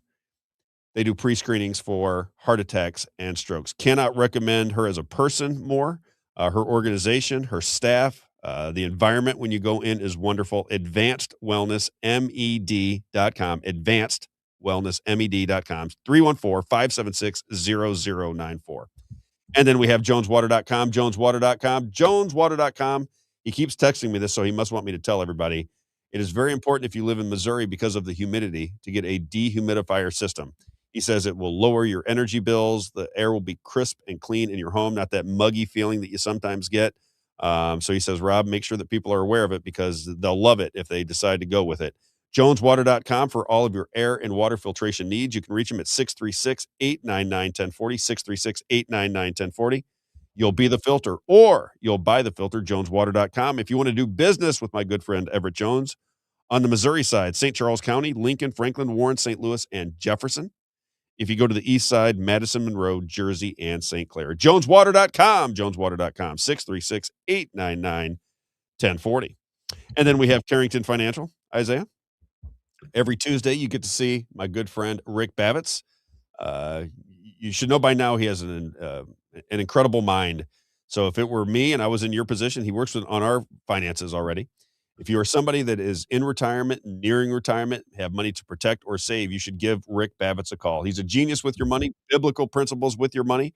they do pre-screenings for heart attacks and strokes. Cannot recommend her as a person more. Her organization, her staff, the environment when you go in is wonderful. AdvancedWellnessMed.com. AdvancedWellnessMed.com. 314-576-0094. And then we have JonesWater.com, JonesWater.com. He keeps texting me this, so he must want me to tell everybody. It is very important if you live in Missouri because of the humidity to get a dehumidifier system. He says it will lower your energy bills. The air will be crisp and clean in your home, not that muggy feeling that you sometimes get. So he says, Rob, make sure that people are aware of it because they'll love it if they decide to go with it. JonesWater.com for all of your air and water filtration needs. You can reach him at 636-899-1040, 636-899-1040. you'll be the filter, or you'll buy the filter, joneswater.com. If you want to do business with my good friend Everett Jones on the Missouri side, St. Charles County, Lincoln, Franklin, Warren, St. Louis, and Jefferson. If you go to the east side, Madison, Monroe, Jersey, and St. Clair, joneswater.com, joneswater.com, 636-899-1040. And then we have Carrington Financial, Isaiah. Every Tuesday, you get to see my good friend Rick Babitz. You should know by now he has an incredible mind. So if it were me and I was in your position, he works on our finances already. If you are somebody that is in retirement, nearing retirement, have money to protect or save, you should give Rick Babitz a call. He's a genius with your money, biblical principles with your money.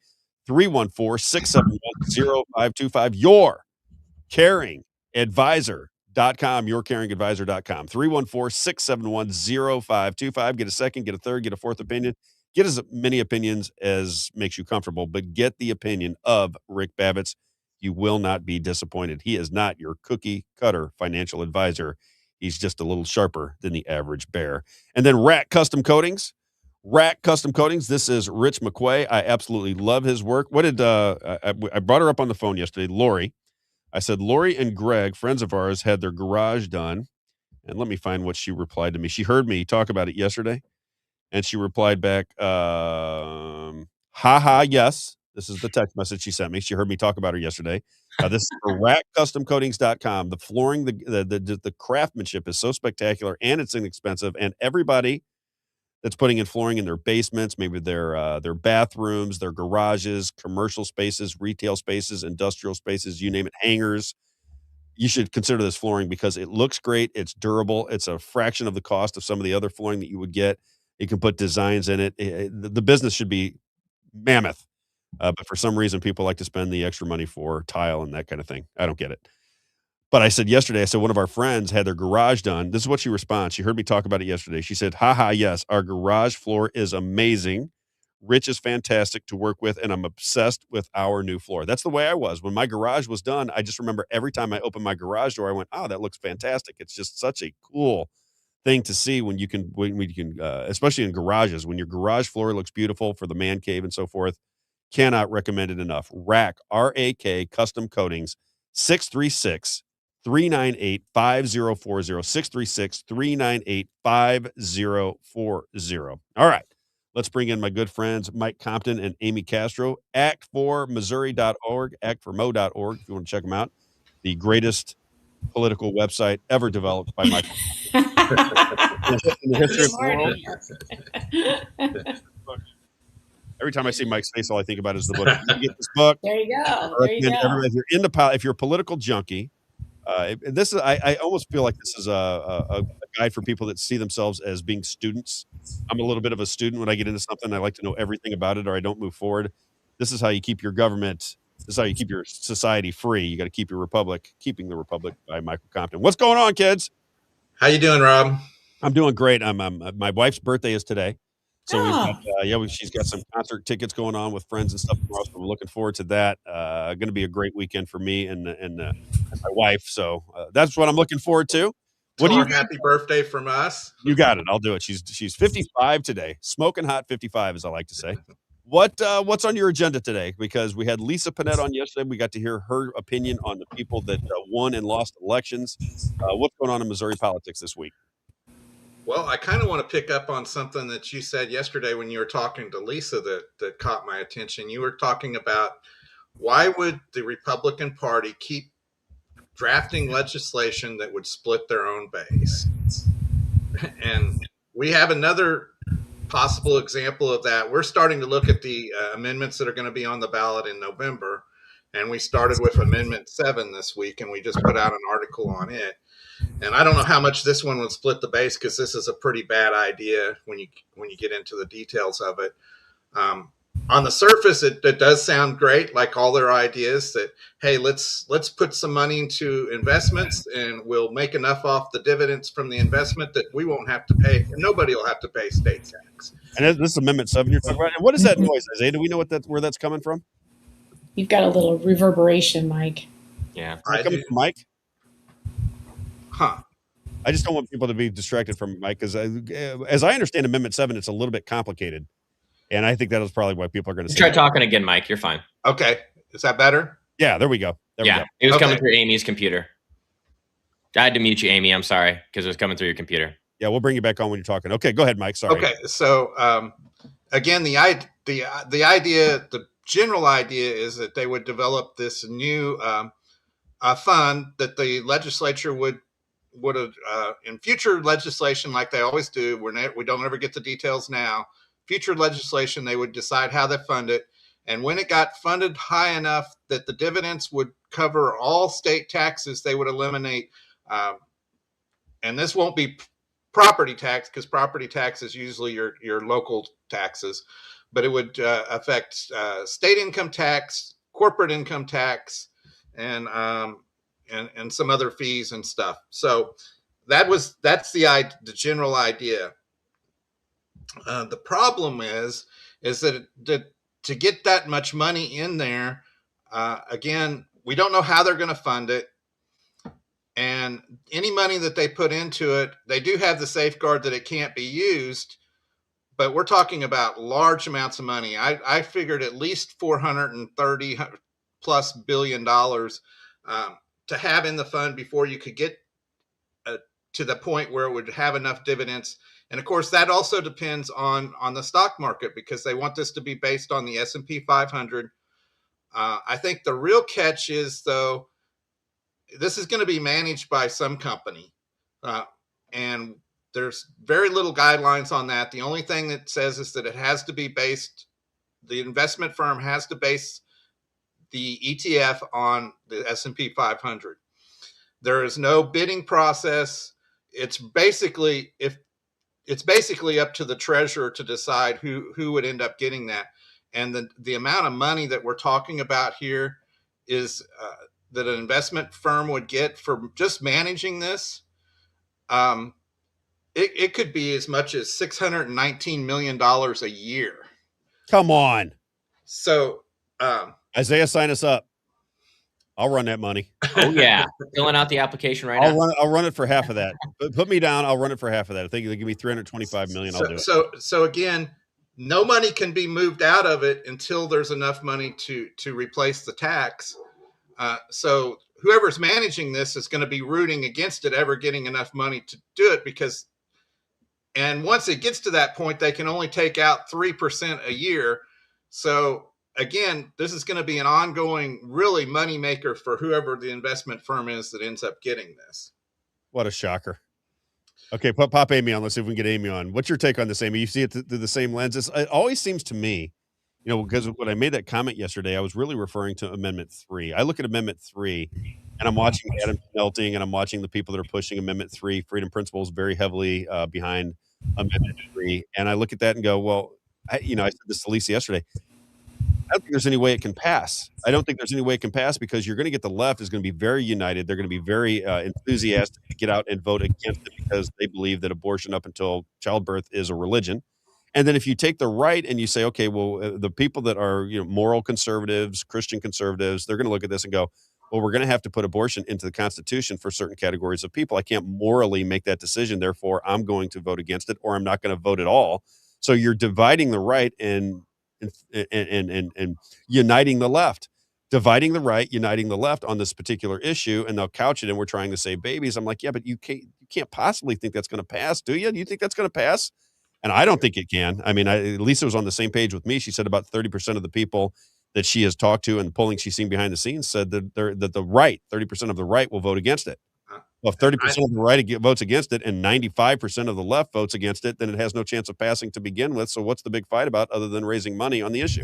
314-671-0525. Your Caring Advisor.com, yourcaringadvisor.com. 314-671-0525. Get a second, get a third, get a fourth opinion. Get as many opinions as makes you comfortable, but get the opinion of Rick Babitz. You will not be disappointed. He is not your cookie cutter financial advisor. He's just a little sharper than the average bear. And then Rack Custom Coatings. Rack Custom Coatings. This is Rich McQuay. I absolutely love his work. What did I brought her up on the phone yesterday, Lori. I said, Lori and Greg, friends of ours, had their garage done. And let me find what she replied to me. She heard me talk about it yesterday. And she replied back, yes. This is the text message she sent me. She heard me talk about her yesterday. This is for rackcustomcoatings.com. The flooring, the craftsmanship is so spectacular and it's inexpensive. And everybody that's putting in flooring in their basements, maybe their bathrooms, their garages, commercial spaces, retail spaces, industrial spaces, you name it, hangars, you should consider this flooring because it looks great. It's durable. It's a fraction of the cost of some of the other flooring that you would get. You can put designs in it. The business should be mammoth. But for some reason, people like to spend the extra money for tile and that kind of thing. I don't get it. But I said yesterday, one of our friends had their garage done. This is what she responds. She heard me talk about it yesterday. She said, yes, our garage floor is amazing. Rich is fantastic to work with, and I'm obsessed with our new floor. That's the way I was. When my garage was done, I just remember every time I opened my garage door, I went, oh, that looks fantastic. It's just such a cool thing to see when you can, especially in garages, when your garage floor looks beautiful for the man cave and so forth. Cannot recommend it enough. Rack, R-A-K, Custom Coatings, 636-398-5040, 636-398-5040. All right, let's bring in my good friends, Mike Compton and Amy Castro, actformissouri.org, actformo.org, if you want to check them out. The greatest political website ever developed by Mike. In the history of the world. Every time I see Mike's face, all I think about is the book. You get this book. There you go. There you go. If you're a political junkie, this is. I almost feel like this is a guide for people that see themselves as being students. I'm a little bit of a student when I get into something. I like to know everything about it, or I don't move forward. This is how you keep your government. This is how you keep your society free. You got to keep your republic. Keeping the Republic by Michael Compton. What's going on, kids? How you doing, Rob? I'm doing great. My wife's birthday is today. So she's got some concert tickets going on with friends and stuff tomorrow. So I'm looking forward to that. Going to be a great weekend for me and my wife. So that's what I'm looking forward to. What do you? Happy birthday from us. You got it. I'll do it. She's 55 today, smoking hot 55, as I like to say. What's on your agenda today? Because we had Lisa Panette on yesterday. We got to hear her opinion on the people that won and lost elections. What's going on in Missouri politics this week? Well, I kind of want to pick up on something that you said yesterday when you were talking to Lisa that caught my attention. You were talking about why would the Republican Party keep drafting legislation that would split their own base? And we have another possible example of that. We're starting to look at the amendments that are going to be on the ballot in November. And we started with Amendment 7 this week, and we just put out an article on it. And I don't know how much this one would split the base because this is a pretty bad idea when you get into the details of it. On the surface, it does sound great, like all their ideas that, hey, let's put some money into investments and we'll make enough off the dividends from the investment that we won't have to pay, and nobody will have to pay state tax. And this is Amendment 7 you're talking about. And what is that noise, Isaiah? Do we know where that's coming from? You've got a little reverberation, Mike. Yeah. Coming from Mike? Huh. I just don't want people to be distracted from Mike because as I understand Amendment 7, it's a little bit complicated. And I think that is probably why people are going to say Try talking again, Mike. You're fine. Okay. Is that better? Yeah, there we go. There we go. It was coming Okay. through Amy's computer. I had to mute you, Amy. I'm sorry, because it was coming through your computer. Yeah, we'll bring you back on when you're talking. Okay, go ahead, Mike. Sorry. Okay, so again, the idea, the general idea is that they would develop this new fund that the legislature would in future legislation, like they always do. We don't ever get the details now. Future legislation, they would decide how they fund it, and when it got funded high enough that the dividends would cover all state taxes, they would eliminate. And this won't be property tax, because property tax is usually your local taxes, but it would affect state income tax, corporate income tax, and some other fees and stuff. So that's the general idea. The problem is that to get that much money in there, again, we don't know how they're going to fund it. And any money that they put into it, they do have the safeguard that it can't be used, but we're talking about large amounts of money. I figured at least $430 plus billion to have in the fund before you could get to the point where it would have enough dividends. And of course, that also depends on the stock market, because they want this to be based on the S&P 500. I think the real catch is, though, this is going to be managed by some company, and there's very little guidelines on that. The only thing that says is that it has to be based, the investment firm has to base the ETF on the S&P 500. There is no bidding process. It's basically up to the treasurer to decide who would end up getting that. And the amount of money that we're talking about here is that an investment firm would get for just managing this. It could be as much as $619 million a year. Come on. So Isaiah, sign us up. I'll run that money. Oh yeah, filling out the application right now. I'll run it for half of that. Put me down. I'll run it for half of that. I think they give me $325 million. I'll do it. So again, no money can be moved out of it until there's enough money to replace the tax. So whoever's managing this is going to be rooting against it ever getting enough money to do it, and once it gets to that point, they can only take out 3% a year. So again, this is going to be an ongoing, really money maker for whoever the investment firm is that ends up getting this. What a shocker. Okay, pop Amy on. Let's see if we can get Amy on. What's your take on this, Amy? You see it through the same lens? It always seems to me, because when I made that comment yesterday, I was really referring to Amendment 3. I look at Amendment 3, and I'm watching Adam Smelting, and I'm watching the people that are pushing Amendment 3. Freedom Principles very heavily behind Amendment 3. And I look at that and go, well, I said this to Lisa yesterday. I don't think there's any way it can pass. I don't think there's any way it can pass, because you're going to get the left is going to be very united. They're going to be very enthusiastic to get out and vote against it, because they believe that abortion up until childbirth is a religion. And then if you take the right and you say, okay, well, the people that are moral conservatives, Christian conservatives, they're going to look at this and go, well, we're going to have to put abortion into the Constitution for certain categories of people. I can't morally make that decision. Therefore, I'm going to vote against it, or I'm not going to vote at all. So you're dividing the right and uniting the left, dividing the right, uniting the left on this particular issue, and they'll couch it and we're trying to save babies. I'm like, yeah, but you can't possibly think that's going to pass, do you? Do you think that's going to pass? And I don't think it can. I mean, Lisa was on the same page with me. She said about 30% of the people that she has talked to and the polling she's seen behind the scenes said that the right, 30% of the right will vote against it. Well, if 30% of the right votes against it and 95% of the left votes against it, then it has no chance of passing to begin with. So what's the big fight about other than raising money on the issue?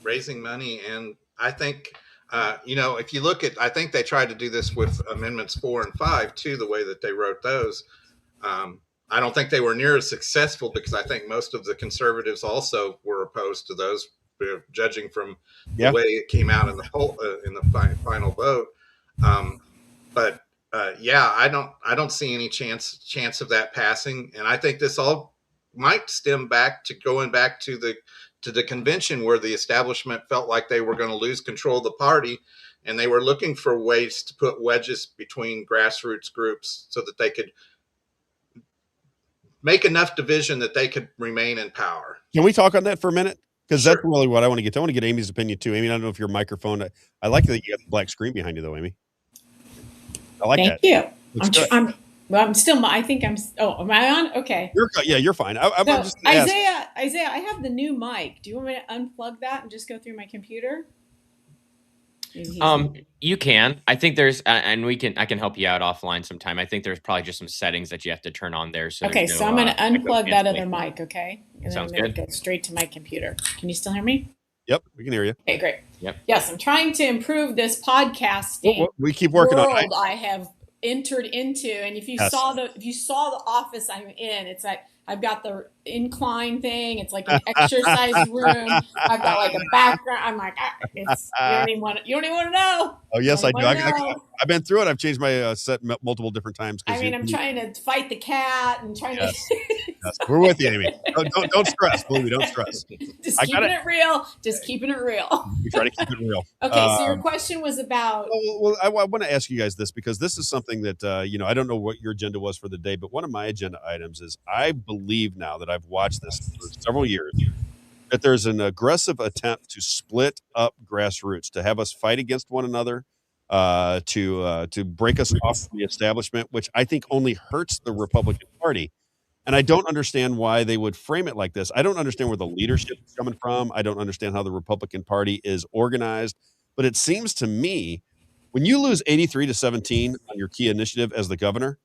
Raising money. And I think, if you look at, I think they tried to do this with Amendments 4 and 5 too, the way that they wrote those. I don't think they were near as successful, because I think most of the conservatives also were opposed to those, judging from the way it came out in the final vote. I don't see any chance of that passing, and I think this all might stem back to going back to the convention, where the establishment felt like they were going to lose control of the party, and they were looking for ways to put wedges between grassroots groups so that they could make enough division that they could remain in power. Can we talk on that for a minute? Because that's really what I want to get to. I want to get Amy's opinion too. Amy, I don't know if your microphone. I like that you have the black screen behind you though, Amy. I like Thank that. you. Looks good. I'm still. I think I'm. Oh, am I on? Okay. You're fine. I'm So, just gonna ask. Isaiah, I have the new mic. Do you want me to unplug that and just go through my computer? You can. I think there's, and I can help you out offline sometime. I think there's probably just some settings that you have to turn on there. So Okay, there's so no, I'm going to echo unplug that other cancellation. mic, okay? And Sounds then I'm going good. to go straight to my computer. Can you still hear me? Yep, we can hear you. Okay, great. Yep. Yes, I'm trying to improve this podcasting We keep working on it. world I have entered into, and if you saw the office I'm in, it's like I've got the incline thing. It's like an exercise room. I've got like a background. I'm like, you don't even want to know. Oh yes, I do. Know. I've been through it. I've changed my set multiple different times. I mean, I'm trying to fight the cat and trying to. Yes, we're with you, Amy. Don't stress. Believe me, don't stress. Just keeping it real. Just keeping it real. We try to keep it real. Okay, so your question was about. Well, I want to ask you guys this because this is something that I don't know what your agenda was for the day, but one of my agenda items is I believe now that I've watched this for several years that there's an aggressive attempt to split up grassroots, to have us fight against one another, to break us off from the establishment, which I think only hurts the Republican Party. And I don't understand why they would frame it like this. I don't understand where the leadership is coming from. I don't understand how the Republican Party is organized. But it seems to me, when you lose 83-17 on your key initiative as the governor,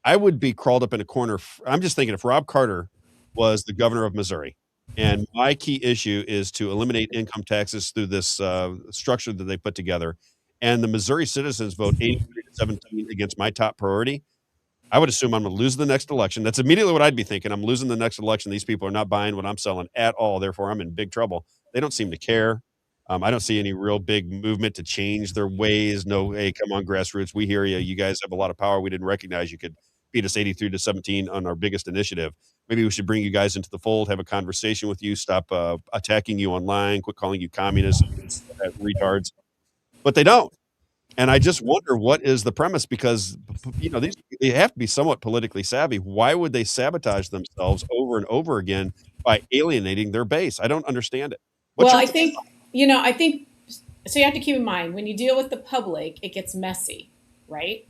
I would be crawled up in a corner. I'm just thinking if Robb Carter was the governor of Missouri, and my key issue is to eliminate income taxes through this structure that they put together, and the Missouri citizens vote 83-17 against my top priority, I would assume I'm going to lose the next election. That's immediately what I'd be thinking. I'm losing the next election. These people are not buying what I'm selling at all. Therefore, I'm in big trouble. They don't seem to care. I don't see any real big movement to change their ways. No, hey, come on, grassroots. We hear you. You guys have a lot of power. We didn't recognize you could beat us 83-17 on our biggest initiative. Maybe we should bring you guys into the fold, have a conversation with you, stop attacking you online, quit calling you communists, retards. But they don't. And I just wonder what is the premise, because they have to be somewhat politically savvy. Why would they sabotage themselves over and over again by alienating their base? I don't understand it. I think so. You have to keep in mind when you deal with the public, it gets messy, right?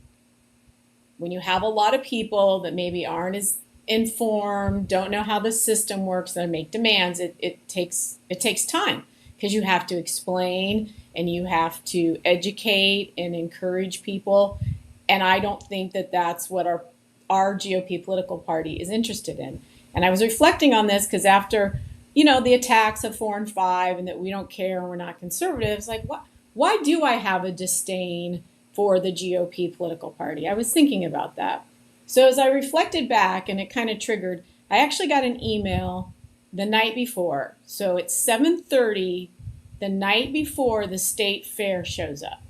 When you have a lot of people that maybe aren't as informed, don't know how the system works, that make demands, it takes time because you have to explain and you have to educate and encourage people. And I don't think that that's what our GOP political party is interested in. And I was reflecting on this because after, the attacks of 4 and 5 and that we don't care and we're not conservatives, like why do I have a disdain for the GOP political party? I was thinking about that. So as I reflected back and it kind of triggered, I actually got an email the night before. So it's 7:30 the night before the state fair shows up.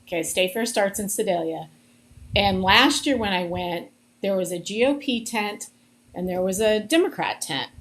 Okay, state fair starts in Sedalia. And last year when I went, there was a GOP tent and there was a Democrat tent.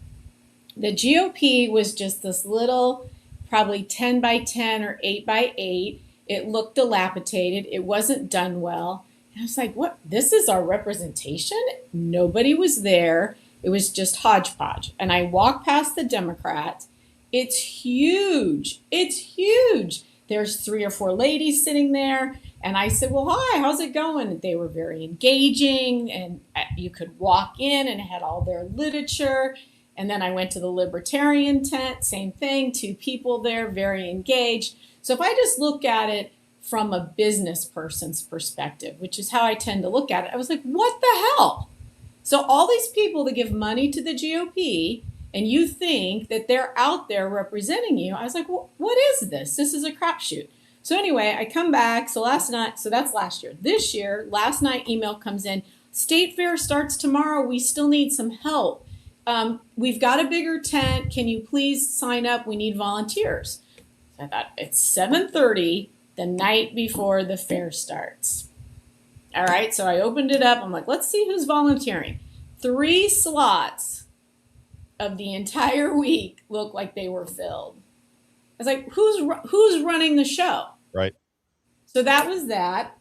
The GOP was just this little, probably 10 by 10 or 8 by 8. It looked dilapidated. It wasn't done well. And I was like, what? This is our representation? Nobody was there. It was just hodgepodge. And I walked past the Democrats. It's huge. It's huge. There's 3 or 4 ladies sitting there. And I said, well, hi, how's it going? They were very engaging. And you could walk in and it had all their literature. And then I went to the Libertarian tent, same thing, 2 people there, very engaged. So if I just look at it from a business person's perspective, which is how I tend to look at it, I was like, what the hell? So all these people that give money to the GOP and you think that they're out there representing you, I was like, well, what is this? This is a crapshoot. So anyway, I come back. So last night, so that's last year. This year, last night email comes in, State Fair starts tomorrow. We still need some help. We've got a bigger tent. Can you please sign up? We need volunteers. I thought it's 7:30 the night before the fair starts. All right, so I opened it up. I'm like, let's see who's volunteering. 3 slots of the entire week look like they were filled. I was like, who's running the show? Right. So that was that.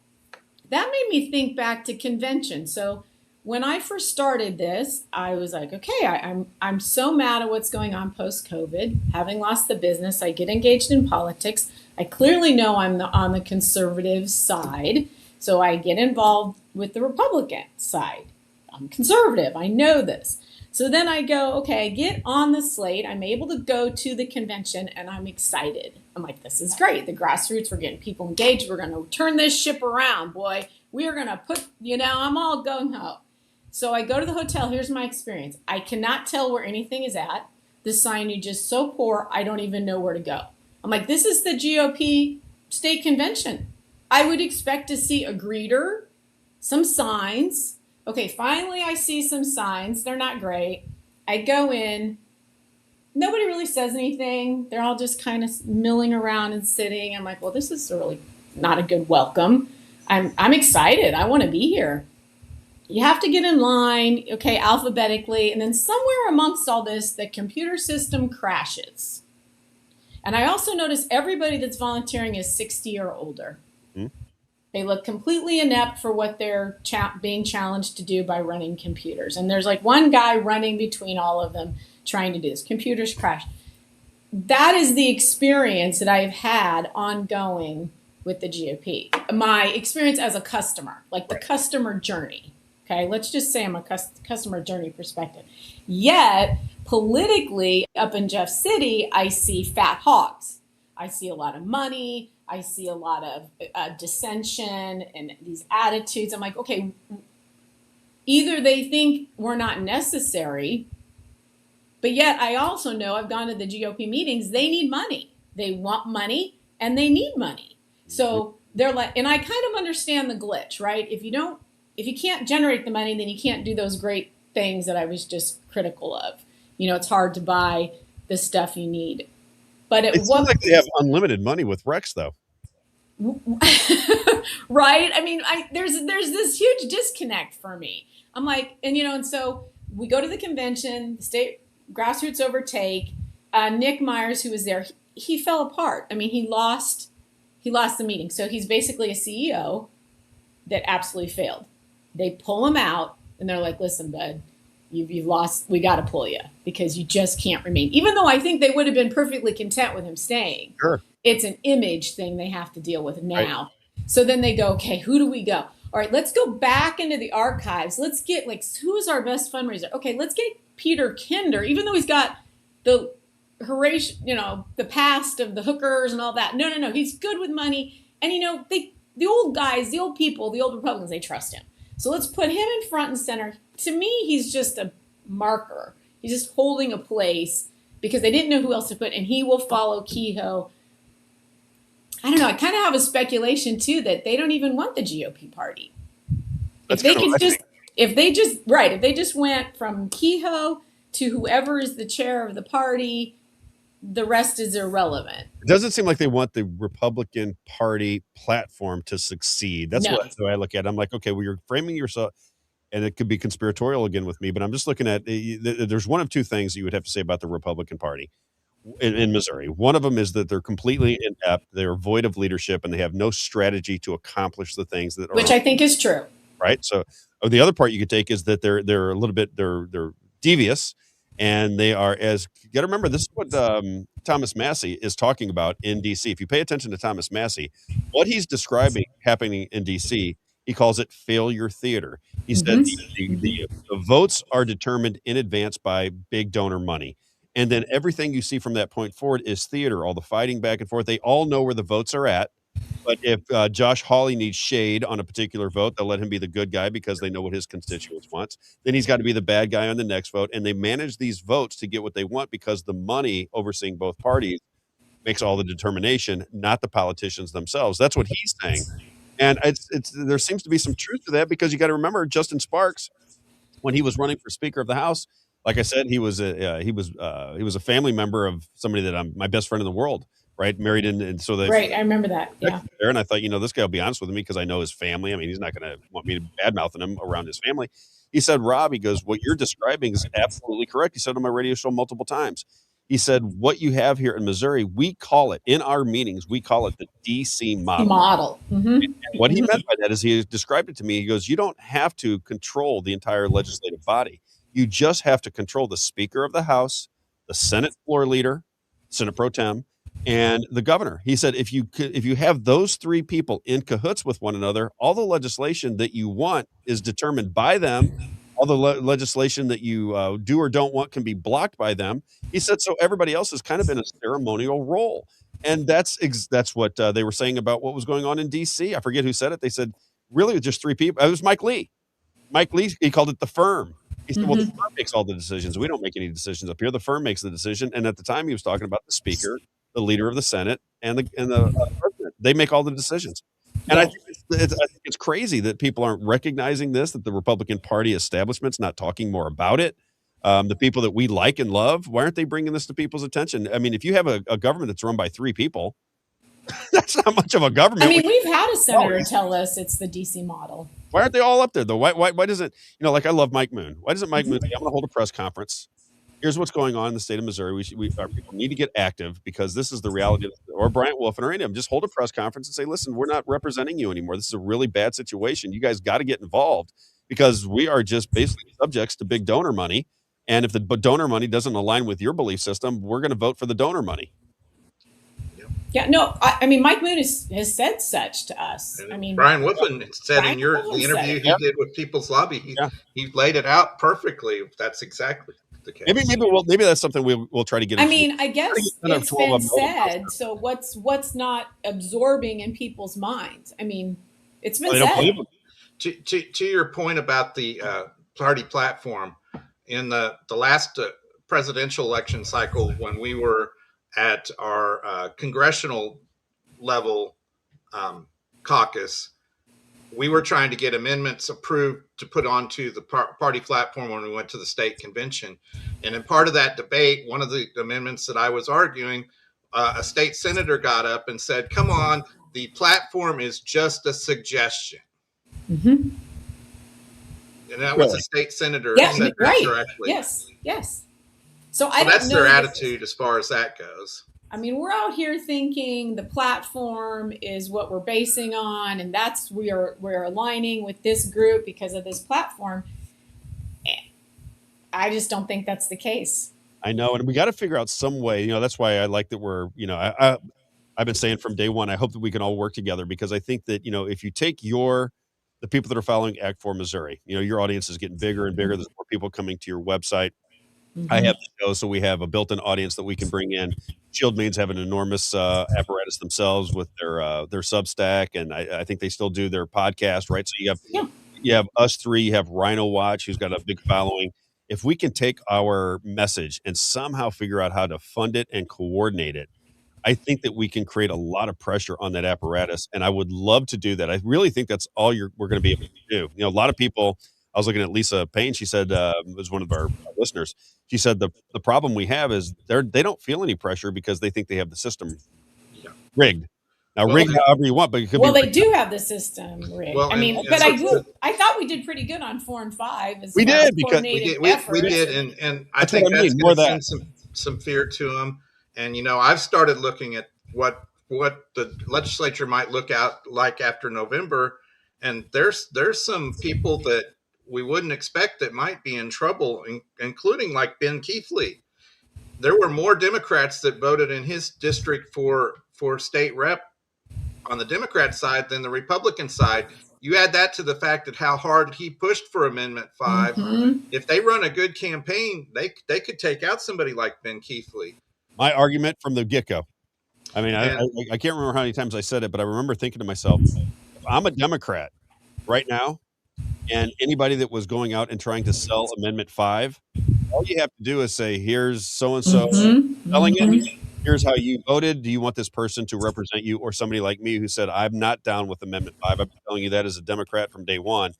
That made me think back to convention. So when I first started this, I was like, okay, I'm so mad at what's going on post-COVID. Having lost the business, I get engaged in politics. I clearly know I'm on the conservative side, so I get involved with the Republican side. I'm conservative. I know this. So then I go, okay, I get on the slate. I'm able to go to the convention, and I'm excited. I'm like, this is great. The grassroots, we're getting people engaged. We're going to turn this ship around, boy. We are going to put, I'm all gung-ho. So I go to the hotel. Here's my experience. I cannot tell where anything is at. The signage is so poor, I don't even know where to go. I'm like, this is the GOP state convention. I would expect to see a greeter, some signs. Okay, finally I see some signs. They're not great. I go in. Nobody really says anything. They're all just kind of milling around and sitting. I'm like, well, this is really not a good welcome. I'm excited. I want to be here. You have to get in line, okay, alphabetically. And then somewhere amongst all this, the computer system crashes. And I also notice everybody that's volunteering is 60 or older. They look completely inept for what they're being challenged to do by running computers. And there's like one guy running between all of them trying to do this. Computers crash. That is the experience that I've had ongoing with the GOP. My experience as a customer, like the customer journey. Okay, let's just say I'm a customer journey perspective. Yet, politically, up in Jeff City, I see fat hogs. I see a lot of money. I see a lot of dissension and these attitudes. I'm like, okay, either they think we're not necessary, but yet I also know I've gone to the GOP meetings. They need money. They want money and they need money. So they're like, and I kind of understand the glitch, right? If you can't generate the money, then you can't do those great things that I was just critical of. It's hard to buy the stuff you need. But it seems like they have unlimited money with Rex, though. Right? I mean, there's this huge disconnect for me. I'm like, and so we go to the convention, the state grassroots overtake. Nick Myers, who was there, he fell apart. I mean, he lost the meeting. So he's basically a CEO that absolutely failed. They pull him out and they're like, listen, bud, you've lost. We got to pull you because you just can't remain. Even though I think they would have been perfectly content with him staying. Sure. It's an image thing they have to deal with now. Right. So then they go, okay, who do we go? All right, let's go back into the archives. Let's get who's our best fundraiser? Okay, let's get Peter Kinder, even though he's got the the past of the hookers and all that. No, he's good with money. And the old guys, the old people, the old Republicans, they trust him. So let's put him in front and center. To me, he's just a marker. He's just holding a place because they didn't know who else to put, and he will follow Kehoe. I don't know. I kind of have a speculation too that they don't even want the GOP party. If they just went from Kehoe to whoever is the chair of the party, the rest is irrelevant. It doesn't seem like they want the Republican Party platform to succeed. That's what I look at. I'm like, okay, well, you're framing yourself, and it could be conspiratorial again with me, but I'm just looking at, there's one of two things you would have to say about the Republican Party in Missouri. One of them is that they're completely inept, they're void of leadership, and they have no strategy to accomplish the things that are. Which I think is true. Right. So the other part you could take is that they're a little bit, they're devious. And they are, as you got to remember, this is what Thomas Massey is talking about in D.C. If you pay attention to Thomas Massey, what he's describing happening in D.C., he calls it failure theater. He said the votes are determined in advance by big donor money. And then everything you see from that point forward is theater, all the fighting back and forth. They all know where the votes are at. But if Josh Hawley needs shade on a particular vote, they'll let him be the good guy because they know what his constituents want. Then he's got to be the bad guy on the next vote. And they manage these votes to get what they want because the money overseeing both parties makes all the determination, not the politicians themselves. That's what he's saying. And there seems to be some truth to that because you got to remember Justin Sparks, when he was running for Speaker of the House, like I said, he was a family member of somebody that I'm my best friend in the world. Right, married in, and so they. Right, I remember that. Yeah. There, and I thought, this guy will be honest with me because I know his family. I mean, he's not going to want me to badmouth him around his family. He said, Rob, he goes, what you're describing is absolutely correct. He said on my radio show multiple times. He said, what you have here in Missouri, we call it, in our meetings, we call it the DC model. And what he meant by that is he described it to me. He goes, you don't have to control the entire legislative body. You just have to control the Speaker of the House, the Senate floor leader, Senate Pro Tem, and the governor. He said, if you have those three people in cahoots with one another, all the legislation that you want is determined by them. All the legislation that you do or don't want can be blocked by them. He said, so everybody else is kind of in a ceremonial role. And that's what they were saying about what was going on in D.C. I forget who said it. They said, really, just three people. It was Mike Lee. Mike Lee, he called it the firm. He said, well, the firm makes all the decisions. We don't make any decisions up here. The firm makes the decision. And at the time, he was talking about the Speaker, the leader of the Senate, and the president. They make all the decisions. And I think it's crazy that people aren't recognizing this, that the Republican Party establishment's not talking more about it. The people that we like and love, why aren't they bringing this to people's attention? I mean, if you have a government that's run by three people, that's not much of a government. I mean, we've had a senator tell us it's the DC model. Why aren't they all up there, though? Why doesn't, like I love Mike Moon. Why doesn't Mike Moon say, I'm going to hold a press conference. Here's what's going on in the state of Missouri. Our people need to get active because this is the reality. Or Bryant Wolfen or any of them, just hold a press conference and say, listen, we're not representing you anymore. This is a really bad situation. You guys got to get involved because we are just basically subjects to big donor money. And if the donor money doesn't align with your belief system, we're going to vote for the donor money. Yeah, no, I mean, Mike Moon has said such to us. I mean, Brian Wolfen said in the interview he did with People's Lobby, he laid it out perfectly. That's exactly the case. Maybe that's something we'll try to get. I mean, I guess it's been said. So what's not absorbing in people's minds? I mean, it's been said. To your point about the party platform, in the last presidential election cycle, when we were at our congressional level caucus, we were trying to get amendments approved to put onto the party platform when we went to the state convention. And in part of that debate, one of the amendments that I was arguing, a state senator got up and said, come on, the platform is just a suggestion. And that was a state senator who said that directly. Yes. So that's their attitude as far as that goes. I mean, we're out here thinking the platform is what we're basing on, and that's we're aligning with this group because of this platform. I just don't think that's the case. I know, and we got to figure out some way. That's why I like that we're. I've been saying from day one, I hope that we can all work together because I think that if you take the people that are following Act for Missouri, your audience is getting bigger and bigger. There's more people coming to your website. I have the show, so we have a built-in audience that we can bring in. Shield Mains have an enormous apparatus themselves with their Substack, and I think they still do their podcast, right? So you have us three, you have Rhino Watch, who's got a big following. If we can take our message and somehow figure out how to fund it and coordinate it, I think that we can create a lot of pressure on that apparatus, and I would love to do that. I really think that's all we're going to be able to do. A lot of people. I was looking at Lisa Payne. She said, was one of our listeners. She said the problem we have is they don't feel any pressure because they think they have the system rigged. Now, rigged however you want, but it could be they do have the system rigged. Well, I thought we did pretty good on 4 and 5. We did because we did, and I think that's going to send some fear to them. And I've started looking at what the legislature might look like after November, and there's some people that we wouldn't expect that might be in trouble, including like Ben Keithley. There were more Democrats that voted in his district for state rep on the Democrat side than the Republican side. You add that to the fact that how hard he pushed for Amendment 5. If they run a good campaign, they could take out somebody like Ben Keithley. My argument from the get-go. I mean, I can't remember how many times I said it, but I remember thinking to myself, if I'm a Democrat right now, and anybody that was going out and trying to sell Amendment 5, all you have to do is say, here's so-and-so selling it. Here's how you voted. Do you want this person to represent you? Or somebody like me who said, I'm not down with Amendment 5. I'm telling you that as a Democrat from day one.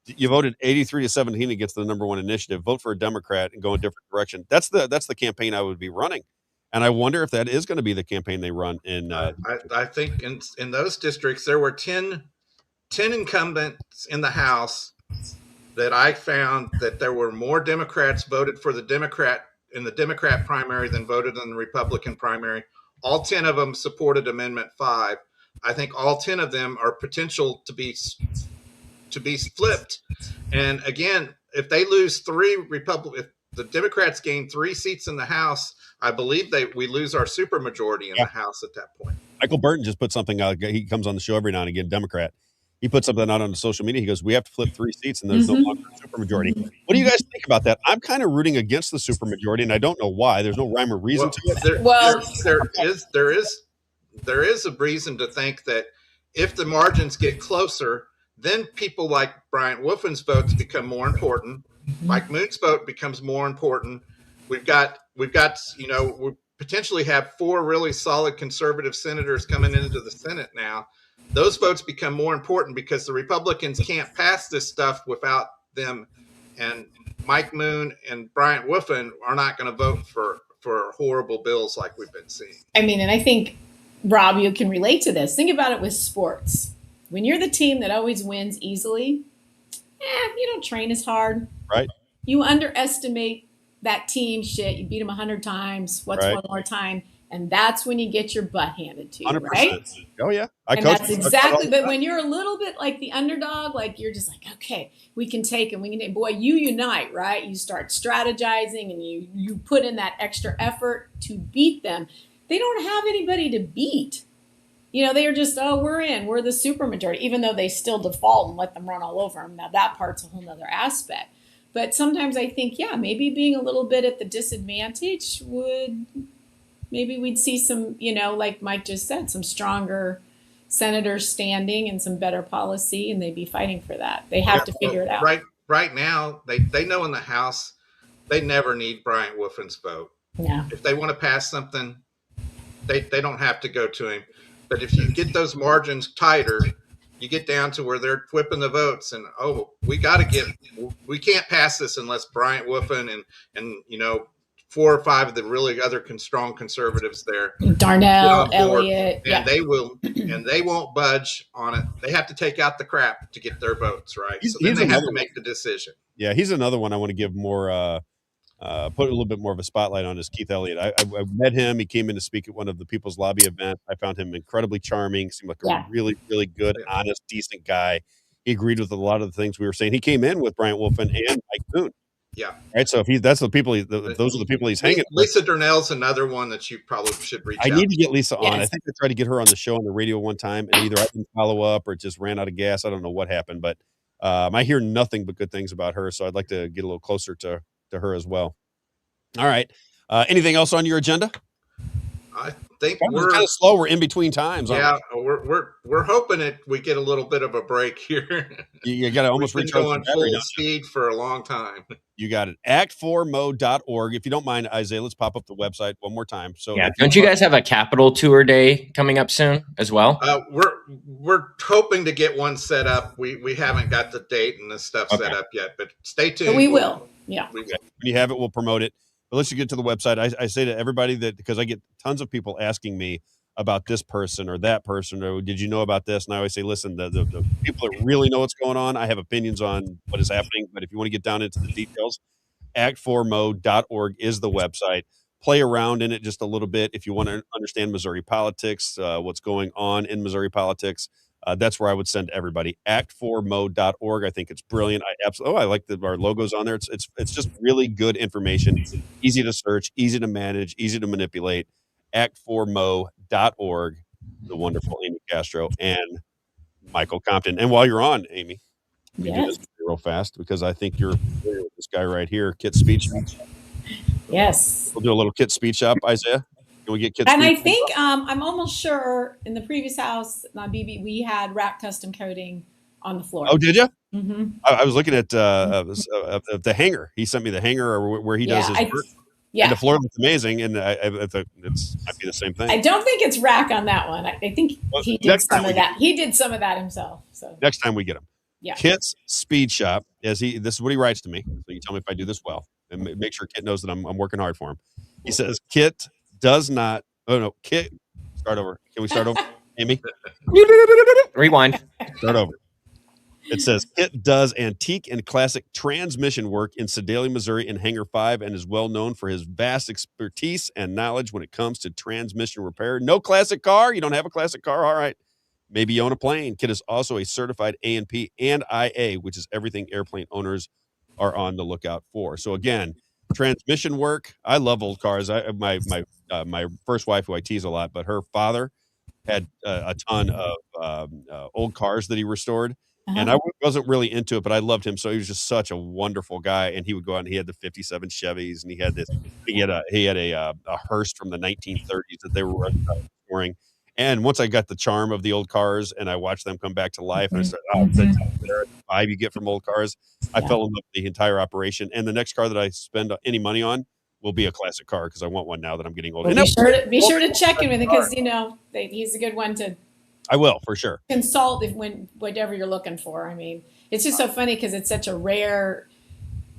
You voted 83-17 against the number one initiative. Vote for a Democrat and go a different direction. That's the campaign I would be running. And I wonder if that is going to be the campaign they run in. I think in those districts, there were 10 incumbents in the House that I found that there were more Democrats voted for the Democrat in the Democrat primary than voted in the Republican primary. All 10 of them supported Amendment 5. I think all 10 of them are potential to be flipped. And again, if they lose if the Democrats gain 3 seats in the House, I believe we lose our supermajority in the House at that point. Michael Burton just put something out. He comes on the show every now and again, Democrat. He put something out on social media. He goes, we have to flip 3 seats and there's no longer a supermajority. What do you guys think about that? I'm kind of rooting against the supermajority, and I don't know why. There's no rhyme or reason to it. There is a reason to think that if the margins get closer, then people like Bryant Wolfen's votes become more important. Mike Moon's vote becomes more important. We've got, we potentially have 4 really solid conservative senators coming into the Senate now. Those votes become more important because the Republicans can't pass this stuff without them. And Mike Moon and Bryant Wolfen are not going to vote for horrible bills like we've been seeing. I mean, and I think, Rob, you can relate to this. Think about it with sports. When you're the team that always wins easily, you don't train as hard. Right. You underestimate that team. Shit, you beat them 100 times. What's one more time? And that's when you get your butt handed to you, 100%. Right? Oh, yeah. And that's exactly, but when you're a little bit like the underdog, like you're just like, okay, we can take them. Boy, you unite, right? You start strategizing and you put in that extra effort to beat them. They don't have anybody to beat. They are just, we're the supermajority, even though they still default and let them run all over them. Now that part's a whole nother aspect. But sometimes I think, maybe being a little bit at the disadvantage maybe we'd see some, like Mike just said, some stronger senators standing and some better policy, and they'd be fighting for that. They have to figure it out. Right now, they know in the House, they never need Bryant Wolfen's vote. Yeah. If they want to pass something, they don't have to go to him. But if you get those margins tighter, you get down to where they're whipping the votes and, we can't pass this unless Bryant Wolfen and 4 or 5 of the really other strong conservatives there. Darnell, Elliott. And they won't budge on it. They have to take out the crap to get their votes, right? So then they have to make the decision. Yeah, he's another one I want to give more, put a little bit more of a spotlight on is Keith Elliott. I met him. He came in to speak at one of the People's Lobby events. I found him incredibly charming. Seemed like a really, really good, honest, decent guy. He agreed with a lot of the things we were saying. He came in with Bryant Wolfen and Mike Moon. Yeah. Right. So if those are the people he's hanging with. Lisa Darnell's another one that you probably should reach out to. I need to get Lisa on. I think I tried to get her on the show on the radio one time, and either I didn't follow up or it just ran out of gas. I don't know what happened, but I hear nothing but good things about her. So I'd like to get a little closer to her as well. All right. Anything else on your agenda? I think we're kind of slow. We're in between times. Yeah, we're hoping we get a little bit of a break here. You got to almost reach going full speed for a long time. You got it. Act4mo.org. If you don't mind, Isaiah, let's pop up the website one more time. So don't you guys have a Capitol tour day coming up soon as well? We're hoping to get one set up. We haven't got the date and the stuff set up yet, but stay tuned. But we will. Yeah. When you have it, we'll promote it. But let's get to the website. I say to everybody that, because I get tons of people asking me about this person or that person, or did you know about this? And I always say, listen, the people that really know what's going on, I have opinions on what is happening. But if you want to get down into the details, act4mo.org is the website. Play around in it just a little bit. If you want to understand Missouri politics, what's going on in Missouri politics, that's where I would send everybody. Act4mo.org. I think it's brilliant. I like our logos on there. It's just really good information. Easy to search, easy to manage, easy to manipulate. Act4mo.org. The wonderful Amy Castro and Michael Compton. And while you're on, Amy, let me do this real fast because I think you're familiar with this guy right here, Kit Speech. Yes. We'll do a little Kit Speech up, Isaiah. Can we get Kit And Speech? I think I'm almost sure in the previous house, BB, we had rack custom coating on the floor. Oh, did you? Mm-hmm. I was looking at the hanger. He sent me the hanger or where he does his work. Yeah. And the floor looks amazing, and I thought it might be the same thing. I don't think it's rack on that one. I think he did some of that. He did some of that himself. So next time we get him. Yeah. Kit's Speed Shop, this is what he writes to me. So you tell me if I do this well. And make sure Kit knows that I'm working hard for him. He says, Kit does not, Kit, start over. Can we start over, Amy? Rewind. Start over. It says Kit does antique and classic transmission work in Sedalia, Missouri, in Hangar 5, and is well known for his vast expertise and knowledge when it comes to transmission repair. No classic car? You don't have a classic car? All right. Maybe you own a plane. Kit is also a certified A&P and IA, which is everything airplane owners are on the lookout for. So again, transmission work. I love old cars. My first wife, who I tease a lot, but her father had a ton of old cars that he restored. And I wasn't really into it, but I loved him. So he was just such a wonderful guy. And he would go out and he had the 57 Chevys, and he had a Hearst from the 1930s that they were restoring. And once I got the charm of the old cars and I watched them come back to life, and I started, the vibe you get from old cars, I fell in love with the entire operation. And the next car that I spend any money on will be a classic car, because I want one now that I'm getting older. Well, be sure to check in with him, because he's a good one to. I will, for sure. Consult whatever you're looking for. I mean, it's just so funny because it's such a rare.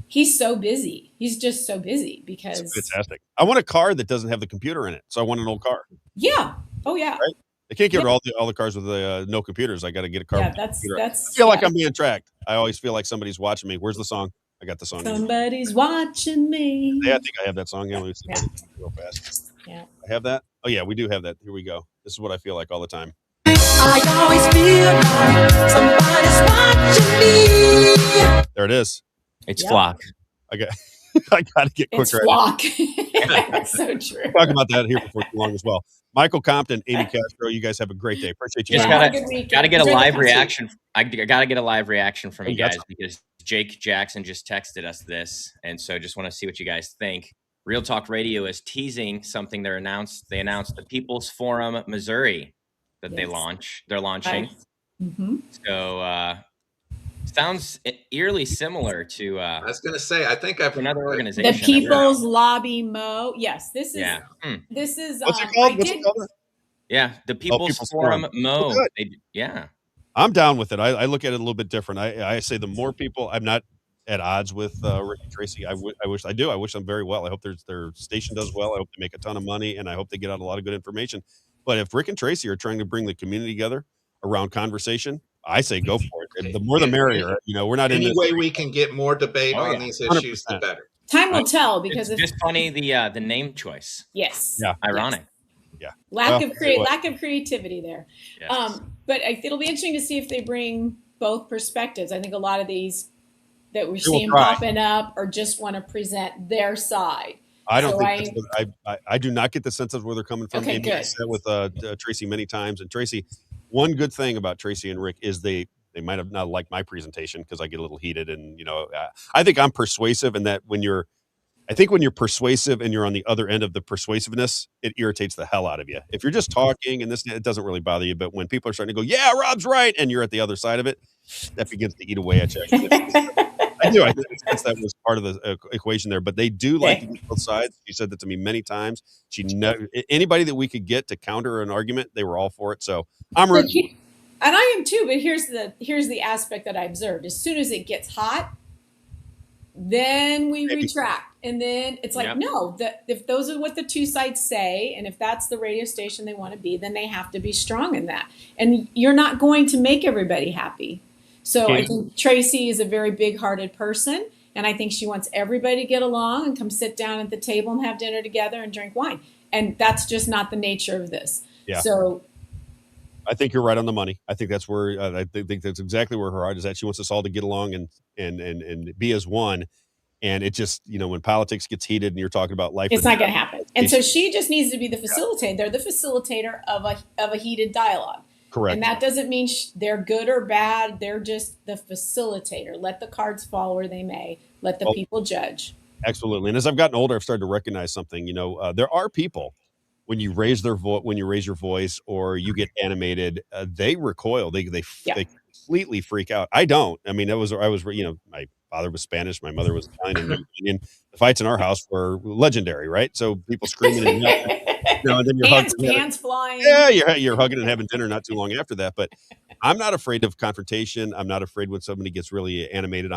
He's so busy. He's just so busy because. It's fantastic. I want a car that doesn't have the computer in it, so I want an old car. Yeah. Oh yeah. Right? I can't get all the cars with no computers. I got to get a car. Yeah, with that's. I feel like I'm being tracked. I always feel like somebody's watching me. Where's the song? I got the song. Somebody's watching me. Yeah, I think I have that song. Yeah, let me see real fast. Yeah. I have that. Oh yeah, we do have that. Here we go. This is what I feel like all the time. I always feel like somebody's watching me. There it is. It's Flock. I got to get quicker. It's Flock. That's so true. We'll talk about that here before too long as well. Michael Compton, Amy Castro, you guys have a great day. Appreciate you. Just gotta get a live reaction. I gotta get a live reaction from you guys, because Jake Jackson just texted us this, and so just want to see what you guys think. Real Talk Radio is teasing something they announced the People's Forum Missouri that they're launching. Mm-hmm. So sounds eerily similar to I was gonna say, I think I've another organization. The People's Lobby Mo. Yes, this is this is What's it called? What's it called? Yeah, the People's Forum Mo. Oh, I'm down with it. I look at it a little bit different. I say the more people, I'm not at odds with Rick and Tracy. I wish them very well. I hope their station does well. I hope they make a ton of money, and I hope they get out a lot of good information. But if Rick and Tracy are trying to bring the community together around conversation, I say go for it. The more the merrier. We're not any in this way we can get more debate on these issues, 100%. The better. Time will tell, because it's just funny the name choice. Yes. Yeah. Ironic. Yeah. Lack of creativity there. Yes. But it'll be interesting to see if they bring both perspectives. I think a lot of these that we're seeing popping up or just want to present their side. I don't think I do not get the sense of where they're coming from. Okay, Maybe I said with Tracy many times, and Tracy, one good thing about Tracy and Rick is they might have not liked my presentation because I get a little heated, and I think I'm persuasive, and that when you're persuasive and you're on the other end of the persuasiveness, it irritates the hell out of you. If you're just talking and it doesn't really bother you, but when people are starting to go, yeah, Rob's right, and you're at the other side of it, that begins to eat away at you. I do. I think that was part of the equation there, but they do like to get both sides. She said that to me many times. Anybody that we could get to counter an argument, they were all for it. So I'm rooting. And I am too. But here's the aspect that I observed. As soon as it gets hot, then we retract, and then it's like, no, if those are what the two sides say, and if that's the radio station they want to be, then they have to be strong in that. And you're not going to make everybody happy. So I think Tracy is a very big-hearted person, and I think she wants everybody to get along and come sit down at the table and have dinner together and drink wine. And that's just not the nature of this. Yeah. So I think you're right on the money. I think that's where I think that's exactly where her heart is at. She wants us all to get along and be as one. And it just, when politics gets heated and you're talking about life, it's not going to happen. And so she just needs to be the facilitator. They're the facilitator of a heated dialogue. Correct. And that doesn't mean they're good or bad. They're just the facilitator. Let the cards fall where they may. Let the people judge. Absolutely. And as I've gotten older, I've started to recognize something. There are people, when you raise your voice or you get animated, they recoil. They completely freak out. I don't. I mean, my father was Spanish, my mother was Italian, and the fights in our house were legendary, right? So people screaming and yelling. And then you're hands flying. Yeah, you're hugging and having dinner not too long after that. But I'm not afraid of confrontation. I'm not afraid when somebody gets really animated.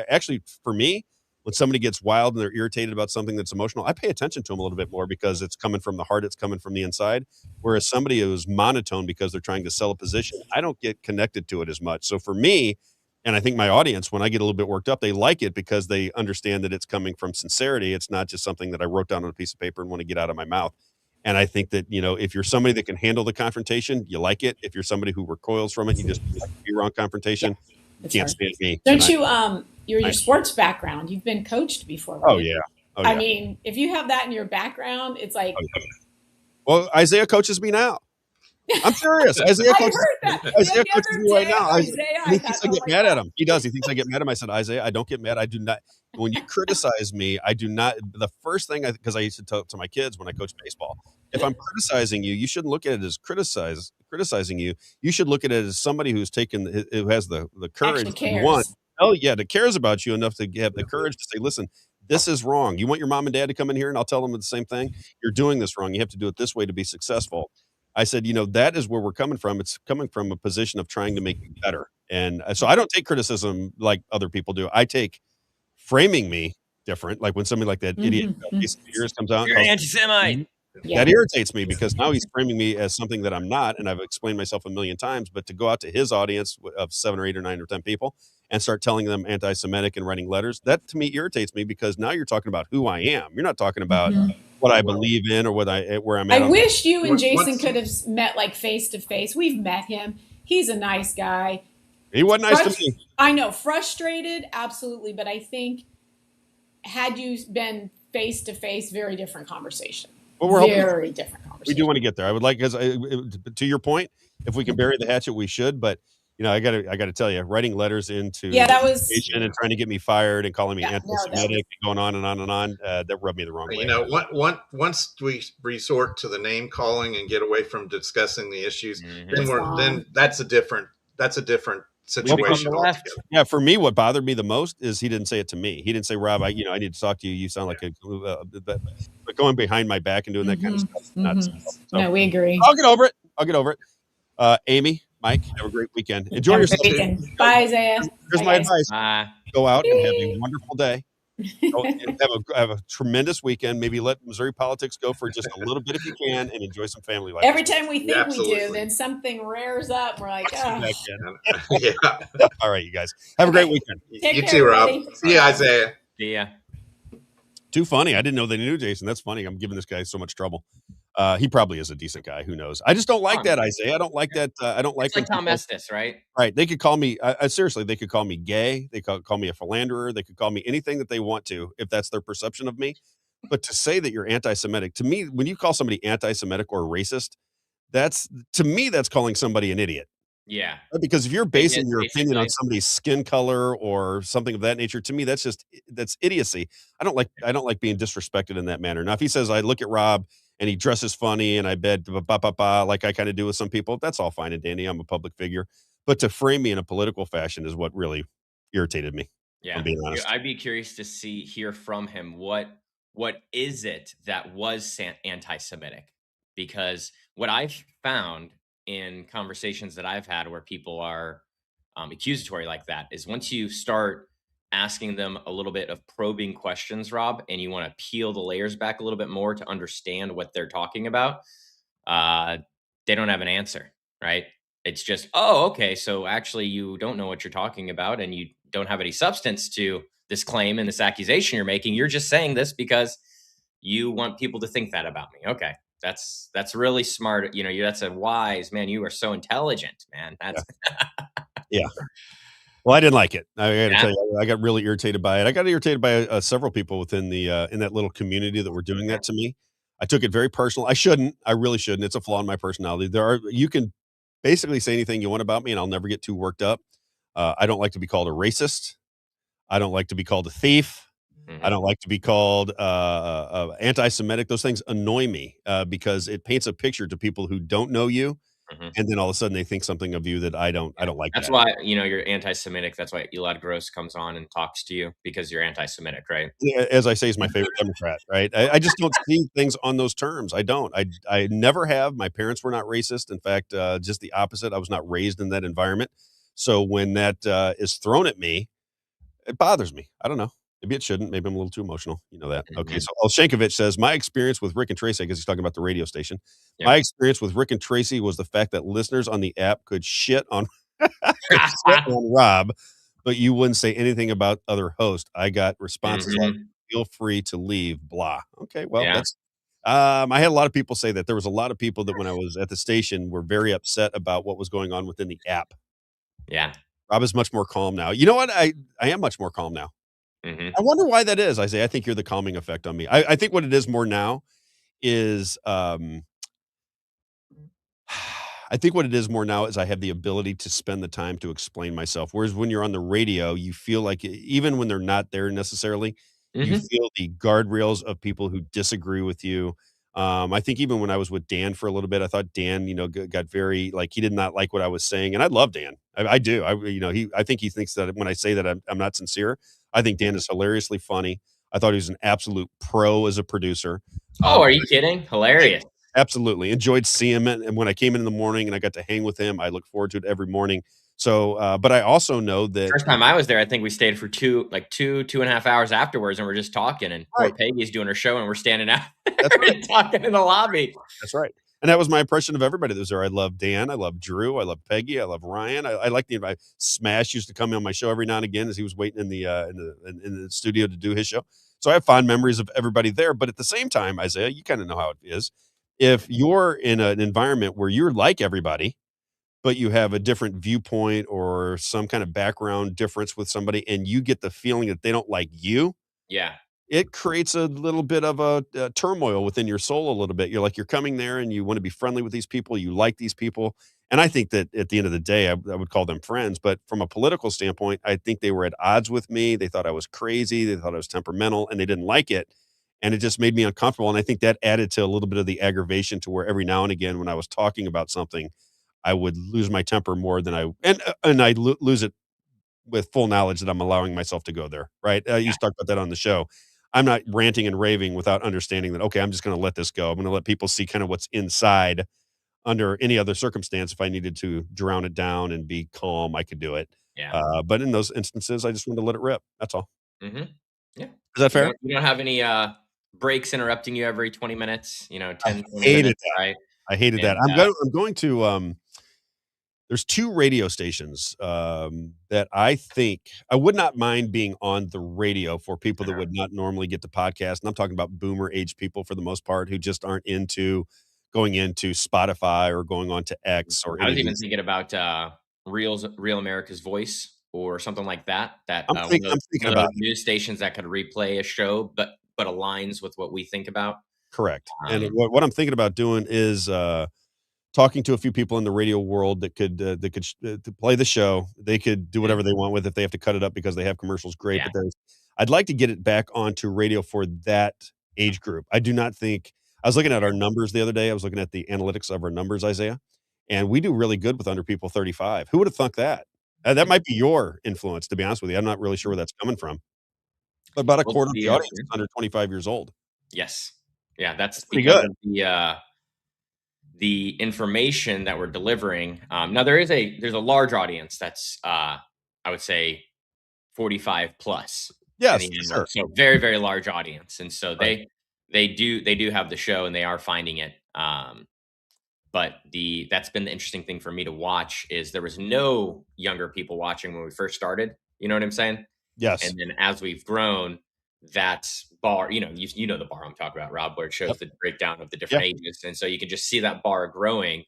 Actually, for me, when somebody gets wild and they're irritated about something that's emotional, I pay attention to them a little bit more because it's coming from the heart. It's coming from the inside. Whereas somebody who's monotone because they're trying to sell a position, I don't get connected to it as much. So for me, And I think my audience, when I get a little bit worked up, they like it because they understand that it's coming from sincerity. It's not just something that I wrote down on a piece of paper and want to get out of my mouth. And I think that, if you're somebody that can handle the confrontation, you like it. If you're somebody who recoils from it, you just like to be around confrontation. You can't stand me. Don't you, your sports background, you've been coached before, right? Oh, yeah. Oh, yeah. I mean, if you have that in your background, it's like. Oh, yeah. Well, Isaiah coaches me now. I'm serious. Isaiah coaches me right now. He thinks I get mad at him. He does. He thinks I get mad at him. I said, Isaiah, I don't get mad. I do not. When you criticize me, I do not. The first thing, because I used to talk to my kids when I coached baseball, if I'm criticizing you, you shouldn't look at it as criticizing you. You should look at it as somebody who has the courage that cares about you enough to have the courage to say, listen, this is wrong. You want your mom and dad to come in here and I'll tell them the same thing. You're doing this wrong. You have to do it this way to be successful. I said, that is where we're coming from. It's coming from a position of trying to make you better. And so I don't take criticism like other people do. I take framing me different. Like when somebody like that idiot Jason comes out. You're an anti-Semite. That irritates me because now he's framing me as something that I'm not. And I've explained myself a million times, but to go out to his audience of 7 or 8 or 9 or 10 people and start telling them anti-Semitic and writing letters, that to me irritates me because now you're talking about who I am. You're not talking about what I believe in or where I'm at. I wish you and Jason could have met like face to face. We've met him. He's a nice guy. He wasn't nice to me. I know, frustrated, absolutely. But I think had you been face to face, very different conversation. Well, very different conversation. We do want to get there. I would like, because to your point, if we can bury the hatchet, we should. But I got to tell you, writing letters into that was and trying to get me fired and calling me anti-Semitic and going on and on and on, that rubbed me the wrong way. Once we resort to the name calling and get away from discussing the issues, then that's a different situation. Yeah, for me, what bothered me the most is he didn't say it to me. He didn't say, Rob, I need to talk to you. You sound like but going behind my back and doing that kind of stuff. No, we agree. I'll get over it. Amy, Mike, have a great weekend. Enjoy yourself. Bye, Isaiah. Here's my advice. Go out and have a wonderful day. Have a tremendous weekend. Maybe let Missouri politics go for just a little bit if you can, and enjoy some family life. Every time we think we do, then something rears up. We're like, oh. All right, you guys. Have a great weekend. You too, Rob. See you, Isaiah. See ya. Too funny. I didn't know they knew Jason. That's funny. I'm giving this guy so much trouble. He probably is a decent guy. Who knows? I just don't like that, Isaiah. I don't like that. I don't like it's like Tom Estes, right? Right. They could call me, seriously, they could call me gay. They could call me a philanderer. They could call me anything that they want to, if that's their perception of me. But to say that you're anti-Semitic, to me, when you call somebody anti-Semitic or racist, that's calling somebody an idiot. Yeah. Because if you're basing your opinion on somebody's skin color or something of that nature, to me, that's idiocy. I don't like being disrespected in that manner. Now, if he says, I look at Rob and he dresses funny and I bet like I kind of do with some people, that's all fine and dandy. I'm a public figure. But to frame me in a political fashion is what really irritated me. Yeah. I'm being honest. I'd be curious to hear from him. What is it that was anti-Semitic? Because what I've found in conversations that I've had where people are accusatory like that is once you start asking them a little bit of probing questions, Rob, and you want to peel the layers back a little bit more to understand what they're talking about, they don't have an answer, right? It's just, oh, okay, so actually you don't know what you're talking about and you don't have any substance to this claim and this accusation you're making. You're just saying this because you want people to think that about me. Okay. That's really smart. That's a wise man. You are so intelligent, man. That's yeah. Well, I didn't like it. I got to tell you, I got really irritated by it. I got irritated by several people within in that little community that were doing that to me. I took it very personal. I shouldn't. I really shouldn't. It's a flaw in my personality. You can basically say anything you want about me, and I'll never get too worked up. I don't like to be called a racist. I don't like to be called a thief. I don't like to be called anti-Semitic. Those things annoy me because it paints a picture to people who don't know you, and then all of a sudden they think something of you that I don't like. That's why you're anti-Semitic. That's why Elad Gross comes on and talks to you because you're anti-Semitic, right? As I say, he's my favorite Democrat, right? I just don't see things on those terms. I don't. I never have. My parents were not racist. In fact, just the opposite. I was not raised in that environment. So when that is thrown at me, it bothers me. I don't know. Maybe it shouldn't. Maybe I'm a little too emotional. You know that. Okay. So Shankovich says, my experience with Rick and Tracy, I guess he's talking about the radio station. Yeah. My experience with Rick and Tracy was the fact that listeners on the app could shit on Rob, but you wouldn't say anything about other hosts. I got responses like, Mhm. feel free to leave, blah. Okay, well, Yeah. that's I had a lot of people say that. There was a lot of people that when I was at the station were very upset about what was going on within the app. Yeah. Rob is much more calm now. You know what? I am much more calm now. Mhm. I wonder why that is. I think you're the calming effect on me. I think what it is more now is, I think what it is more now is I have the ability to spend the time to explain myself. Whereas when you're on the radio, you feel like even when they're not there necessarily, you Mhm. feel the guardrails of people who disagree with you. I think even when I was with Dan for a little bit, I thought Dan, got very like he did not like what I was saying, and I love Dan. I do. I think he thinks that when I say that I'm not sincere. I think Dan is hilariously funny. I thought he was an absolute pro as a producer. Oh, are you kidding? Hilarious. Absolutely. Enjoyed seeing him, and when I came in the morning and I got to hang with him, I look forward to it every morning. So, but I also know that First time I was there, I think we stayed for 2.5 hours afterwards, and we're just talking, and poor Right. Peggy's doing her show, and we're standing out That's there and talking in the lobby. That's right. And that was my impression of everybody that was there. I love Dan. I love Drew. I love Peggy. I love Ryan. I like the invite. Smash used to come on my show every now and again as he was waiting in the studio to do his show. So I have fond memories of everybody there. But at the same time, Isaiah, you kind of know how it is. If you're in an environment where you're like everybody, but you have a different viewpoint or some kind of background difference with somebody, and you get the feeling that they don't like you, Yeah. it creates a little bit of a turmoil within your soul a little bit. You're coming there and you want to be friendly with these people. You like these people. And I think that at the end of the day, I would call them friends. But from a political standpoint, I think they were at odds with me. They thought I was crazy. They thought I was temperamental and they didn't like it. And it just made me uncomfortable. And I think that added to a little bit of the aggravation to where every now and again, when I was talking about something, I would lose my temper more than and I lose it with full knowledge that I'm allowing myself to go there, right? You used to talk about that on the show. I'm not ranting and raving without understanding that, okay, I'm just going to let this go. I'm going to let people see kind of what's inside under any other circumstance. If I needed to drown it down and be calm, I could do it. Yeah. But in those instances, I just wanted to let it rip. That's all. Mhm. Yeah. Is that fair? You don't have any breaks interrupting you every 20 minutes, 10, 20 Hated minutes, that. right? I hated that. And, I'm going to, there's 2 radio stations, that I think I would not mind being on the radio for people that would not normally get the podcast, and I'm talking about boomer age people for the most part who just aren't into going into Spotify or going on to X or I any was of even these. thinking about Real America's Voice or something like that. I'm thinking One of about those news stations that could replay a show, but aligns with what we think about. correct. And Um, what I'm thinking about doing is, talking to a few people in the radio world that could to play the show. They could do whatever they want with it. If they have to cut it up because they have commercials, great. Yeah. But I'd like to get it back onto radio for that age group. I do not think I was looking at our numbers the other day. I was looking at the analytics of our numbers, Isaiah, and we do really good with under people 35. Who would have thunk that? That might be your influence, to be honest with you. I'm not really sure where that's coming from. But about a Well, quarter of the audience is under 25 years old. Yes. Yeah, that's pretty because good. of the information that we're delivering. Now there's a large audience that's I would say 45 plus. Yes, in the sure. So very, very large audience. And so Right. they do have the show and they are finding it. But that's been the interesting thing for me to watch is there was no younger people watching when we first started. You know what I'm saying? Yes. And then as we've grown, that bar, you know the bar I'm talking about, Rob, where it shows the breakdown of the different ages. And so you can just see that bar growing.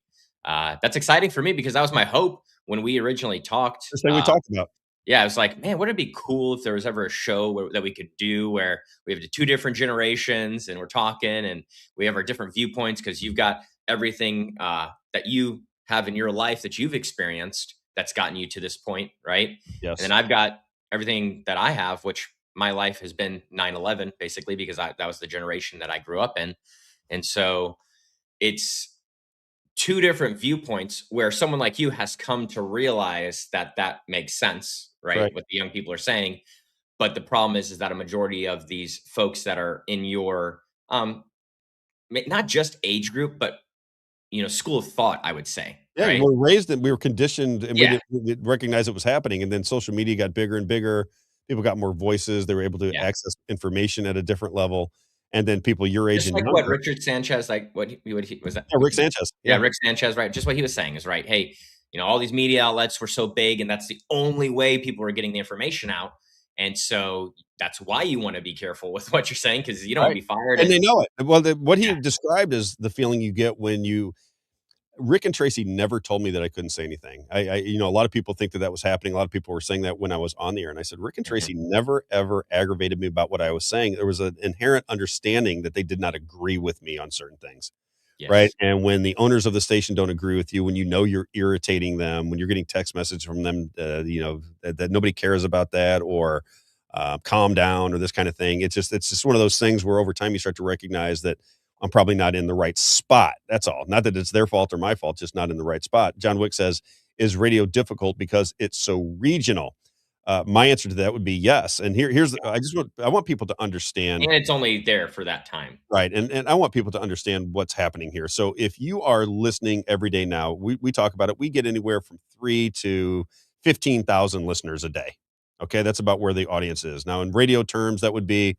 That's exciting for me because that was my hope when we originally talked. This thing we talked about. Yeah, I was like, man, wouldn't it be cool if there was ever a show that we could do where we have the 2 different generations and we're talking and we have our different viewpoints because you've got everything that you have in your life that you've experienced that's gotten you to this point, right? Yes. And then I've got everything that I have, which my life has been 9/11 basically because that was the generation that I grew up in. And so it's 2 different viewpoints where someone like you has come to realize that makes sense, right? Right. What the young people are saying. But the problem is that a majority of these folks that are in your not just age group, but school of thought, I would say. Yeah, right? we were raised and we were conditioned and Yeah. we didn't recognize it was happening. And then social media got bigger and bigger. People got more voices. They were able to access information at a different level. And then people your age Just and like younger. what Richard Sanchez, like what he was that? Yeah, Rick Sanchez. Yeah, Rick Sanchez, right? Just what he was saying is right. Hey, all these media outlets were so big, and that's the only way people were getting the information out. And so that's why you want to be careful with what you're saying, because you don't want to be fired. And they know it. Well, what he described is the feeling you get when Rick and Tracy never told me that I couldn't say anything. A lot of people think that was happening. A lot of people were saying that when I was on the air, and I said, Rick and Tracy never, ever aggravated me about what I was saying. There was an inherent understanding that they did not agree with me on certain things. Yes. Right. And when the owners of the station don't agree with you, when you're irritating them, when you're getting text messages from them, that nobody cares about that, or calm down, or this kind of thing. It's just one of those things where over time you start to recognize that I'm probably not in the right spot. That's all. Not that it's their fault or my fault, just not in the right spot. John Wick says, is radio difficult because it's so regional? My answer to that would be yes. And I want people to understand. And it's only there for that time. Right. And I want people to understand what's happening here. So if you are listening every day now, we talk about it. We get anywhere from 3 to 15,000 listeners a day. Okay. That's about where the audience is. Now, in radio terms, that would be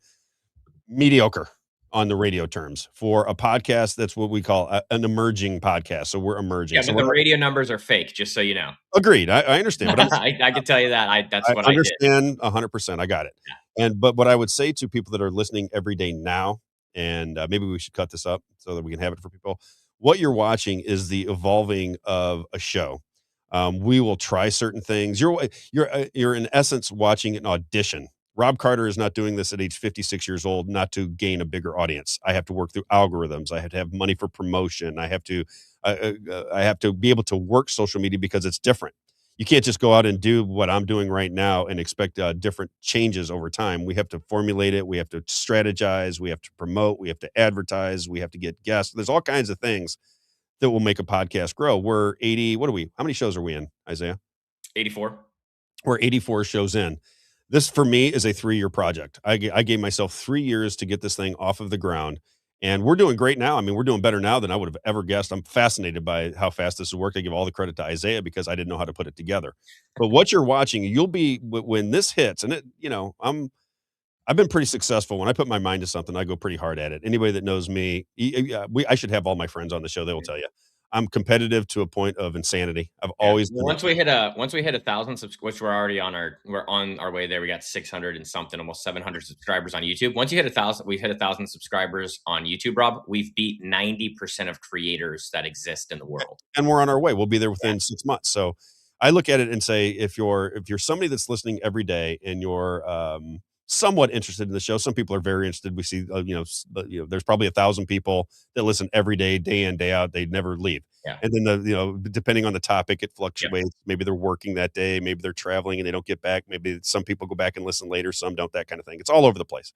mediocre on the radio terms. For a podcast, that's what we call an emerging podcast. So we're emerging. Yeah, so but the radio numbers are fake, just so you know. Agreed. I understand. But I can tell you that. That's what I did. understand 100%. I got it. Yeah. But what I would say to people that are listening every day now, and maybe we should cut this up so that we can have it for people. What you're watching is the evolving of a show. We will try certain things. You're in essence watching an audition. Robb Carter is not doing this at age 56 years old, not to gain a bigger audience. I have to work through algorithms. I have to have money for promotion. I have to be able to work social media because it's different. You can't just go out and do what I'm doing right now and expect different changes over time. We have to formulate it. We have to strategize. We have to promote. We have to advertise. We have to get guests. There's all kinds of things that will make a podcast grow. We're 80. How many shows are we in, Isaiah? 84. We're 84 shows in. This, for me, is a 3-year project. I gave myself 3 years to get this thing off of the ground, and we're doing great now. I mean, we're doing better now than I would have ever guessed. I'm fascinated by how fast this has worked. I give all the credit to Isaiah because I didn't know how to put it together. But what you're watching, you'll be, when this hits, and I've been pretty successful. When I put my mind to something, I go pretty hard at it. Anybody that knows me, I should have all my friends on the show. They will tell you. I'm competitive to a point of insanity. I've always been. Once we hit 1,000 which we're already we're on our way there. We got 600 and something, almost 700 subscribers on YouTube. Once you hit 1,000, we've hit 1,000 subscribers on YouTube, Rob. We've beat 90% of creators that exist in the world. And we're on our way. We'll be there within 6 months. So I look at it and say, if you're somebody that's listening every day and you're somewhat interested in the show, some people are very interested. We see, there's probably 1,000 people that listen every day, day in, day out. They never leave. Yeah. And then depending on the topic, it fluctuates. Yep. Maybe they're working that day. Maybe they're traveling and they don't get back. Maybe some people go back and listen later. Some don't, that kind of thing. It's all over the place,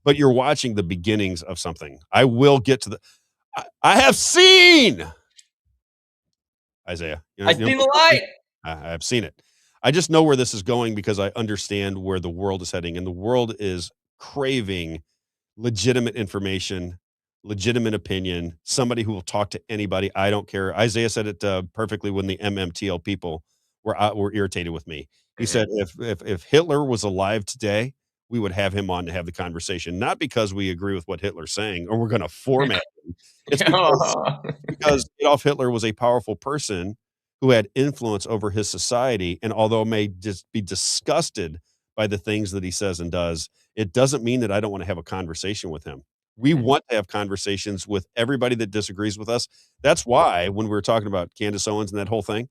but you're watching the beginnings of something. I will get to I have seen Isaiah. I've seen the light. I've seen it. I just know where this is going because I understand where the world is heading, and the world is craving legitimate information, legitimate opinion, somebody who will talk to anybody. I don't care. Isaiah said it perfectly when the MMTL people were irritated with me. He said, if Hitler was alive today, we would have him on to have the conversation, not because we agree with what Hitler's saying or we're going to format him. It's because Adolf Hitler was a powerful person who had influence over his society. And although may just be disgusted by the things that he says and does, it doesn't mean that I don't want to have a conversation with him. We want to have conversations with everybody that disagrees with us. That's why when we were talking about Candace Owens and that whole thing,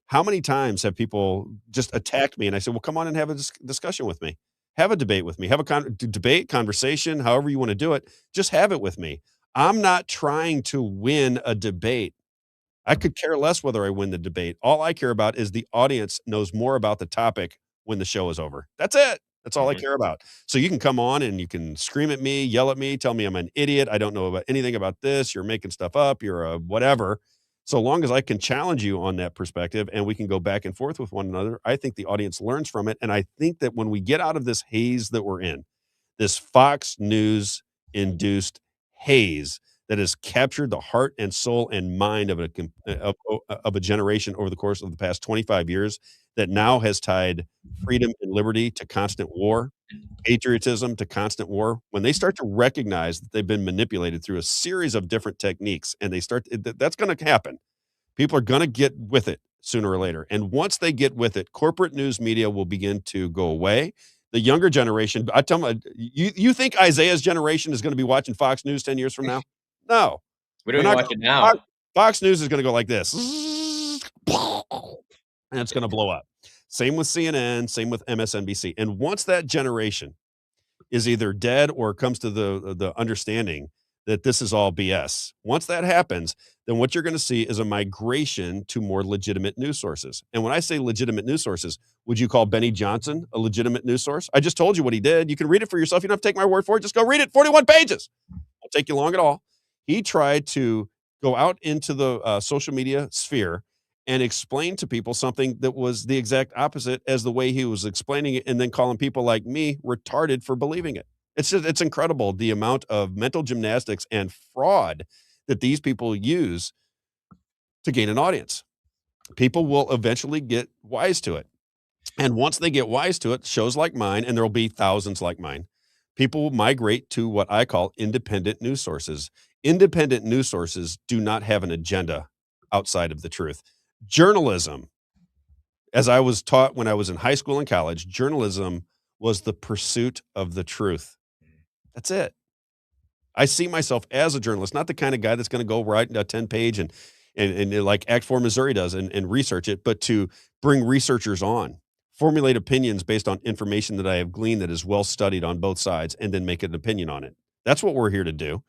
how many times have people just attacked me? And I said, well, come on and have a discussion with me. Have a debate with me. Have a debate, conversation, however you want to do it. Just have it with me. I'm not trying to win a debate. I could care less whether I win the debate. All I care about is the audience knows more about the topic when the show is over. That's it. That's all I care about. So you can come on and you can scream at me, yell at me, tell me I'm an idiot. I don't know about anything about this. You're making stuff up. You're a whatever. So long as I can challenge you on that perspective and we can go back and forth with one another, I think the audience learns from it. And I think that when we get out of this haze that we're in, this Fox News induced haze that has captured the heart and soul and mind of a generation over the course of the past 25 years, that now has tied freedom and liberty to constant war, patriotism to constant war. When they start to recognize that they've been manipulated through a series of different techniques, and that's going to happen. People are going to get with it. sooner or later. And once they get with it, corporate news media will begin to go away. The younger generation, I tell them, you think Isaiah's generation is going to be watching Fox News 10 years from now? No. We don't They're even not watch it now. Fox News is going to go like this. And it's going to blow up. Same with CNN, same with MSNBC. And once that generation is either dead or comes to the understanding that this is all BS, once that happens, then what you're going to see is a migration to more legitimate news sources. And when I say legitimate news sources, would you call Benny Johnson a legitimate news source? I just told you what he did. You can read it for yourself. You don't have to take my word for it. Just go read it. 41 pages. Won't take you long at all. He tried to go out into the social media sphere and explain to people something that was the exact opposite as the way he was explaining it, and then calling people like me retarded for believing it. It's incredible the amount of mental gymnastics and fraud that these people use to gain an audience. People will eventually get wise to it. And once they get wise to it, shows like mine, and there will be thousands like mine, people will migrate to what I call independent news sources. Independent news sources do not have an agenda outside of the truth. Journalism, as I was taught when I was in high school and college, journalism was the pursuit of the truth. That's it. I see myself as a journalist, not the kind of guy that's going to go write a 10-page and like Act 4 Missouri does and research it, but to bring researchers on, formulate opinions based on information that I have gleaned that is well studied on both sides, and then make an opinion on it. That's what we're here to do.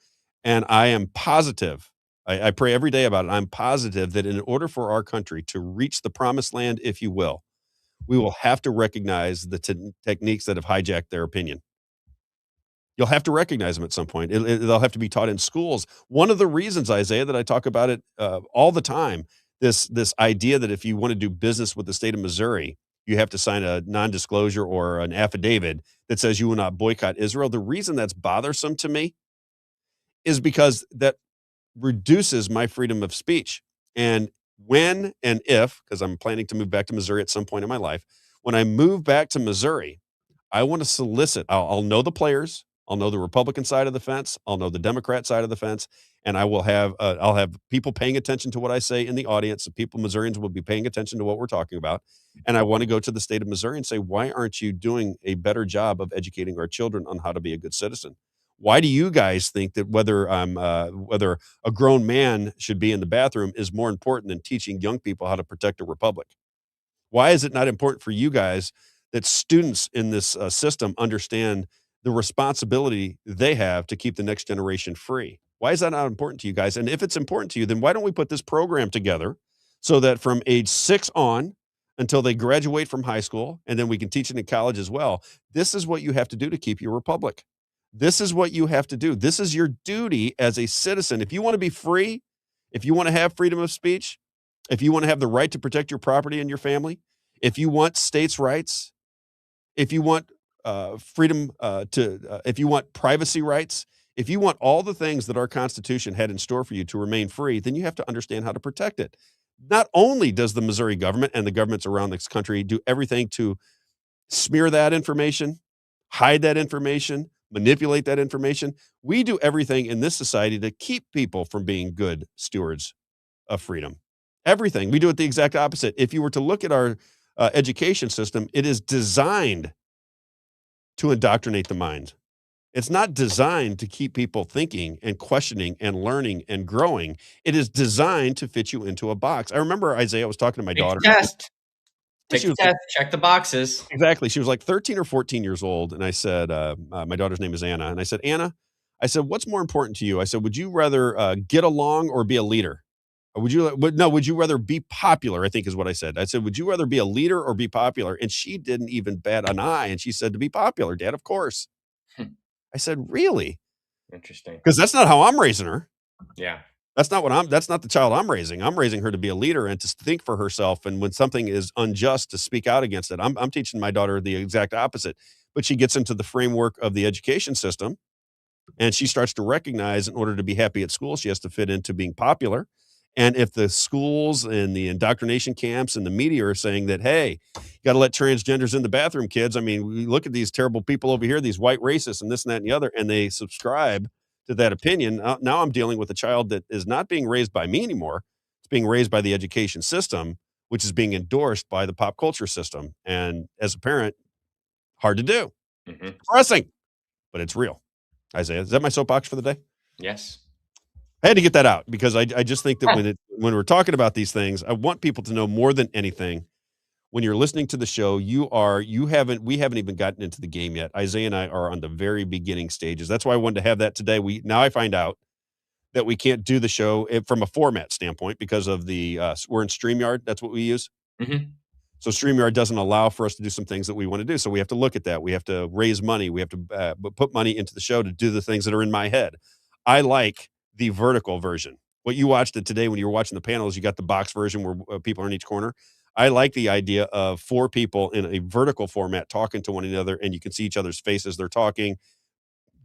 And I am positive, I pray every day about it, I'm positive that in order for our country to reach the promised land, if you will, we will have to recognize the techniques that have hijacked their opinion. You'll have to recognize them at some point. They'll have to be taught in schools. One of the reasons, Isaiah, that I talk about it all the time, this idea that if you want to do business with the state of Missouri, you have to sign a non-disclosure or an affidavit that says you will not boycott Israel. The reason that's bothersome to me is because that reduces my freedom of speech. And when and if, because I'm planning to move back to Missouri at some point in my life, when I move back to Missouri, I want to solicit, I'll know the players, I'll know the Republican side of the fence, I'll know the Democrat side of the fence, and I will have, I'll have people paying attention to what I say in the audience. The people, Missourians, will be paying attention to what we're talking about. And I want to go to the state of Missouri and say, why aren't you doing a better job of educating our children on how to be a good citizen? Why do you guys think that whether a grown man should be in the bathroom is more important than teaching young people how to protect a republic? Why is it not important for you guys that students in this system understand the responsibility they have to keep the next generation free? Why is that not important to you guys? And if it's important to you, then why don't we put this program together so that from age 6 on until they graduate from high school, and then we can teach it in college as well, this is what you have to do to keep your republic. This is what you have to do. This is your duty as a citizen. If you want to be free, if you want to have freedom of speech, if you want to have the right to protect your property and your family, if you want states' rights, if you want freedom if you want privacy rights, if you want all the things that our Constitution had in store for you to remain free, then you have to understand how to protect it. Not only does the Missouri government and the governments around this country do everything to smear that information, hide that information, manipulate that information, we do everything in this society to keep people from being good stewards of freedom. Everything. We do it the exact opposite. If you were to look at our education system, it is designed to indoctrinate the mind. It's not designed to keep people thinking and questioning and learning and growing. It is designed to fit you into a box. I remember Isaiah was talking to my daughter. Test. Take the test. Check the boxes. Exactly. She was like 13 or 14 years old. And I said, my daughter's name is Anna. And I said, Anna, what's more important to you? I said, would you rather get along or be a leader? Or would you rather be popular? I think is what I said. I said, would you rather be a leader or be popular? And she didn't even bat an eye. And she said, to be popular, Dad, of course. I said, really? Interesting. Because that's not how I'm raising her. Yeah. That's not the child I'm raising. I'm raising her to be a leader and to think for herself. And when something is unjust, to speak out against it. I'm teaching my daughter the exact opposite. But she gets into the framework of the education system, and she starts to recognize in order to be happy at school, she has to fit into being popular. And if the schools and the indoctrination camps and the media are saying that, hey, you got to let transgenders in the bathroom, kids. I mean, we look at these terrible people over here, these white racists and this and that and the other, and they subscribe to that opinion. Now I'm dealing with a child that is not being raised by me anymore. It's being raised by the education system, which is being endorsed by the pop culture system. And as a parent, hard to do. Depressing, but it's real. Isaiah, is that my soapbox for the day? Yes. I had to get that out because I just think that when we're talking about these things, I want people to know more than anything. When you're listening to the show, we haven't even gotten into the game yet. Isaiah and I are on the very beginning stages. That's why I wanted to have that today. Now I find out that we can't do the show from a format standpoint because of we're in StreamYard. That's what we use. So StreamYard doesn't allow for us to do some things that we want to do. So we have to look at that. We have to raise money. We have to put money into the show to do the things that are in my head. I like the vertical version. What you watched it today when you were watching the panels, you got the box version where people are in each corner. I like the idea of 4 people in a vertical format talking to one another, and you can see each other's faces. They're talking,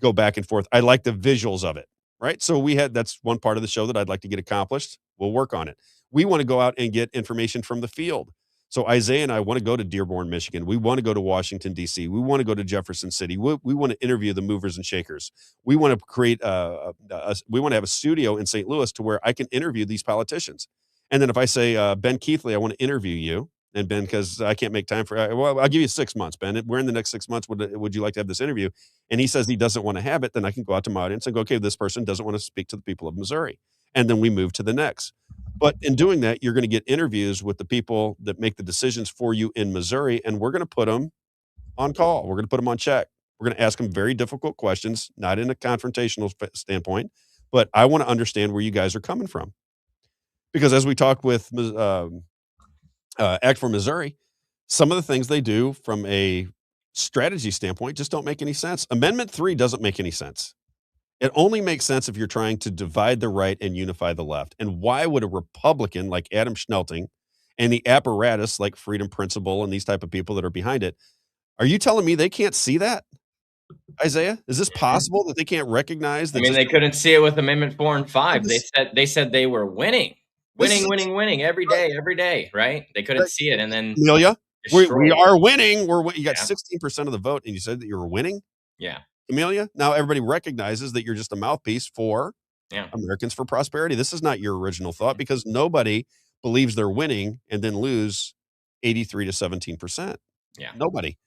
go back and forth. I like the visuals of it, right? So that's one part of the show that I'd like to get accomplished. We'll work on it. We want to go out and get information from the field. So Isaiah and I want to go to Dearborn, Michigan. We want to go to Washington, D.C. We want to go to Jefferson City. We want to interview the movers and shakers. We want to create we want to have a studio in St. Louis to where I can interview these politicians. And then if I say, Ben Keithley, I want to interview you. And Ben, because I can't make time well, I'll give you 6 months, Ben. We're in the next 6 months. Would you like to have this interview? And he says he doesn't want to have it. Then I can go out to my audience and go, okay, this person doesn't want to speak to the people of Missouri. And then we move to the next. But in doing that, you're going to get interviews with the people that make the decisions for you in Missouri. And we're going to put them on call. We're going to put them on check. We're going to ask them very difficult questions, not in a confrontational standpoint, but I want to understand where you guys are coming from. Because as we talked with Act for Missouri, some of the things they do from a strategy standpoint just don't make any sense. Amendment 3 doesn't make any sense. It only makes sense if you're trying to divide the right and unify the left. And why would a Republican like Adam Schnelting and the apparatus like Freedom Principle and these type of people that are behind it, are you telling me they can't see that? Isaiah, is this possible that they can't recognize that? I mean, they couldn't see it with Amendment 4 and 5. They said they were winning every day, right? They couldn't see it, and then Amelia, we are winning. You got 16% of the vote, and you said that you were winning. Yeah, Amelia. Now everybody recognizes that you're just a mouthpiece for Americans for Prosperity. This is not your original thought because nobody believes they're winning and then lose 83 to 17%. Yeah, nobody.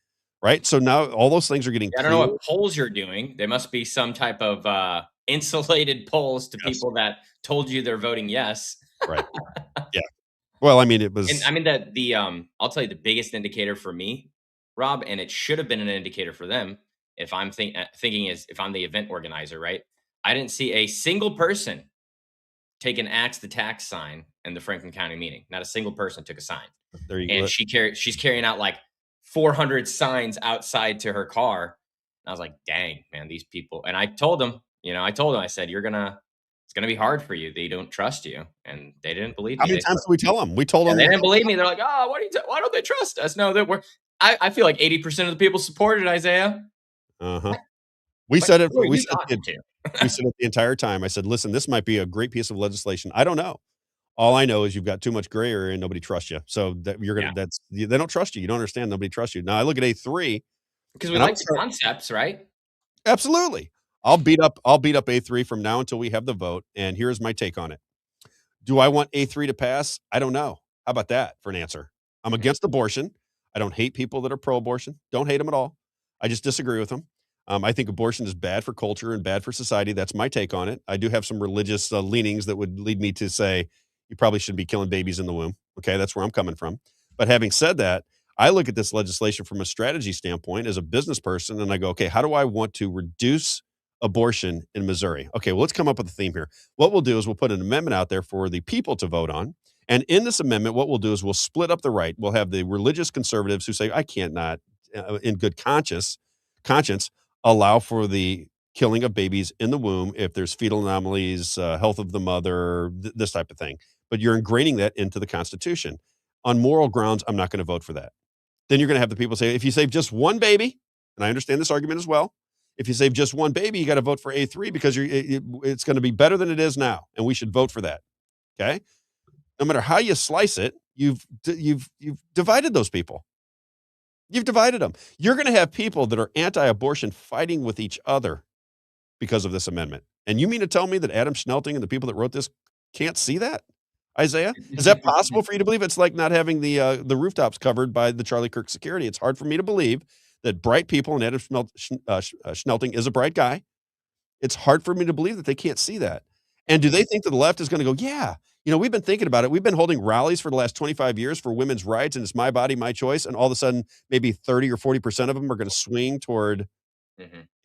Right. So now all those things are getting. I don't know what polls you're doing. There must be some type of insulated polls to people that told you they're voting yes. Right. Yeah. Well, I mean, it was. And I mean I'll tell you the biggest indicator for me, Rob, and it should have been an indicator for them. If I'm thinking is if I'm the event organizer, right? I didn't see a single person take an Axe the Tax sign in the Franklin County meeting. Not a single person took a sign. There you go. And she's carrying out like 400 signs outside to her car. And I was like, dang, man, these people. And I told them, I said, it's going to be hard for you. They don't trust you. And they didn't believe me. How many times did we tell them? We told them. They didn't believe me. They're like, oh, why don't they trust us? No, I feel like 80% of the people supported Isaiah. Uh-huh. We said it. We said it the entire time. I said, listen, this might be a great piece of legislation. I don't know. All I know is you've got too much gray area and nobody trusts you. So that they don't trust you. You don't understand. Nobody trusts you. Now I look at A3 because we like the concepts, right? Absolutely. I'll beat up A3 from now until we have the vote. And here's my take on it. Do I want A3 to pass? I don't know. How about that for an answer? I'm against abortion. I don't hate people that are pro-abortion. Don't hate them at all. I just disagree with them. I think abortion is bad for culture and bad for society. That's my take on it. I do have some religious leanings that would lead me to say you probably shouldn't be killing babies in the womb. Okay, that's where I'm coming from. But having said that, I look at this legislation from a strategy standpoint as a business person, and I go, okay, how do I want to reduce abortion in Missouri? Okay, well, let's come up with a theme here. What we'll do is we'll put an amendment out there for the people to vote on. And in this amendment, what we'll do is we'll split up the right. We'll have the religious conservatives who say, I can't not, in good conscience, allow for the killing of babies in the womb if there's fetal anomalies, health of the mother, this type of thing. But you're ingraining that into the Constitution. On moral grounds, I'm not going to vote for that. Then you're going to have the people say, if you save just one baby, and I understand this argument as well, if you save just one baby, you got to vote for A3 because it's going to be better than it is now, and we should vote for that. Okay? No matter how you slice it, you've divided those people. You've divided them. You're going to have people that are anti-abortion fighting with each other because of this amendment. And you mean to tell me that Adam Schnelting and the people that wrote this can't see that? Isaiah? Is that possible for you to believe? It's like not having the rooftops covered by the Charlie Kirk security. It's hard for me to believe that bright people, and Adam Schnelting is a bright guy. It's hard for me to believe that they can't see that. And do they think that the left is going to go, yeah, we've been thinking about it. We've been holding rallies for the last 25 years for women's rights, and it's my body, my choice. And all of a sudden, maybe 30 or 40% of them are going to swing toward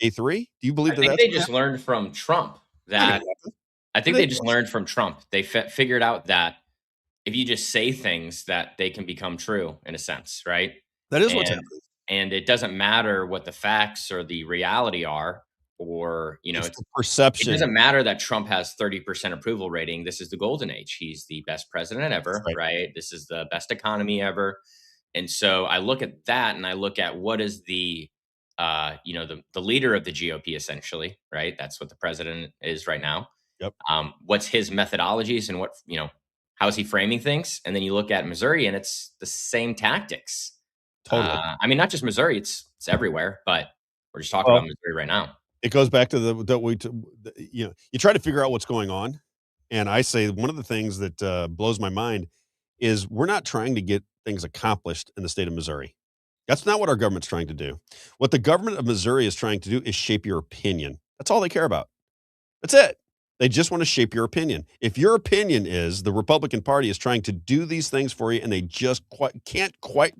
A3. Do you believe I that think that's they gonna just happen? learned from Trump that I think they just learned from Trump. They figured out that if you just say things that they can become true in a sense, right? That is what's happening. And it doesn't matter what the facts or the reality are, or It's the it perception. doesn't matter that Trump has 30% approval rating. This is the golden age. He's the best president ever, right? This is the best economy ever. And so I look at that and I look at what is the leader of the GOP essentially, right? That's what the president is right now. Yep. What's his methodologies and how is he framing things? And then you look at Missouri and it's the same tactics. Totally. I mean, not just Missouri, it's everywhere, but we're just talking about Missouri right now. It goes back to you try to figure out what's going on. And I say one of the things that blows my mind is we're not trying to get things accomplished in the state of Missouri. That's not what our government's trying to do. What the government of Missouri is trying to do is shape your opinion. That's all they care about. That's it. They just want to shape your opinion. If your opinion is the Republican Party is trying to do these things for you and they just can't quite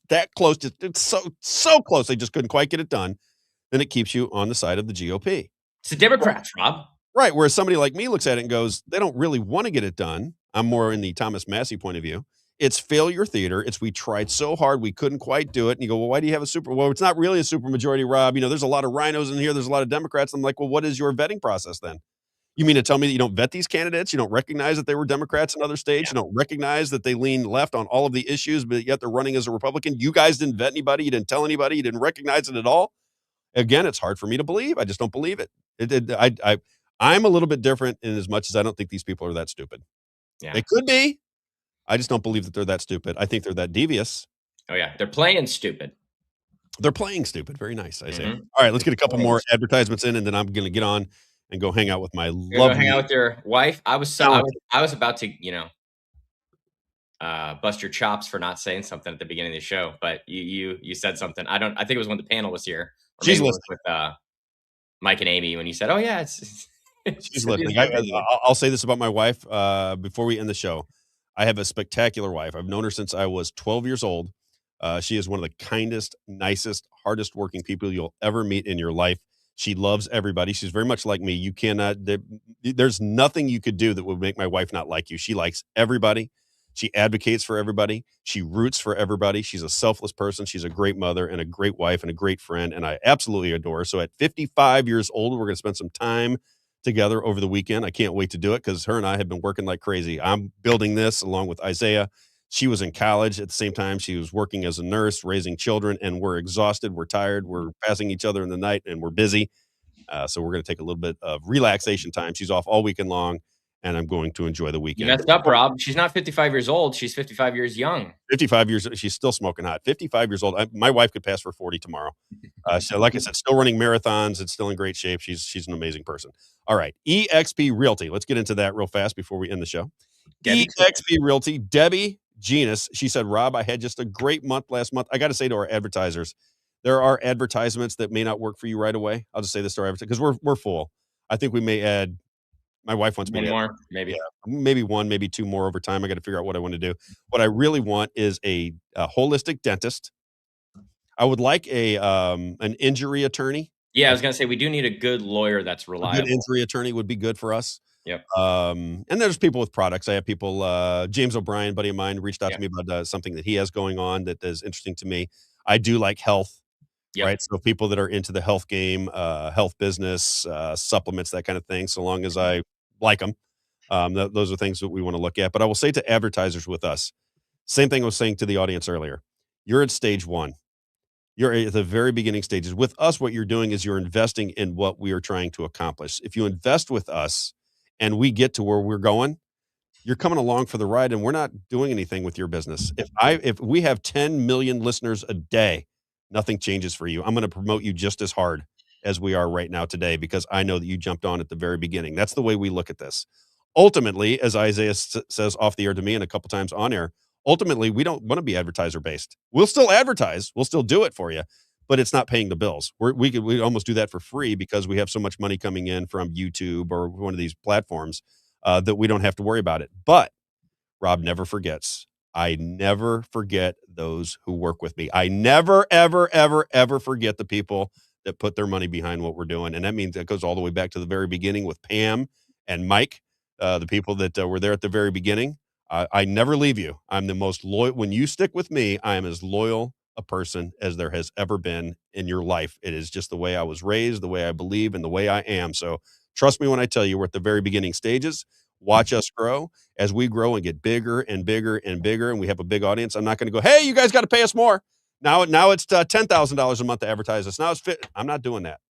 that close, it's so close they just couldn't quite get it done, then it keeps you on the side of the GOP. It's the Democrats, Rob. Right, whereas somebody like me looks at it and goes, they don't really want to get it done. I'm more in the Thomas Massey point of view. It's failure theater. It's we tried so hard, we couldn't quite do it. And you go, well, why do you have a super? Well, it's not really a super majority, Rob. There's a lot of rhinos in here. There's a lot of Democrats. I'm like, well, what is your vetting process then? You mean to tell me that you don't vet these candidates? You don't recognize that they were Democrats in other states? You don't recognize that they lean left on all of the issues, but yet they're running as a Republican? You guys didn't vet anybody. You didn't tell anybody. You didn't recognize it at all. Again, it's hard for me to believe. I just don't believe it. I'm a little bit different in as much as I don't think these people are that stupid. Yeah. They could be. I just don't believe that they're that stupid. I think they're that devious. Oh yeah, they're playing stupid. They're playing stupid. Very nice, I say. All right, let's get a couple more advertisements in, and then I'm going to get on and go hang out with my lovely. Go hang out with your wife. I was about to bust your chops for not saying something at the beginning of the show, but you said something. I think it was when the panel was here. Or She's maybe it listening. was with Mike and Amy when you said, "Oh yeah, it's She's listening. I'll say this about my wife before we end the show. I have a spectacular wife. I've known her since I was 12 years old. She is one of the kindest, nicest, hardest working people you'll ever meet in your life. She loves everybody. She's very much like me. You cannot, there's nothing you could do that would make my wife not like you. She likes everybody. She advocates for everybody. She roots for everybody. She's a selfless person. She's a great mother and a great wife and a great friend. And I absolutely adore her. So at 55 years old, we're going to spend some time together over the weekend. I can't wait to do it because her and I have been working like crazy. I'm building this along with Isaiah. She was in college at the same time. She was working as a nurse, raising children, and we're exhausted. We're tired. We're passing each other in the night, and we're busy. So we're going to take a little bit of relaxation time. She's off all weekend long, and I'm going to enjoy the weekend. You messed up, Rob. She's not 55 years old. She's 55 years young. 55 years. She's still smoking hot. 55 years old. My wife could pass for 40 tomorrow. So like I said, still running marathons. It's still in great shape. She's an amazing person. All right. EXP Realty. Let's get into that real fast before we end the show. EXP Realty. Debbie Genus. She said, Rob, I had just a great month last month. I got to say to our advertisers, there are advertisements that may not work for you right away. I'll just say this to our advertisers because we're full. I think we may add. My wife wants me One to more, maybe. Maybe one, maybe two more over time. I got to figure out what I want to do. What I really want is a holistic dentist. I would like an injury attorney. Yeah, I was going to say, we do need a good lawyer that's reliable. A good injury attorney would be good for us. Yep. And there's people with products. I have people, James O'Brien, buddy of mine, reached out to me about something that he has going on that is interesting to me. I do like health. Yep. Right. So people that are into the health game, health business, supplements, that kind of thing, so long as I like them, those are things that we want to look at. But I will say to advertisers with us, same thing I was saying to the audience earlier. You're at stage one. You're at the very beginning stages. With us, what you're doing is you're investing in what we are trying to accomplish. If you invest with us and we get to where we're going, you're coming along for the ride and we're not doing anything with your business. If we have 10 million listeners a day, nothing changes for you. I'm going to promote you just as hard as we are right now today because I know that you jumped on at the very beginning. That's the way we look at this. ultimately, as Isaiah says off the air to me and a couple times on air, ultimately, we don't want to be advertiser based. We'll still advertise. We'll still do it for you, but it's not paying the bills. We almost do that for free because we have so much money coming in from YouTube or one of these platforms that we don't have to worry about it. But Rob never forgets. I never forget those who work with me. I never, ever, ever, ever forget the people that put their money behind what we're doing. And that means it goes all the way back to the very beginning with Pam and Mike, the people that were there at the very beginning. I never leave you. I'm the most loyal. When you stick with me, I am as loyal a person as there has ever been in your life. It is just the way I was raised, the way I believe, and the way I am. So trust me when I tell you we're at the very beginning stages. Watch us grow. As we grow and get bigger and bigger and bigger, and we have a big audience, I'm not going to go, hey, you guys got to pay us more. Now it's $10,000 a month to advertise us. Now it's fit. I'm not doing that.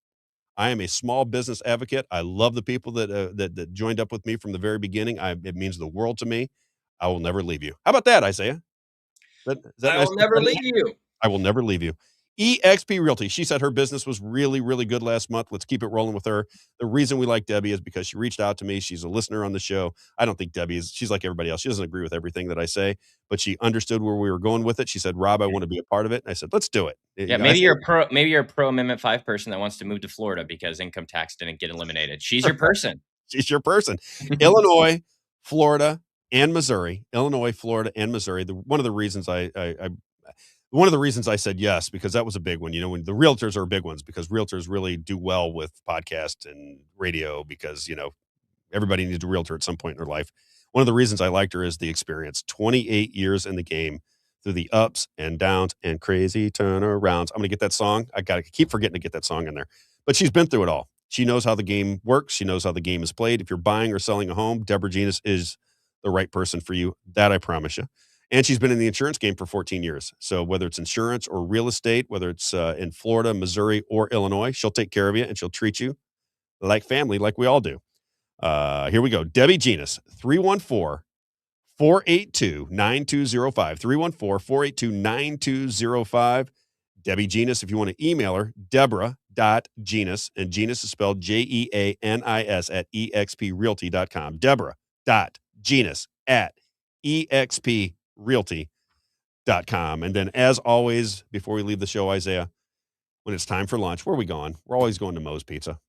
I am a small business advocate. I love the people that joined up with me from the very beginning. It means the world to me. I will never leave you. How about that, Isaiah? Is that I nice? will never leave you. I will never leave you. EXP Realty. She said her business was really, really good last month. Let's keep it rolling with her. The reason we like Debbie is because she reached out to me. She's a listener on the show. I don't think she's like everybody else. She doesn't agree with everything that I say, but she understood where we were going with it. She said, Rob, I want to be a part of it. And I said, let's do it. Yeah, maybe you're a pro Amendment 5 person that wants to move to Florida because income tax didn't get eliminated. She's your person. She's your person. Illinois, Florida, and Missouri. Illinois, Florida, and Missouri. One of the reasons I said yes, because that was a big one. When the realtors are big ones, because realtors really do well with podcast and radio, because, everybody needs a realtor at some point in their life. One of the reasons I liked her is the experience. 28 years in the game, through the ups and downs and crazy turnarounds. I'm going to get that song. I got to keep forgetting to get that song in there. But she's been through it all. She knows how the game works. She knows how the game is played. If you're buying or selling a home, Deborah Genis is the right person for you. That I promise you. And she's been in the insurance game for 14 years. So whether it's insurance or real estate, whether it's in Florida, Missouri, or Illinois, she'll take care of you and she'll treat you like family, like we all do. Here we go. Debbie Genis, 314-482-9205. 314-482-9205. Debbie Genis, if you want to email her, Deborah.Genis, and Genis is spelled Jeanis at exprealty.com. Deborah.Genis at exprealty.com. And then, as always, before we leave the show, Isaiah, when it's time for lunch, where are we going? We're always going to Moe's Pizza.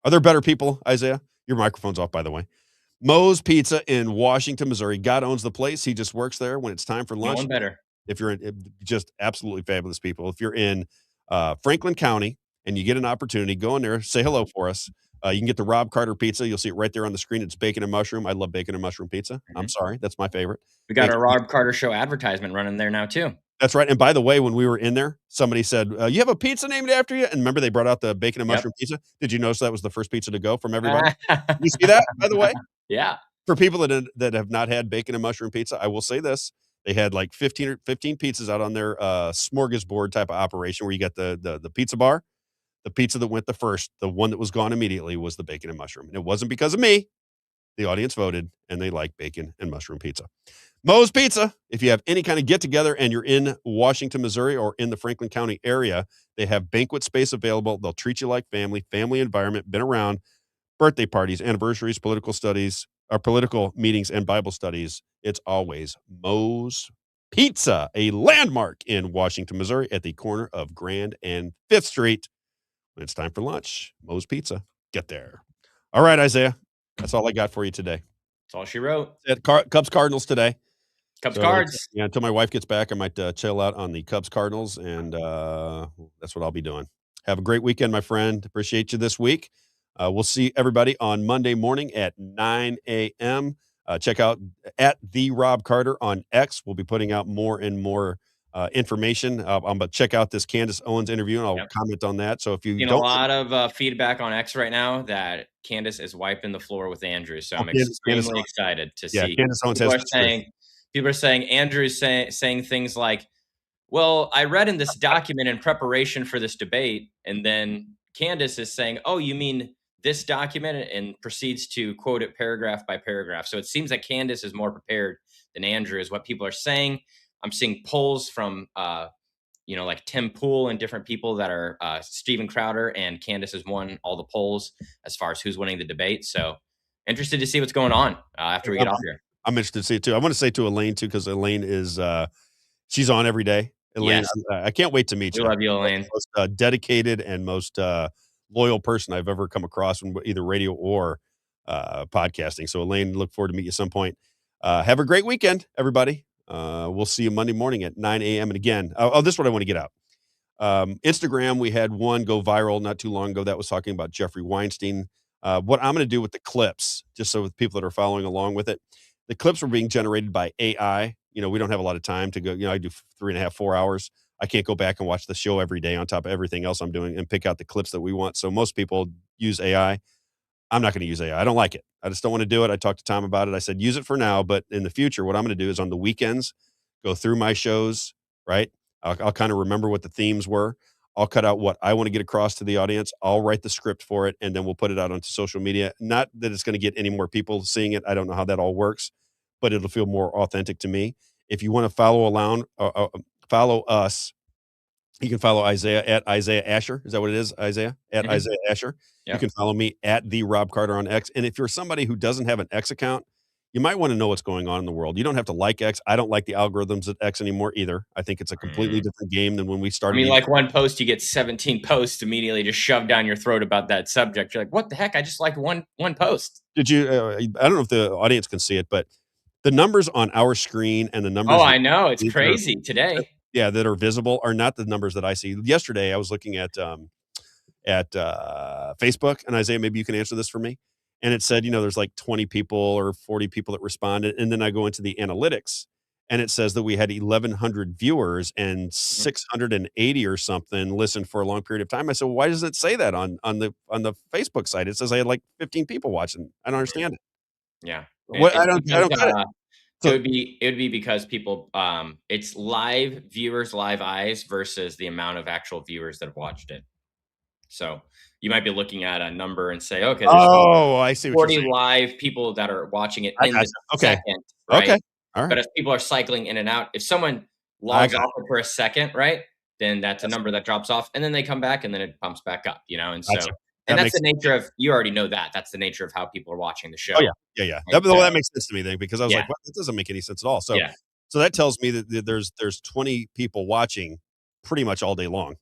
Are there better people, Isaiah? Your microphone's off, by the way. Moe's Pizza in Washington, Missouri. God owns the place. He just works there. When it's time for lunch, No one better. if you're just absolutely fabulous people. If you're in Franklin County and you get an opportunity, go in there, say hello for us. You can get the Robb Carter pizza. You'll see it right there on the screen. It's bacon and mushroom. I love bacon and mushroom pizza. I'm sorry. That's my favorite. We got our Robb Carter Show advertisement running there now, too. That's right. And by the way, when we were in there, somebody said, you have a pizza named after you? And remember, they brought out the bacon and mushroom pizza. Did you notice that was the first pizza to go from everybody? You see that, by the way? Yeah. For people that have not had bacon and mushroom pizza, I will say this. They had like 15 pizzas out on their smorgasbord type of operation where you got the pizza bar. The pizza that went the first, the one that was gone immediately, was the bacon and mushroom. And it wasn't because of me. The audience voted, and they like bacon and mushroom pizza. Moe's Pizza. If you have any kind of get-together and you're in Washington, Missouri, or in the Franklin County area, they have banquet space available. They'll treat you like family environment, been around, birthday parties, anniversaries, political meetings, and Bible studies. It's always Moe's Pizza, a landmark in Washington, Missouri, at the corner of Grand and 5th Street. When it's time for lunch, Moe's Pizza. Get there. All right, Isaiah. That's all I got for you today. That's all she wrote. Cubs Cardinals today. Cubs Cards. Yeah, until my wife gets back, I might chill out on the Cubs Cardinals, and that's what I'll be doing. Have a great weekend, my friend. Appreciate you this week. We'll see everybody on Monday morning at 9 a.m. Check out at the Robb Carter on X. We'll be putting out more and more information. I'm going to check out this Candace Owens interview, and I'll comment on that. So if you a lot of feedback on X right now that Candace is wiping the floor with Andrew. So I'm extremely excited to see. Candace Owens people are saying Andrew's saying things like, well, I read in this document in preparation for this debate, and then Candace is saying, oh, you mean this document, and proceeds to quote it paragraph by paragraph. So it seems that Candace is more prepared than Andrew, is what people are saying. I'm seeing polls from, like Tim Pool and different people that are Steven Crowder, and Candace has won all the polls as far as who's winning the debate. So interested to see what's going on after we get off here. I'm interested to see it too. I want to say to Elaine too, because Elaine is she's on every day. Elaine, Yes. I can't wait to meet We you. love you, Elaine. Most dedicated and most loyal person I've ever come across in either radio or podcasting. So Elaine, look forward to meet you at some point. Have a great weekend, everybody. We'll see you Monday morning at 9 a.m. And again, this is what I want to get out. Instagram, we had one go viral not too long ago that was talking about Jeffrey Weinstein. What I'm going to do with the clips, just so with people that are following along with it, the clips were being generated by AI. You know, we don't have a lot of time to go, I do 3.5, 4 hours. I can't go back and watch the show every day on top of everything else I'm doing and pick out the clips that we want. So most people use AI. I'm not going to use AI. I don't like it. I just don't want to do it. I talked to Tom about it. I said, use it for now, but in the future, what I'm going to do is on the weekends, go through my shows, right? I'll kind of remember what the themes were. I'll cut out what I want to get across to the audience. I'll write the script for it, and then we'll put it out onto social media. Not that it's going to get any more people seeing it. I don't know how that all works, but it'll feel more authentic to me. If you want to follow along, follow us. You can follow Isaiah at Isaiah Asher. Is that what it is? Isaiah at Isaiah Asher. Yeah. You can follow me at the Robb Carter on X. And if you're somebody who doesn't have an X account, you might want to know what's going on in the world. You don't have to like X. I don't like the algorithms at X anymore either. I think it's a completely different game than when we I started. mean, like one post, you get 17 posts immediately just shoved down your throat about that subject. You're like, what the heck? I just liked one post. Did you? I don't know if the audience can see it, but the numbers on our screen and the numbers. Oh, I know. It's crazy today. Yeah, that are visible are not the numbers that I see. Yesterday, I was looking at Facebook, and Isaiah, maybe you can answer this for me. And it said, there's like 20 people or 40 people that responded. And then I go into the analytics, and it says that we had 1,100 viewers and 680 or something listened for a long period of time. I said, well, why does it say that on the Facebook site? It says I had like 15 people watching. I don't understand it. Yeah. I don't get it. So it would be because people, it's live viewers, live eyes versus the amount of actual viewers that have watched it. So you might be looking at a number and say, okay, there's I see what 40 live people that are watching it in the second, right? Okay. All right. But if people are cycling in and out, if someone logs off for a second, right, then that's a number that drops off, and then they come back, and then it pumps back up, and so. And that's the nature of, you already know that. That's the nature of how people are watching the show. Oh, yeah. That makes sense to me then, because I was like, what? That doesn't make any sense at all. So, so that tells me that there's 20 people watching pretty much all day long,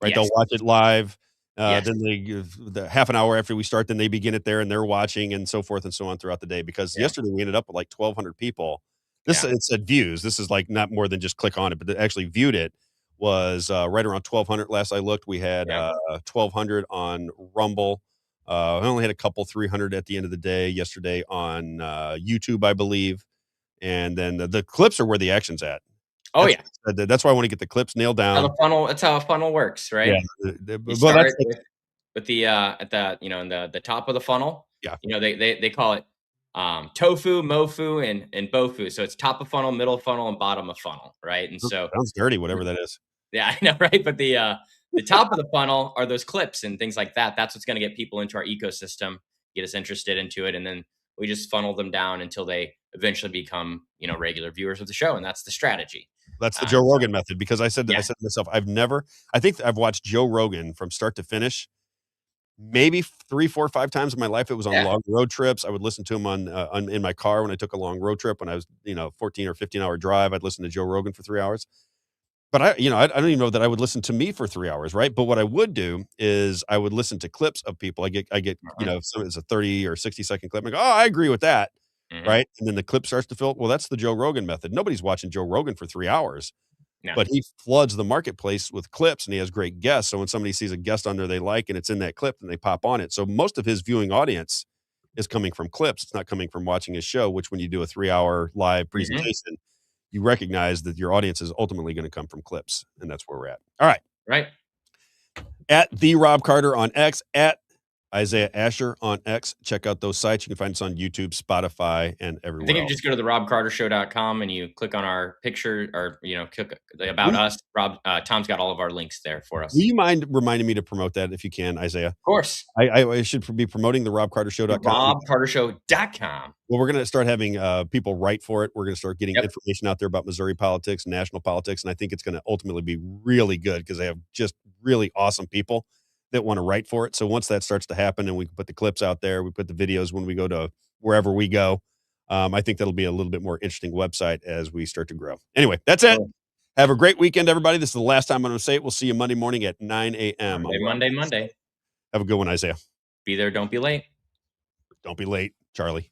right? Yes. They'll watch it live. Then the half an hour after we start, then they begin it there and they're watching and so forth and so on throughout the day. Because yesterday we ended up with like 1,200 people. It said views. This is like not more than just click on it, but they actually viewed it. Was right around 1,200 last I looked. We had 1,200 on Rumble. I only had a couple 300 at the end of the day yesterday on YouTube, I believe. And then the clips are where the action's at. Oh, that's why I want to get the clips nailed down. That's how a funnel works, right? Yeah. You start with the at the in the top of the funnel. Yeah. They call it tofu, mofu, and bofu. So it's top of funnel, middle of funnel, and bottom of funnel, right? And so sounds dirty, whatever that is. Yeah, I know, right? But the top of the funnel are those clips and things like that. That's what's going to get people into our ecosystem, get us interested into it, and then we just funnel them down until they eventually become, regular viewers of the show, and that's the strategy. That's the Joe Rogan method, because I said to myself, I think I've watched Joe Rogan from start to finish maybe 3, 4, 5 times in my life. It was on long road trips. I would listen to him on in my car when I took a long road trip. When I was 14 or 15 hour drive, I'd listen to Joe Rogan for 3 hours. But I don't even know that I would listen to me for 3 hours, right? But what I would do is I would listen to clips of people. I get some it's a 30 or 60-second clip. And I go, oh, I agree with that, right? And then the clip starts to fill. Well, that's the Joe Rogan method. Nobody's watching Joe Rogan for 3 hours. No. But he floods the marketplace with clips, and he has great guests. So when somebody sees a guest on there they like, and it's in that clip, then they pop on it. So most of his viewing audience is coming from clips. It's not coming from watching his show, which when you do a 3-hour live presentation, you recognize that your audience is ultimately going to come from clips. And that's where we're at. All right. Right. At the Robb Carter on X, at Isaiah Asher on X. Check out those sites. You can find us on YouTube, Spotify, and everywhere. I think if you just go to the RobbCarterShow.com and you click on our picture, or click about us, Tom's got all of our links there for us. Do you mind reminding me to promote that if you can, Isaiah? Of course. I should be promoting the RobbCarterShow.com. RobbCarterShow.com. Well, we're going to start having people write for it. We're going to start getting information out there about Missouri politics, national politics, and I think it's going to ultimately be really good because they have just really awesome people that want to write for it. So once that starts to happen and we can put the clips out there, we put the videos when we go to wherever we go, I think that'll be a little bit more interesting website as we start to grow. Anyway, that's it. Have a great weekend, everybody. This is the last time I'm going to say it. We'll see you Monday morning at 9 a.m. Monday. Have a good one, Isaiah. Be there, don't be late. Don't be late, Charlie.